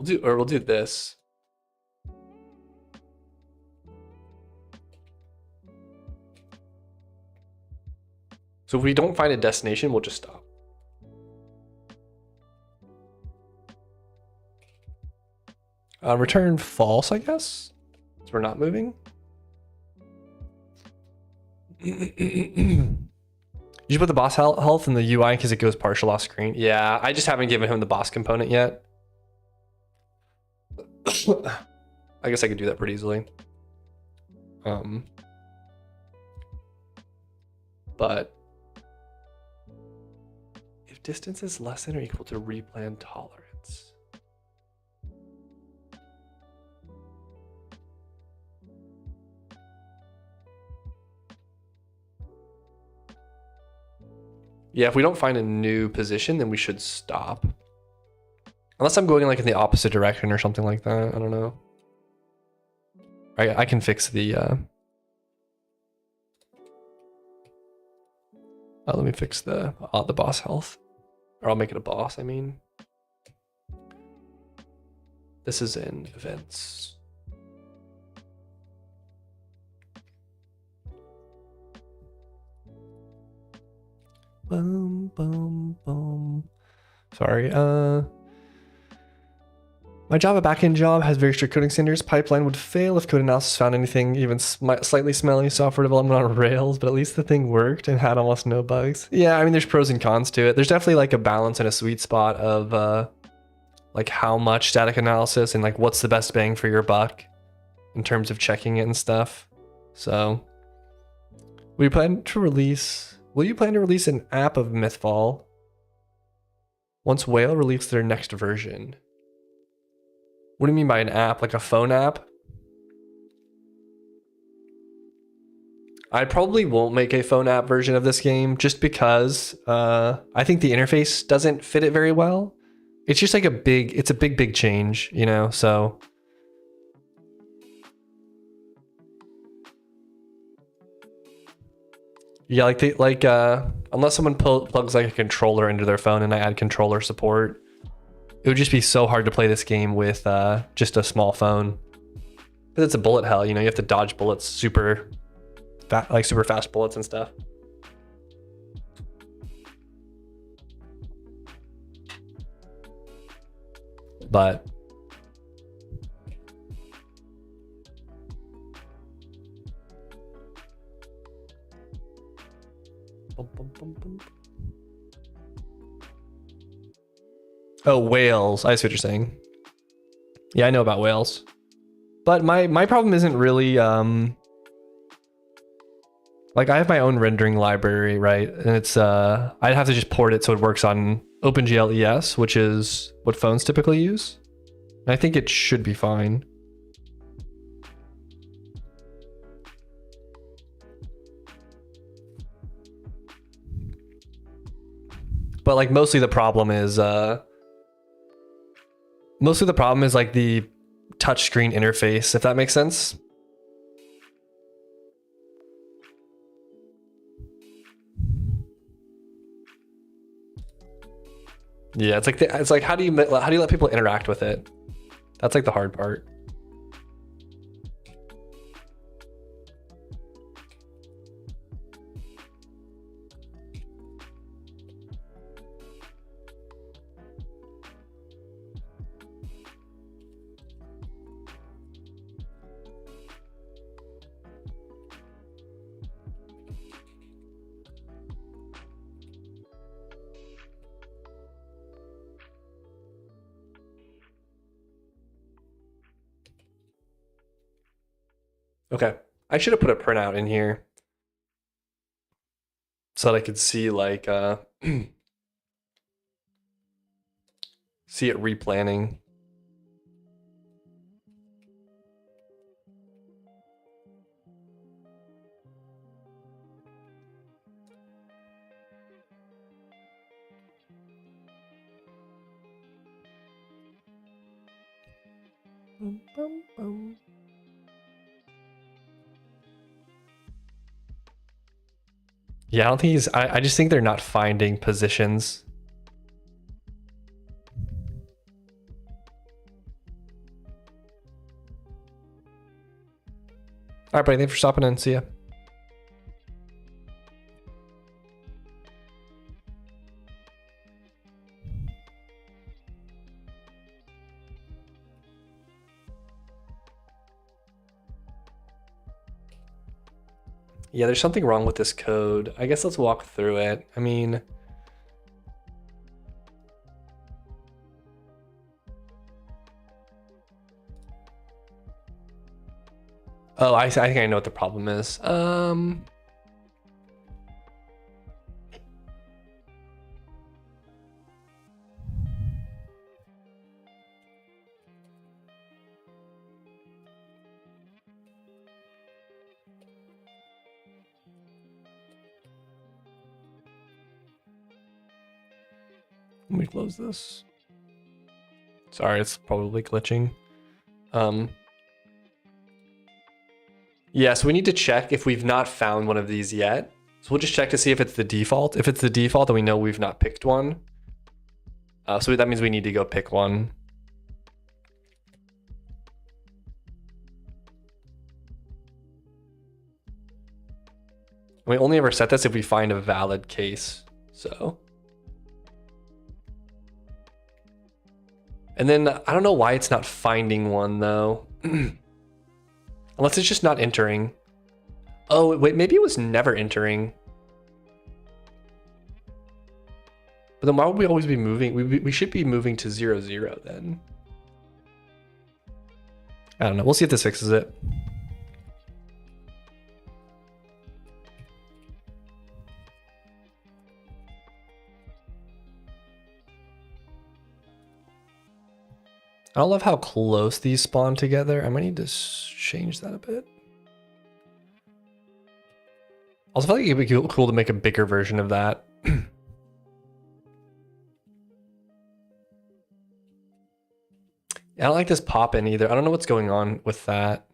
We'll do this. So if we don't find a destination, we'll just stop. Return false, I guess. So we're not moving. You should put the boss health in the UI because it goes partial off screen. Yeah, I just haven't given him the boss component yet. I guess I could do that pretty easily. But if distance is less than or equal to replan tolerance. Yeah, if we don't find a new position, then we should stop. Unless I'm going like in the opposite direction or something like that. I don't know. I can fix the let me fix the boss health. Or I'll make it a boss, I mean. This is in events. Boom, boom, boom. Sorry. My Java backend job has very strict coding standards. Pipeline would fail if code analysis found anything even slightly smelly. Software development on Rails, but at least the thing worked and had almost no bugs. Yeah, I mean, there's pros and cons to it. There's definitely like a balance and a sweet spot of like how much static analysis and like what's the best bang for your buck in terms of checking it and stuff. So, will you plan to release an app of Mythfall once Whale release their next version? What do you mean by an app? Like a phone app? I probably won't make a phone app version of this game just because I think the interface doesn't fit it very well. It's just like it's a big change, you know, so. Yeah, unless someone plugs like a controller into their phone and I add controller support, it would just be so hard to play this game with just a small phone. But it's a bullet hell, you know, you have to dodge bullets super fast bullets and stuff. But oh, whales. I see what you're saying. Yeah, I know about whales. But my problem isn't really like I have my own rendering library, right? And it's I'd have to just port it so it works on OpenGL ES, which is what phones typically use. And I think it should be fine. But like mostly the problem is like the touchscreen interface, if that makes sense. Yeah, it's like how do you let people interact with it? That's like the hard part. Okay, I should have put a printout in here so that I could see like see it replanning. Bum, bum, bum. Yeah, I don't think I just think they're not finding positions. All right, buddy, thanks for stopping in. See ya. Yeah, there's something wrong with this code. I guess let's walk through it. I mean, oh, I think I know what the problem is. Let me close this. Sorry, it's probably glitching. Yeah, so we need to check if we've not found one of these yet. So we'll just check to see if it's the default. If it's the default, then we know we've not picked one. So that means we need to go pick one. We only ever set this if we find a valid case. So. And then I don't know why it's not finding one though. Unless it's just not entering. Oh, wait, maybe it was never entering. But then why would we always be moving? We should be moving to 0, 0 then. I don't know. We'll see if this fixes it. I don't love how close these spawn together. I might need to change that a bit. Also, I feel like it'd be cool to make a bigger version of that. I don't like this pop-in either. I don't know what's going on with that.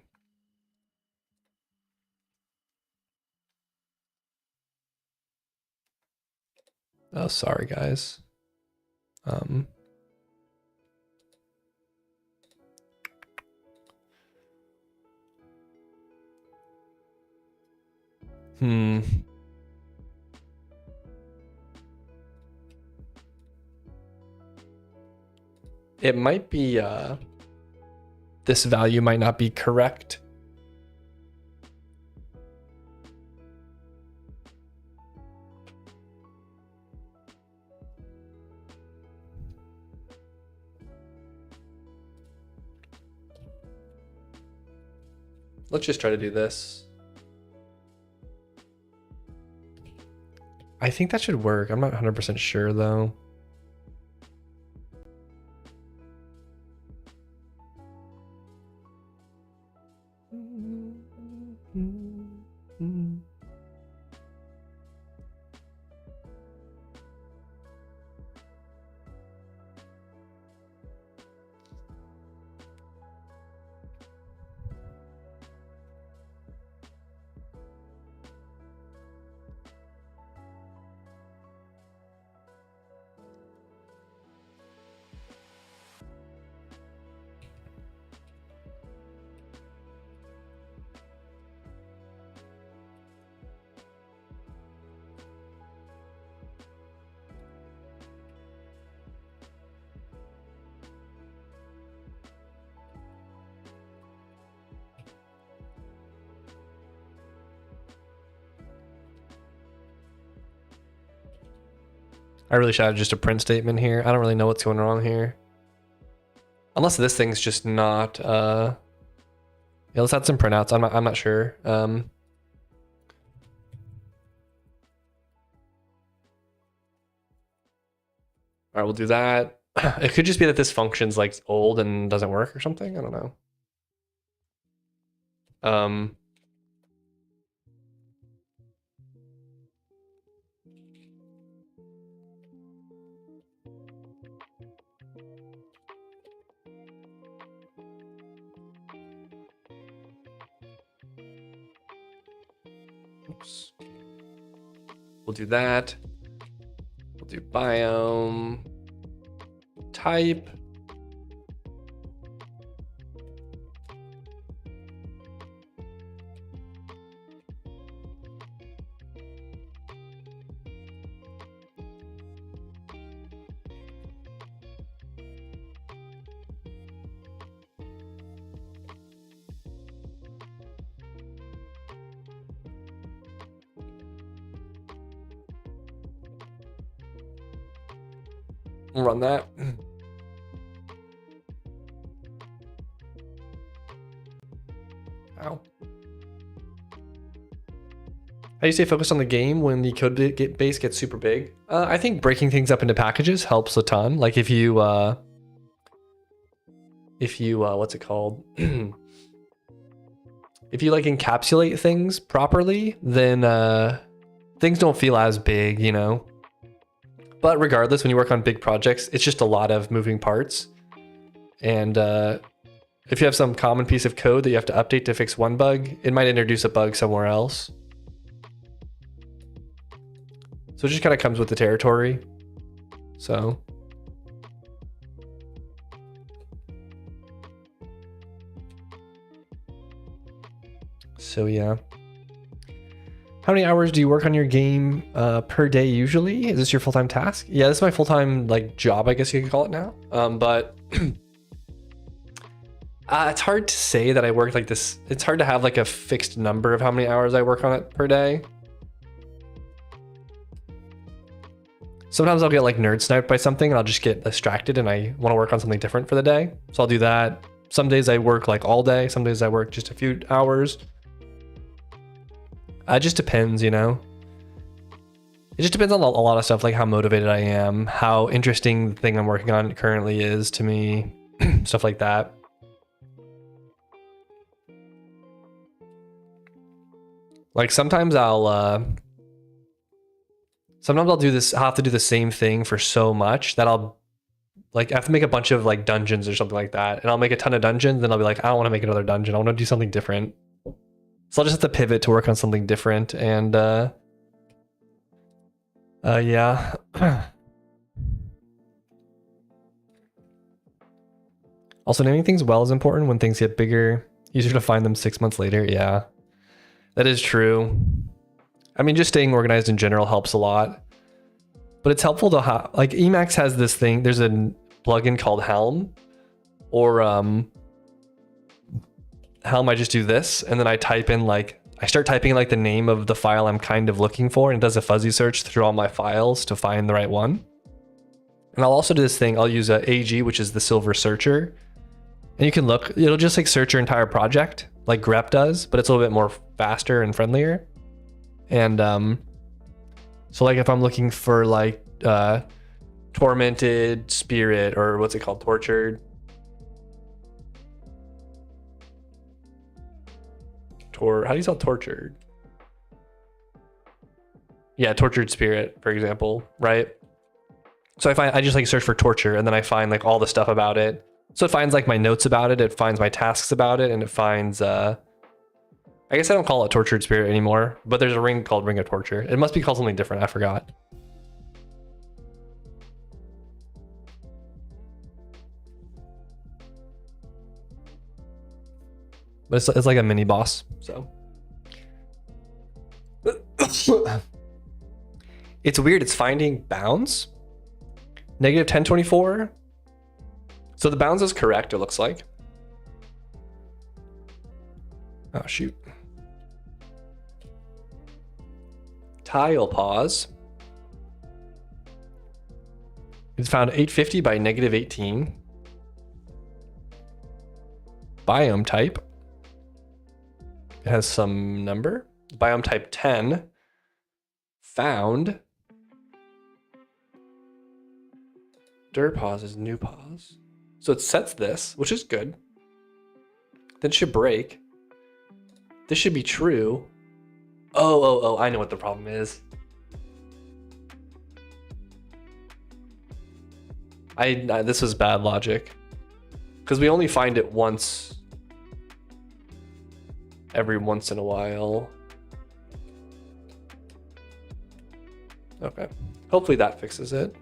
Oh, sorry, guys. It might be, this value might not be correct. Let's just try to do this. I think that should work. I'm not 100% sure though. I really should have just a print statement here. I don't really know what's going on here. Unless this thing's just not, yeah, let's add some printouts. I'm not sure. All right, we'll do that. It could just be that this function's like old and doesn't work or something. I don't know. Oops. We'll do that. We'll do biome type. We'll run that. Ow. How do you stay focused on the game when the code base gets super big? I think breaking things up into packages helps a ton. Like if you what's it called? If you like encapsulate things properly, then things don't feel as big, you know? But regardless, when you work on big projects, it's just a lot of moving parts. And if you have some common piece of code that you have to update to fix one bug, it might introduce a bug somewhere else. So it just kind of comes with the territory. So yeah. How many hours do you work on your game per day usually? Is this your full-time task? Yeah, this is my full-time like job, I guess you could call it now. But it's hard to say that I work like this. It's hard to have like a fixed number of how many hours I work on it per day. Sometimes I'll get like nerd sniped by something and I'll just get distracted and I want to work on something different for the day. So I'll do that. Some days I work like all day. Some days I work just a few hours. It just depends, you know? It just depends on a lot of stuff, like how motivated I am, how interesting the thing I'm working on currently is to me, stuff like that. Like sometimes I'll do this, I'll have to do the same thing for so much that I'll like, I have to make a bunch of like dungeons or something like that. And I'll make a ton of dungeons, then I'll be like, I don't want to make another dungeon. I want to do something different. So I'll just have to pivot to work on something different. And yeah. Also, naming things well is important. When things get bigger, easier to find them 6 months later. Yeah, that is true. I mean, just staying organized in general helps a lot. But it's helpful to have, like Emacs has this thing, there's a plugin called Helm, or Helm, I just do this, and then I type in like, I start typing in like the name of the file I'm kind of looking for, and it does a fuzzy search through all my files to find the right one. And I'll also do this thing, I'll use a AG, which is the silver searcher. And you can look, it'll just like search your entire project, like grep does, but it's a little bit more faster and friendlier. And so like if I'm looking for like tormented spirit, or what's it called, tortured. How do you spell tortured? Yeah, tortured spirit, for example, right? So I just like search for torture, and then I find like all the stuff about it. So it finds like my notes about it, it finds my tasks about it, and it finds I guess I don't call it tortured spirit anymore, but there's a ring called Ring of Torture. It must be called something different, I forgot. But it's like a mini boss, so. It's weird, it's finding bounds. Negative 1024. So the bounds is correct, it looks like. Oh, shoot. Tile pause. It's found 850 by negative 18. Biome type. It has some number. Biome type 10. Found. Dir pause is new pause. So it sets this, which is good. Then it should break. This should be true. Oh, I know what the problem is. This was bad logic. Because we only find it once. Every once in a while. Okay. Hopefully that fixes it.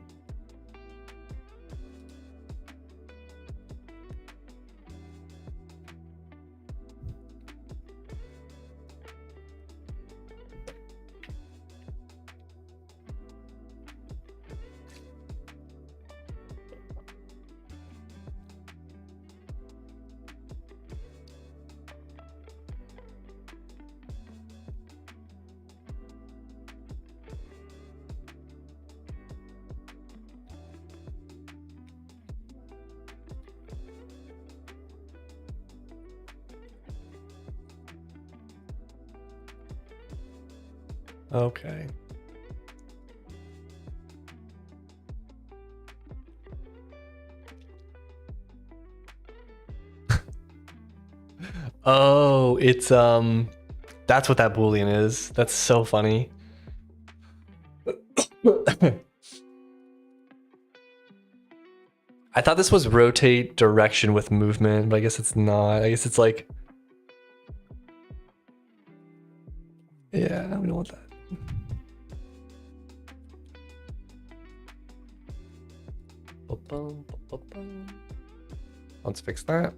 Okay. Oh, it's that's what that Boolean is. That's so funny. I thought this was rotate direction with movement, but I guess it's not. I guess it's like, yeah, we don't want that. Let's fix that.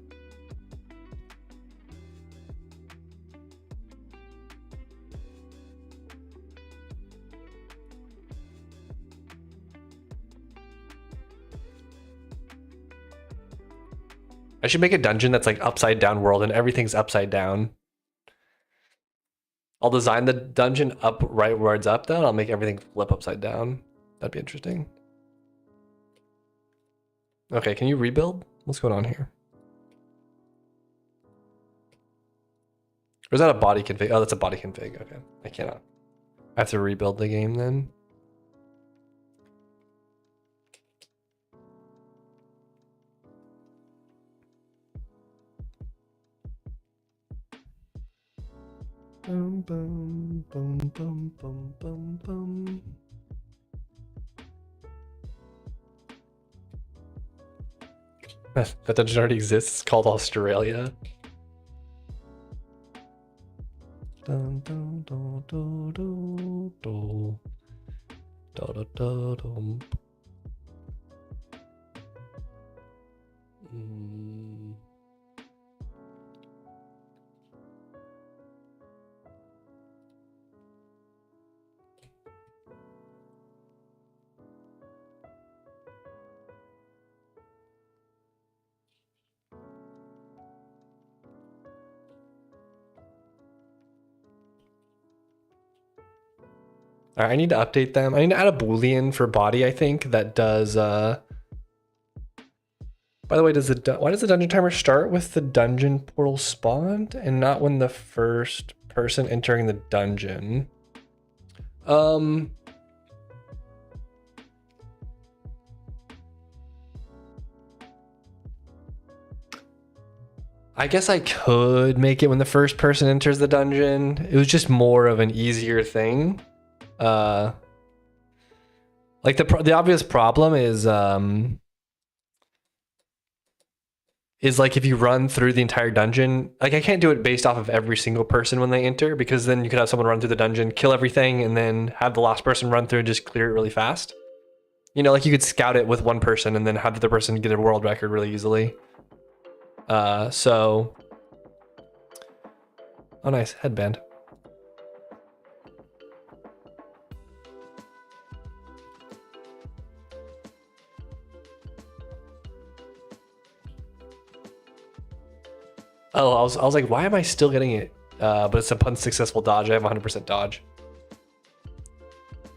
I should make a dungeon that's like upside down world and everything's upside down. I'll design the dungeon up right where it's up, though. I'll make everything flip upside down. That'd be interesting. Okay, can you rebuild? What's going on here? Or is that a body config? Oh, that's a body config. Okay, I cannot. I have to rebuild the game then. Boom, boom, boom, boom, boom, boom, boom. That dungeon already exists. It's called Australia. Dun, dun, dun, dun, dun, dun. Dun, dun, dun, dun. All right, I need to update them. I need to add a Boolean for body, I think, that does... By the way, why does the dungeon timer start with the dungeon portal spawned and not when the first person entering the dungeon? I guess I could make it when the first person enters the dungeon. It was just more of an easier thing. Like the obvious problem is like if you run through the entire dungeon, like I can't do it based off of every single person when they enter, because then you could have someone run through the dungeon, kill everything, and then have the last person run through and just clear it really fast. You know, like you could scout it with one person and then have the other person get a world record really easily. So, oh nice, headband. Oh, I was like, why am I still getting it? But it's a unsuccessful dodge. I have 100% dodge.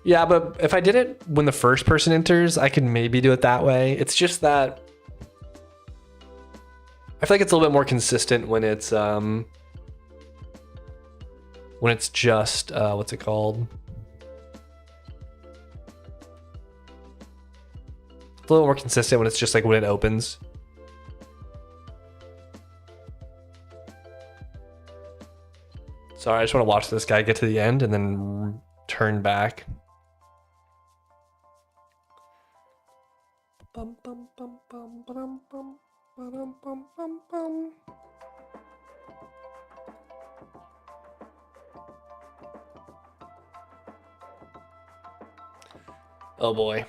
Yeah, but if I did it when the first person enters, I could maybe do it that way. It's just that I feel like it's a little bit more consistent when it's just what's it called? It's a little more consistent when it's just like when it opens. Sorry, I just want to watch this guy get to the end and then turn back. Bum, bum, bum, bum, ba-dum, bum, ba-dum, bum, bum, bum. Oh boy.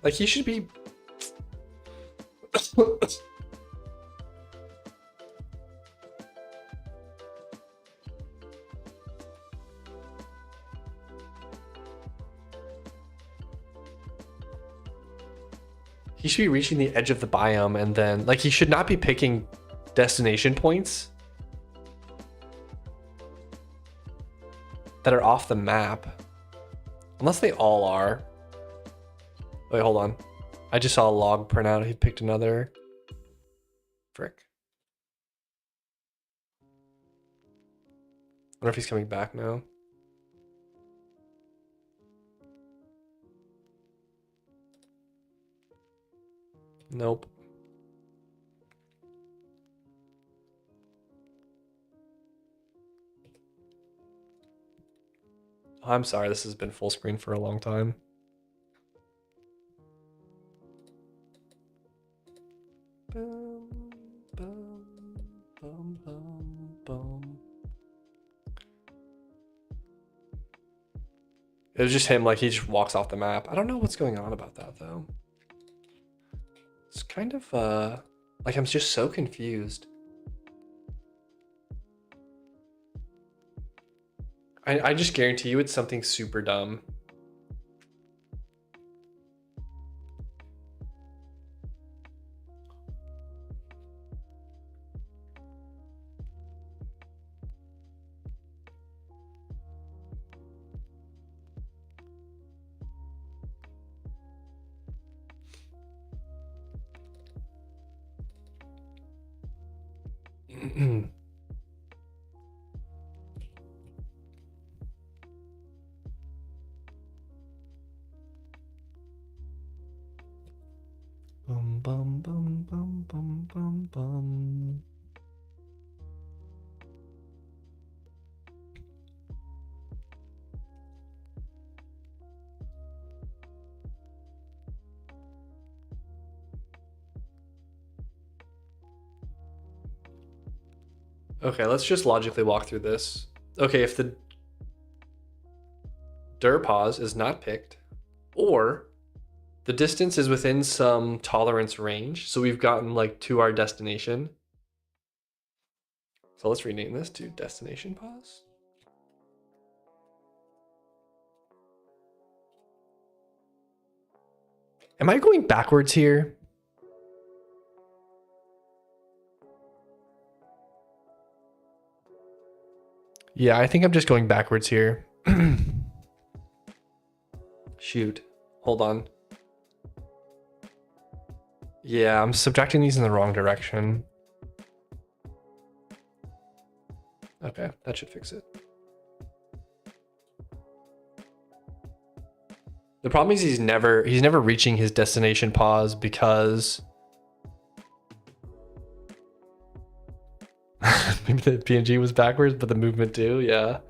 Like he should be he should be reaching the edge of the biome, and then like he should not be picking destination points that are off the map. Unless they all are. Wait, hold on. I just saw a log printout. He picked another. Frick. I wonder if he's coming back now. Nope. I'm sorry, this has been full screen for a long time. Boom, boom, boom, boom, boom. It was just him, like he just walks off the map. I don't know what's going on about that though. It's kind of like I'm just so confused. I just guarantee you it's something super dumb. Bum bum bum bum bum bum bum. Okay, let's just logically walk through this. Okay, if the dir pause is not picked, or the distance is within some tolerance range, so we've gotten like to our destination. So let's rename this to destination pause. Am I going backwards here? Yeah, I think I'm just going backwards here. Shoot, hold on. Yeah, I'm subtracting these in the wrong direction. Okay, that should fix it. The problem is he's never reaching his destination pause because maybe the PNG was backwards, but the movement too. Yeah.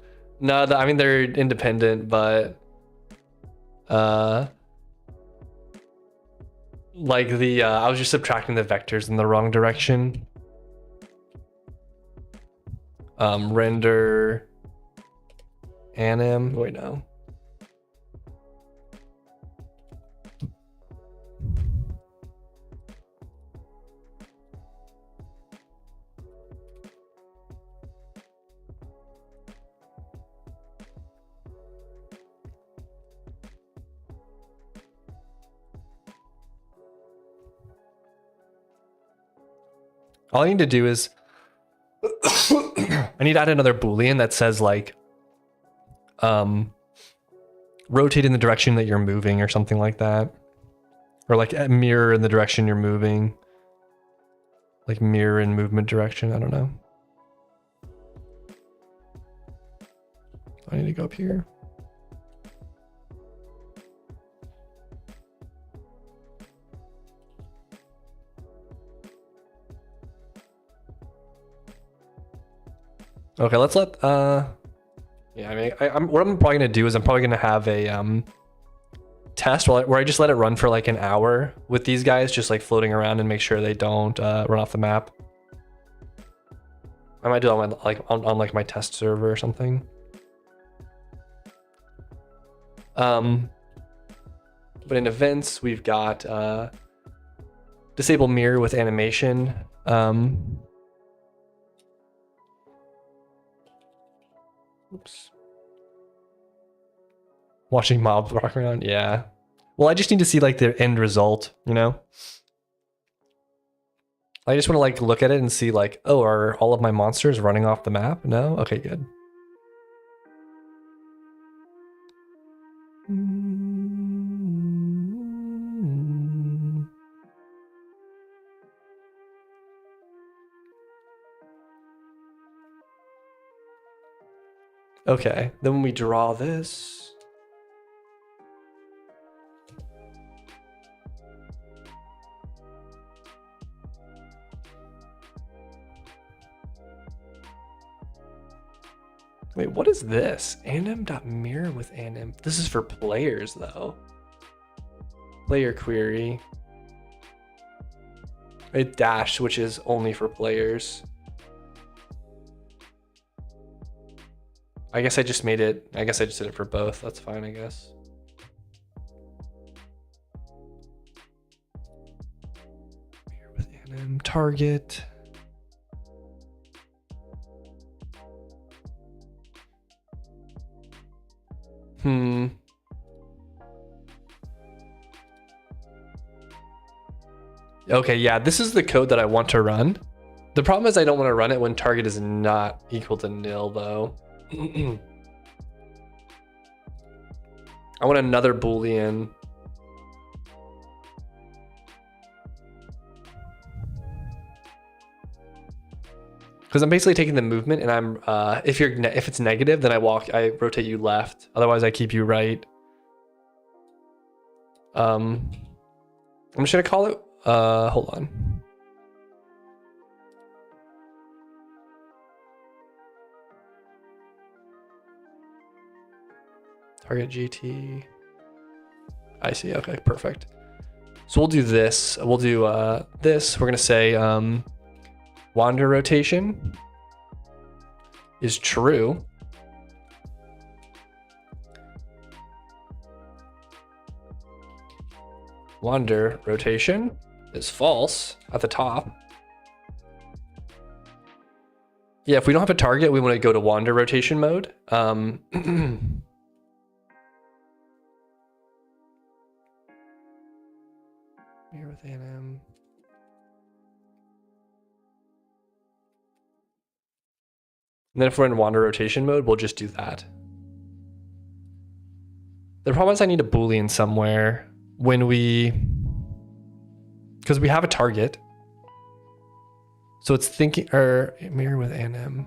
No, I mean they're independent, but like the I was just subtracting the vectors in the wrong direction. Render anim. Wait, no. All I need to do is I need to add another Boolean that says like rotate in the direction that you're moving or something like that. Or like mirror in the direction you're moving. Like mirror in movement direction, I don't know. I need to go up here. Okay, let's let yeah, I mean, what I'm probably gonna do is I'm probably gonna have a test where I just let it run for like an hour with these guys just like floating around and make sure they don't run off the map. I might do it on my, like on like my test server or something. But in events we've got disable mirror with animation. Oops. Watching mobs walk around, yeah. Well, I just need to see like the end result, you know? I just want to like look at it and see like, oh, are all of my monsters running off the map? No? Okay, good. Okay, then when we draw this, wait, what is this? Anim.mirror with anim. This is for players though. Player query. A dash, which is only for players. I guess I just made it, I guess I just did it for both. That's fine, I guess. Here with anim, target. Okay, yeah, this is the code that I want to run. The problem is I don't want to run it when target is not equal to nil, though. I want another Boolean. Because I'm basically taking the movement, and I'm if it's negative, then I rotate you left. Otherwise, I keep you right. I'm just gonna call it. Hold on. Target GT. I see. Okay, perfect. So we'll do this. We'll do this. We're gonna say wander rotation is true. Wander rotation is false at the top. Yeah, if we don't have a target, we want to go to wander rotation mode. Here with ANM. And then if we're in wander rotation mode, we'll just do that. The problem is I need a Boolean somewhere when because we have a target. So it's thinking, or mirror with ANM.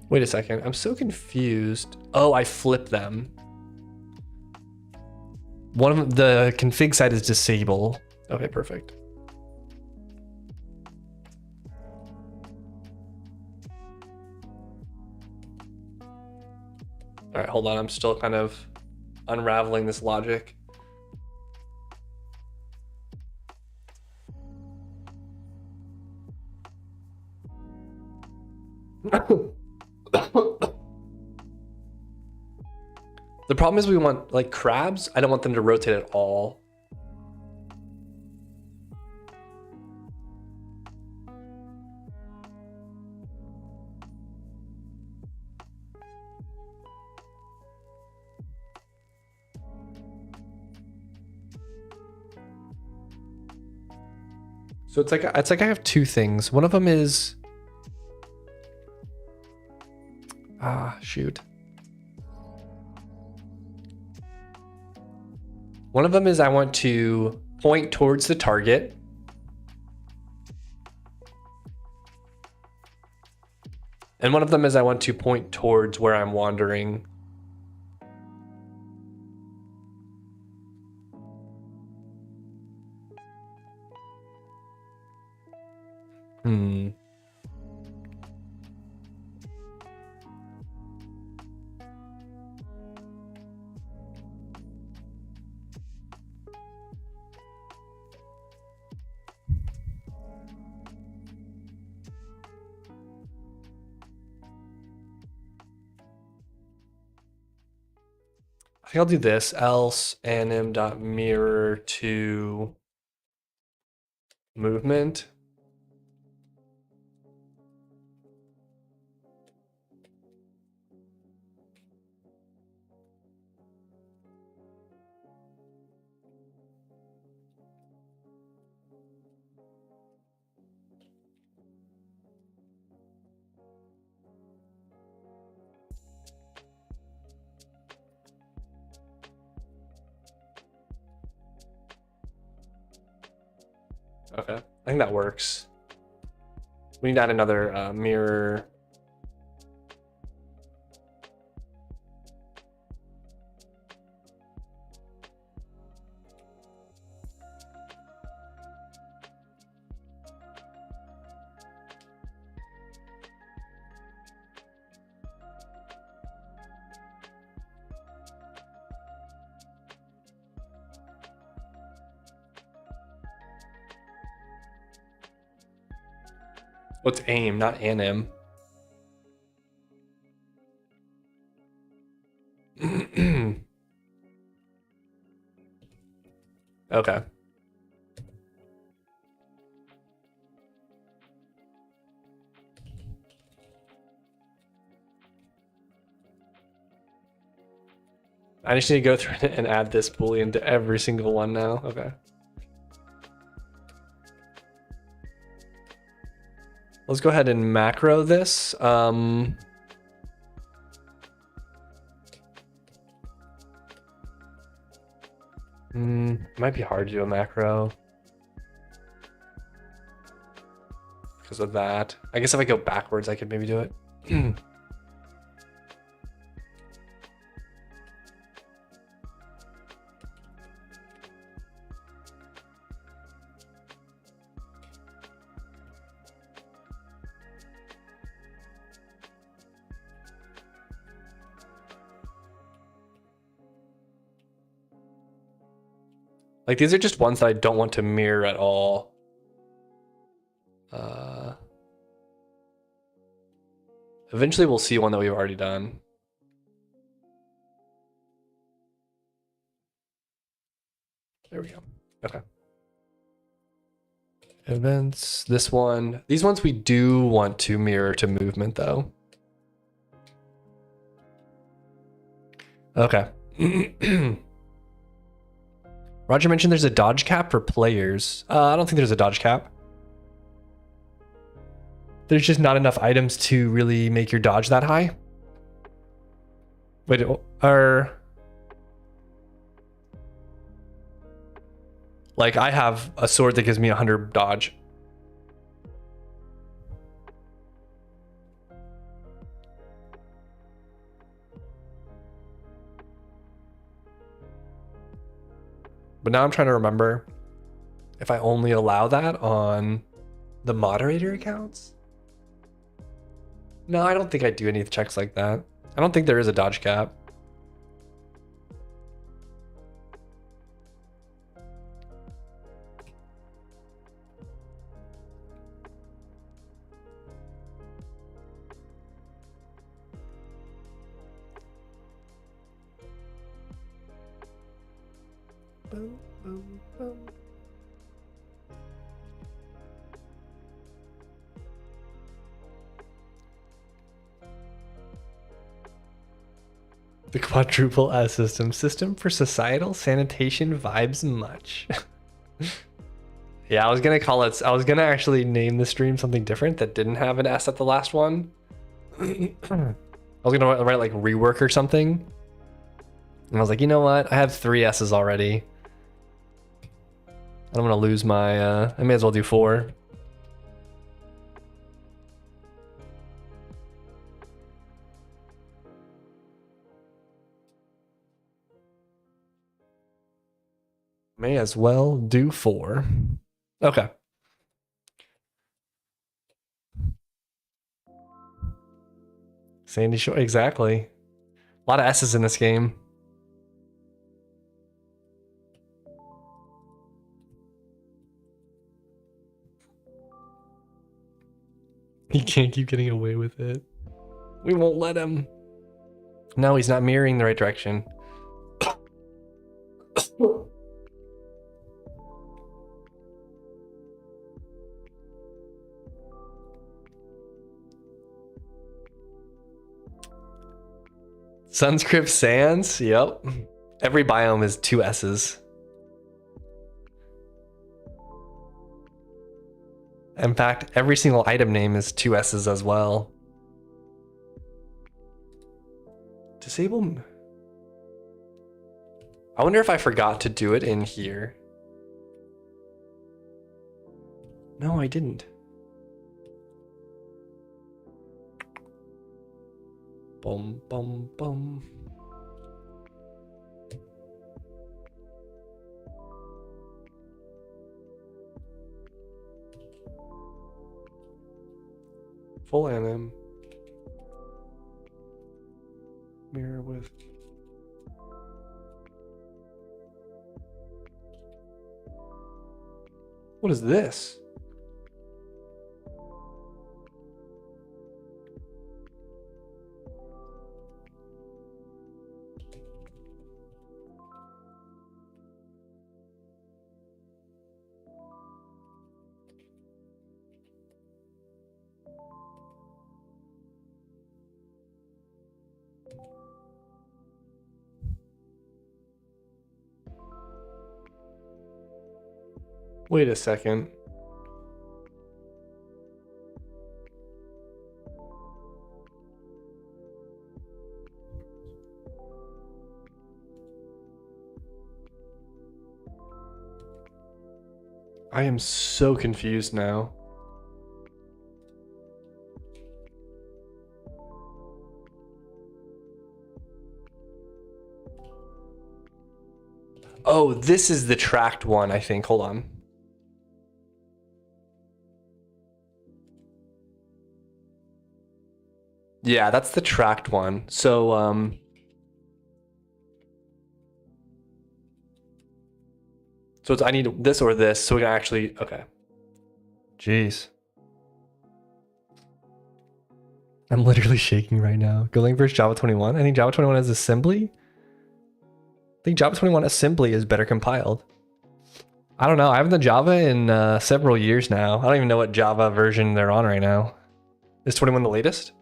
Wait a second, I'm so confused. Oh, I flipped them. One of them, the config side is disable. Okay, perfect. All right, hold on. I'm still kind of unraveling this logic. The problem is we want, like, crabs. I don't want them to rotate at all. So it's like I have two things. One of them is shoot. One of them is I want to point towards the target. And one of them is I want to point towards where I'm wandering. I think I'll do this, else anim.mirror to movement. Okay, I think that works. We need to add another mirror. What's aim, not anim? Okay. I just need to go through and add this boolean to every single one now. Okay. Let's go ahead and macro this. Might be hard to do a macro because of that. I guess if I go backwards, I could maybe do it. Like these are just ones that I don't want to mirror at all. Eventually we'll see one that we've already done. There we go. Okay. Events, this one. These ones we do want to mirror to movement though. Okay. Roger mentioned there's a dodge cap for players. I don't think there's a dodge cap. There's just not enough items to really make your dodge that high. Wait, like I have a sword that gives me 100 dodge. But now I'm trying to remember if I only allow that on the moderator accounts. No, I don't think I do any checks like that. I don't think there is a dodge cap. Boom, boom, boom. The quadruple S system for societal sanitation vibes much. Yeah, I was gonna actually name the stream something different that didn't have an S at the last one. I was gonna write like rework or something. And I was like, you know what? I have 3 S's already. I don't want to lose my, I may as well do 4. May as well do 4. Okay. Sandy Shore, exactly. A lot of S's in this game. He can't keep getting away with it. We won't let him. No, he's not mirroring the right direction. Sunscript Sands, yep. Every biome is 2 S's. In fact, every single item name is 2 S's as well. Disable. I wonder if I forgot to do it in here. No, I didn't. Boom, boom, boom. Full anim. Mirror with. What is this? Wait a second. I am so confused now. Oh, this is the tracked one, I think. Hold on. Yeah, that's the tracked one. So, so it's I need this or this, so we can actually okay. Jeez. I'm literally shaking right now. Golang versus Java 21. I think Java 21 has assembly. I think Java 21 assembly is better compiled. I don't know. I haven't done Java in several years now. I don't even know what Java version they're on right now. Is 21 the latest?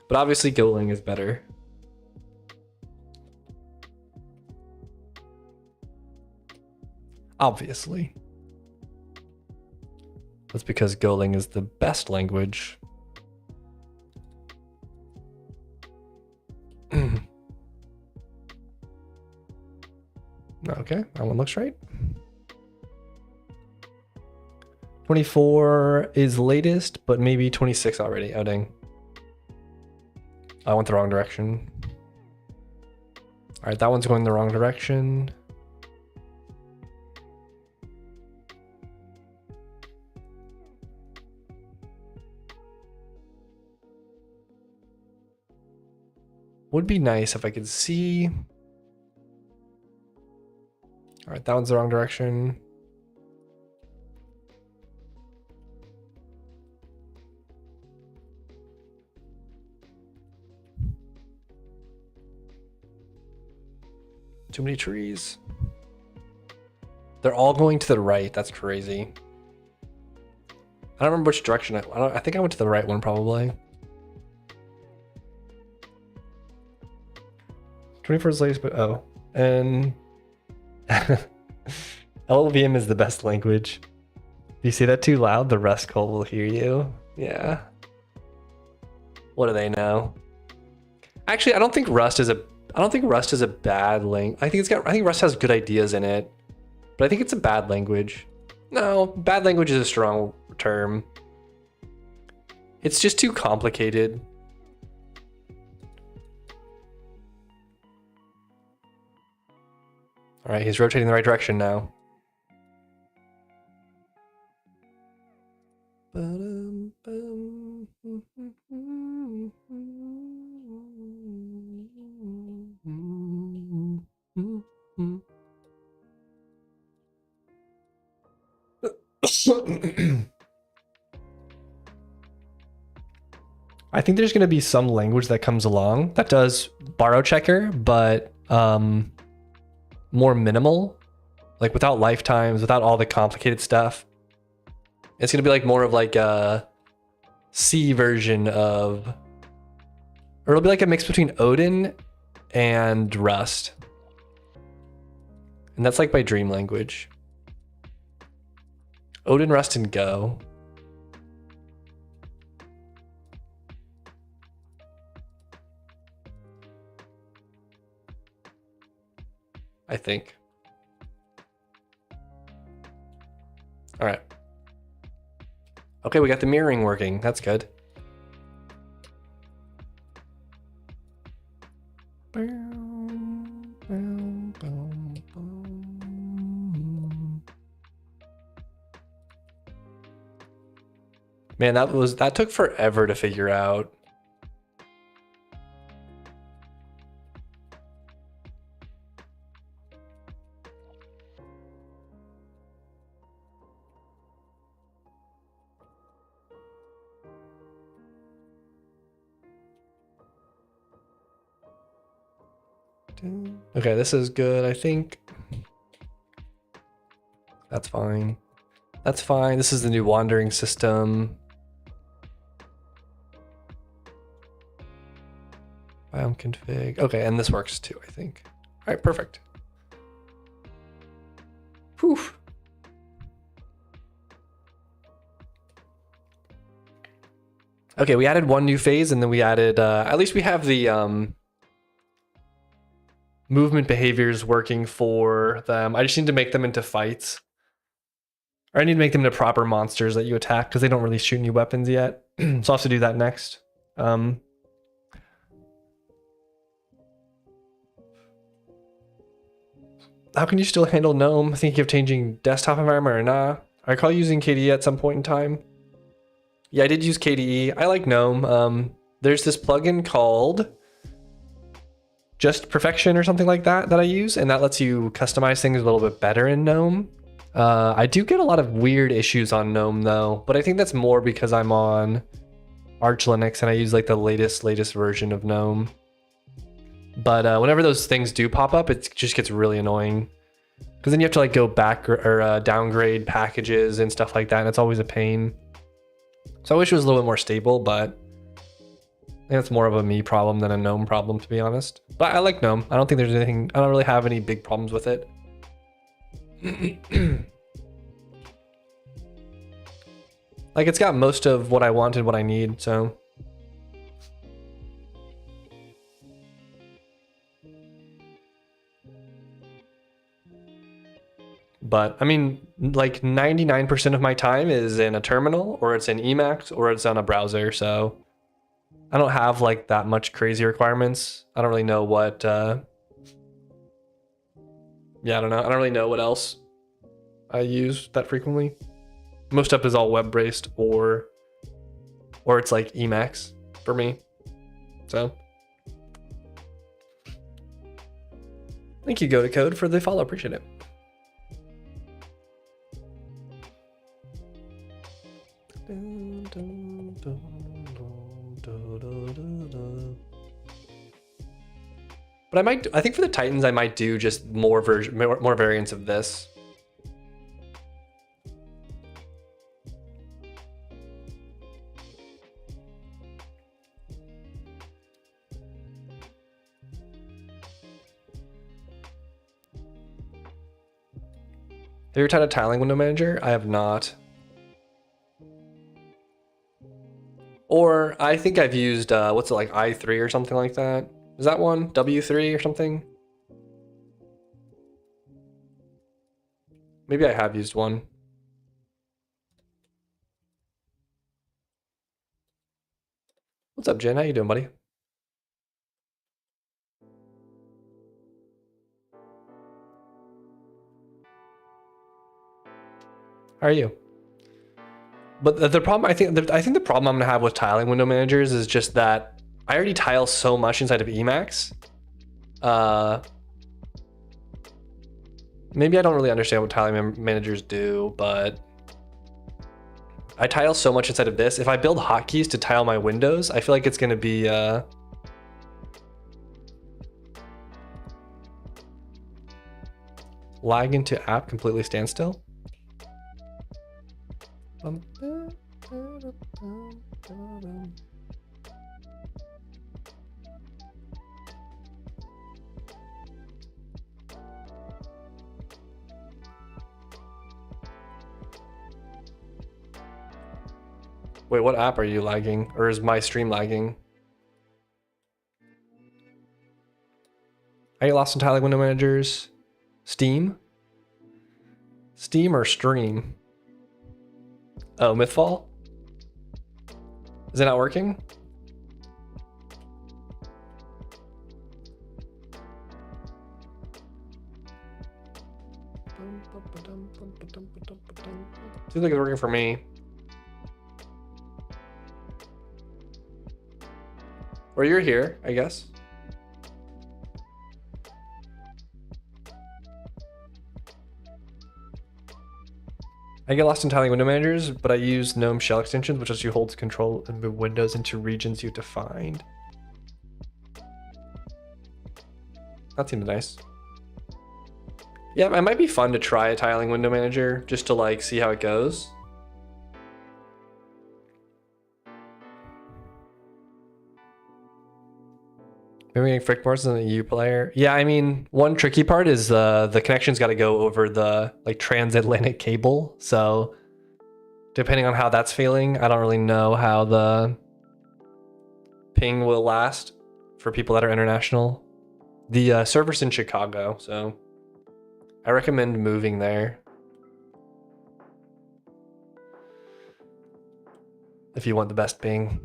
But obviously Golang is better. Obviously. That's because Golang is the best language. Okay, that one looks right. 24 is latest, but maybe 26 already. Oh, dang. I went the wrong direction. All right, that one's going the wrong direction. Would be nice if I could see. All right, that one's the wrong direction. Too many trees. They're all going to the right. That's crazy. I don't remember which direction. I think I went to the right one probably. 24 is latest, but oh. And LLVM is the best language. If you say that too loud, the rest call will hear you. Yeah. What do they know? Actually, I don't think Rust is a bad language. I think Rust has good ideas in it, but I think it's a bad language. No, bad language is a strong term. It's just too complicated. All right, he's rotating the right direction now. I think there's going to be some language that comes along that does borrow checker, but more minimal, like without lifetimes, without all the complicated stuff. It's going to be like more of like a C version of, or it'll be like a mix between Odin and Rust. And that's like my dream language. Odin, Rust, and Go. I think. All right. Okay, we got the mirroring working. That's good. Man, that took forever to figure out. Okay, this is good, I think. That's fine. That's fine. This is the new wandering system. Biome config. Okay, and this works too, I think. All right, perfect. Whew. Okay, we added one new phase, and then we added, at least we have the movement behaviors working for them. I just need to make them into fights. Or I need to make them into proper monsters that you attack, because they don't really shoot any weapons yet. So I'll have to do that next. How can you still handle GNOME? Thinking of changing desktop environment or not? I recall using KDE at some point in time. Yeah, I did use KDE. I like GNOME. There's this plugin called Just Perfection or something like that I use, and that lets you customize things a little bit better in GNOME. I do get a lot of weird issues on GNOME though, but I think that's more because I'm on Arch Linux and I use like the latest version of GNOME. But whenever those things do pop up, it just gets really annoying. Because then you have to like go back or downgrade packages and stuff like that, and it's always a pain. So I wish it was a little bit more stable, but I think it's more of a me problem than a GNOME problem, to be honest. But I like GNOME. I don't think there's anything, I don't really have any big problems with it. Like it's got most of what I want and what I need, so. But I mean, like 99% of my time is in a terminal, or it's in Emacs, or it's on a browser. So I don't have like that much crazy requirements. I don't really know what, yeah, I don't know. I don't really know what else I use that frequently. Most stuff is all web-based or it's like Emacs for me. So thank you, Go to Code, for the follow. Appreciate it. But I think for the Titans, I might do just more variants of this. Have you ever tried a tiling window manager? I have not. Or I think I've used, what's it, like i3 or something like that? Is that one? W3 or something? Maybe I have used one. What's up, Jen? How you doing, buddy? How are you? But the problem, I think the problem I'm gonna have with tiling window managers is just that I already tile so much inside of Emacs. Maybe I don't really understand what tiling managers do, but I tile so much inside of this. If I build hotkeys to tile my windows, I feel like it's gonna be lag into app completely standstill. Wait, what app are you lagging? Or is my stream lagging? I get lost in tiling window managers. Steam? Steam or stream? Oh, Mythfall? Is it not working? Seems like it's working for me. Or you're here, I guess. I get lost in tiling window managers, but I use GNOME shell extensions, which lets you hold control and move windows into regions you defined. That seems nice. Yeah, it might be fun to try a tiling window manager just to like see how it goes. Maybe getting frick more than a U player. Yeah, I mean, one tricky part is the connection's got to go over the like transatlantic cable. So depending on how that's feeling, I don't really know how the ping will last for people that are international. The server's in Chicago, so I recommend moving there if you want the best ping.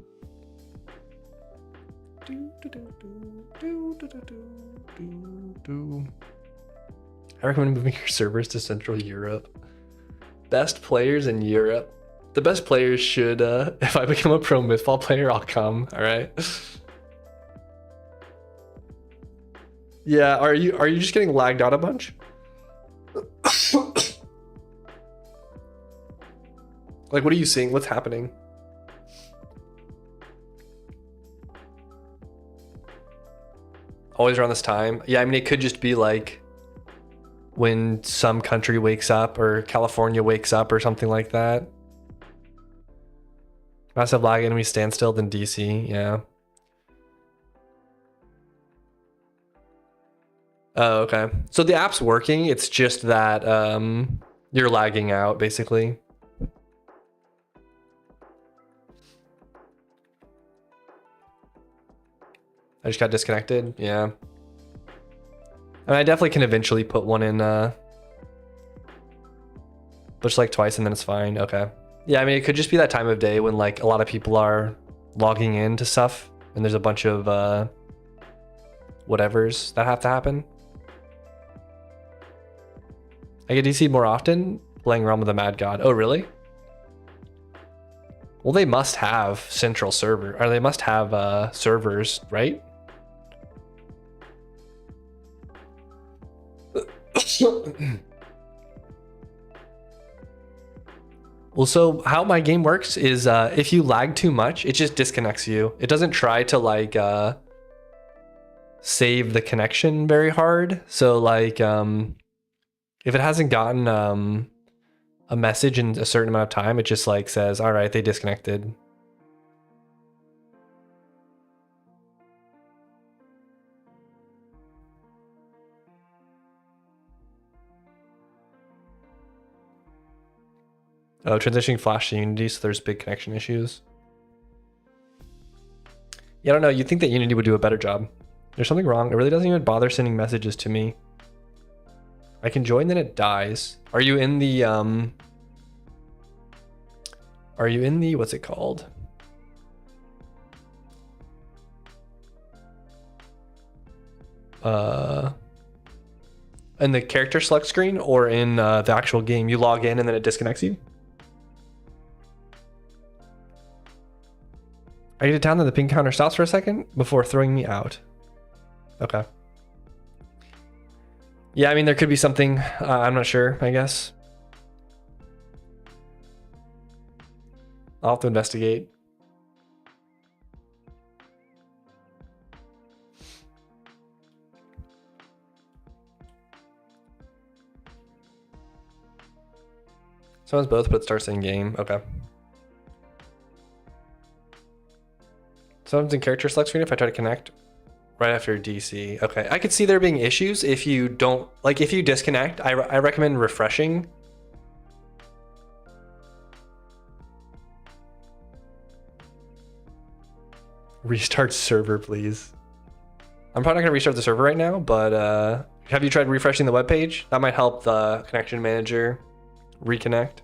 I recommend moving your servers to Central Europe. Best players in Europe. The best players should, if I become a pro Mythfall player, I'll come, all right? Yeah, are you just getting lagged out a bunch? Like, what are you seeing? What's happening? Always around this time? Yeah, I mean, it could just be like when some country wakes up or California wakes up or something like that. Massive lag, enemy standstill, then DC, yeah. Oh, okay. So the app's working, it's just that you're lagging out, basically. I just got disconnected, yeah. And I definitely can eventually put one in, just like twice and then it's fine, okay. Yeah, I mean, it could just be that time of day when like a lot of people are logging in to stuff and there's a bunch of whatevers that have to happen. I get DC more often playing Realm of the Mad God. Oh, really? Well, they must have central server, or they must have servers, right? Well, so how my game works is if you lag too much, it just disconnects you. It doesn't try to like save the connection very hard. So like if it hasn't gotten a message in a certain amount of time, it just like says, all right, they disconnected. Oh, transitioning Flash to Unity, so there's big connection issues. Yeah, I don't know. You'd think that Unity would do a better job. There's something wrong. It really doesn't even bother sending messages to me. I can join, then it dies. Are you in the what's it called? In the character select screen or in the actual game? You log in and then it disconnects you? I get it down that the ping counter stops for a second before throwing me out. Okay. Yeah, I mean, there could be something, I'm not sure, I guess. I'll have to investigate. Someone's both, but it starts in game. Okay. Someone's in character select screen if I try to connect right after DC. Okay, I could see there being issues if you don't, like if you disconnect, I recommend refreshing. Restart server, please. I'm probably not gonna restart the server right now, but have you tried refreshing the web page? That might help the connection manager reconnect.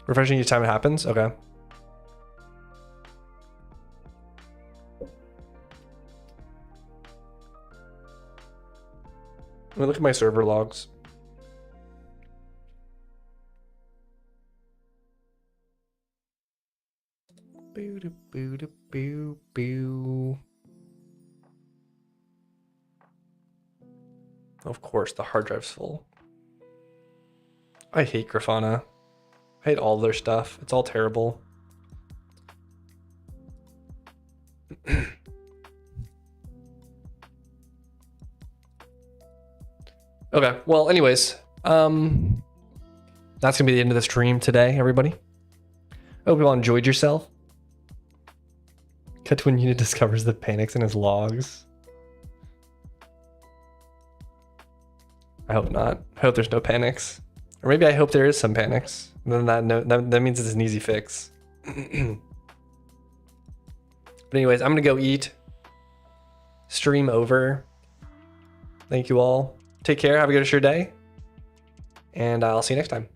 Refreshing each time it happens? Okay. Let me look at my server logs. Of course, the hard drive's full. I hate Grafana. I hate all their stuff. It's all terrible. Okay, well, anyways, that's gonna be the end of the stream today, everybody. I hope you all enjoyed yourself. Cut to when Unit discovers the panics in his logs. I hope not. I hope there's no panics. Or maybe I hope there is some panics. Then that means it's an easy fix. But anyways, I'm gonna go eat. Stream over. Thank you all. Take care. Have a good day. And I'll see you next time.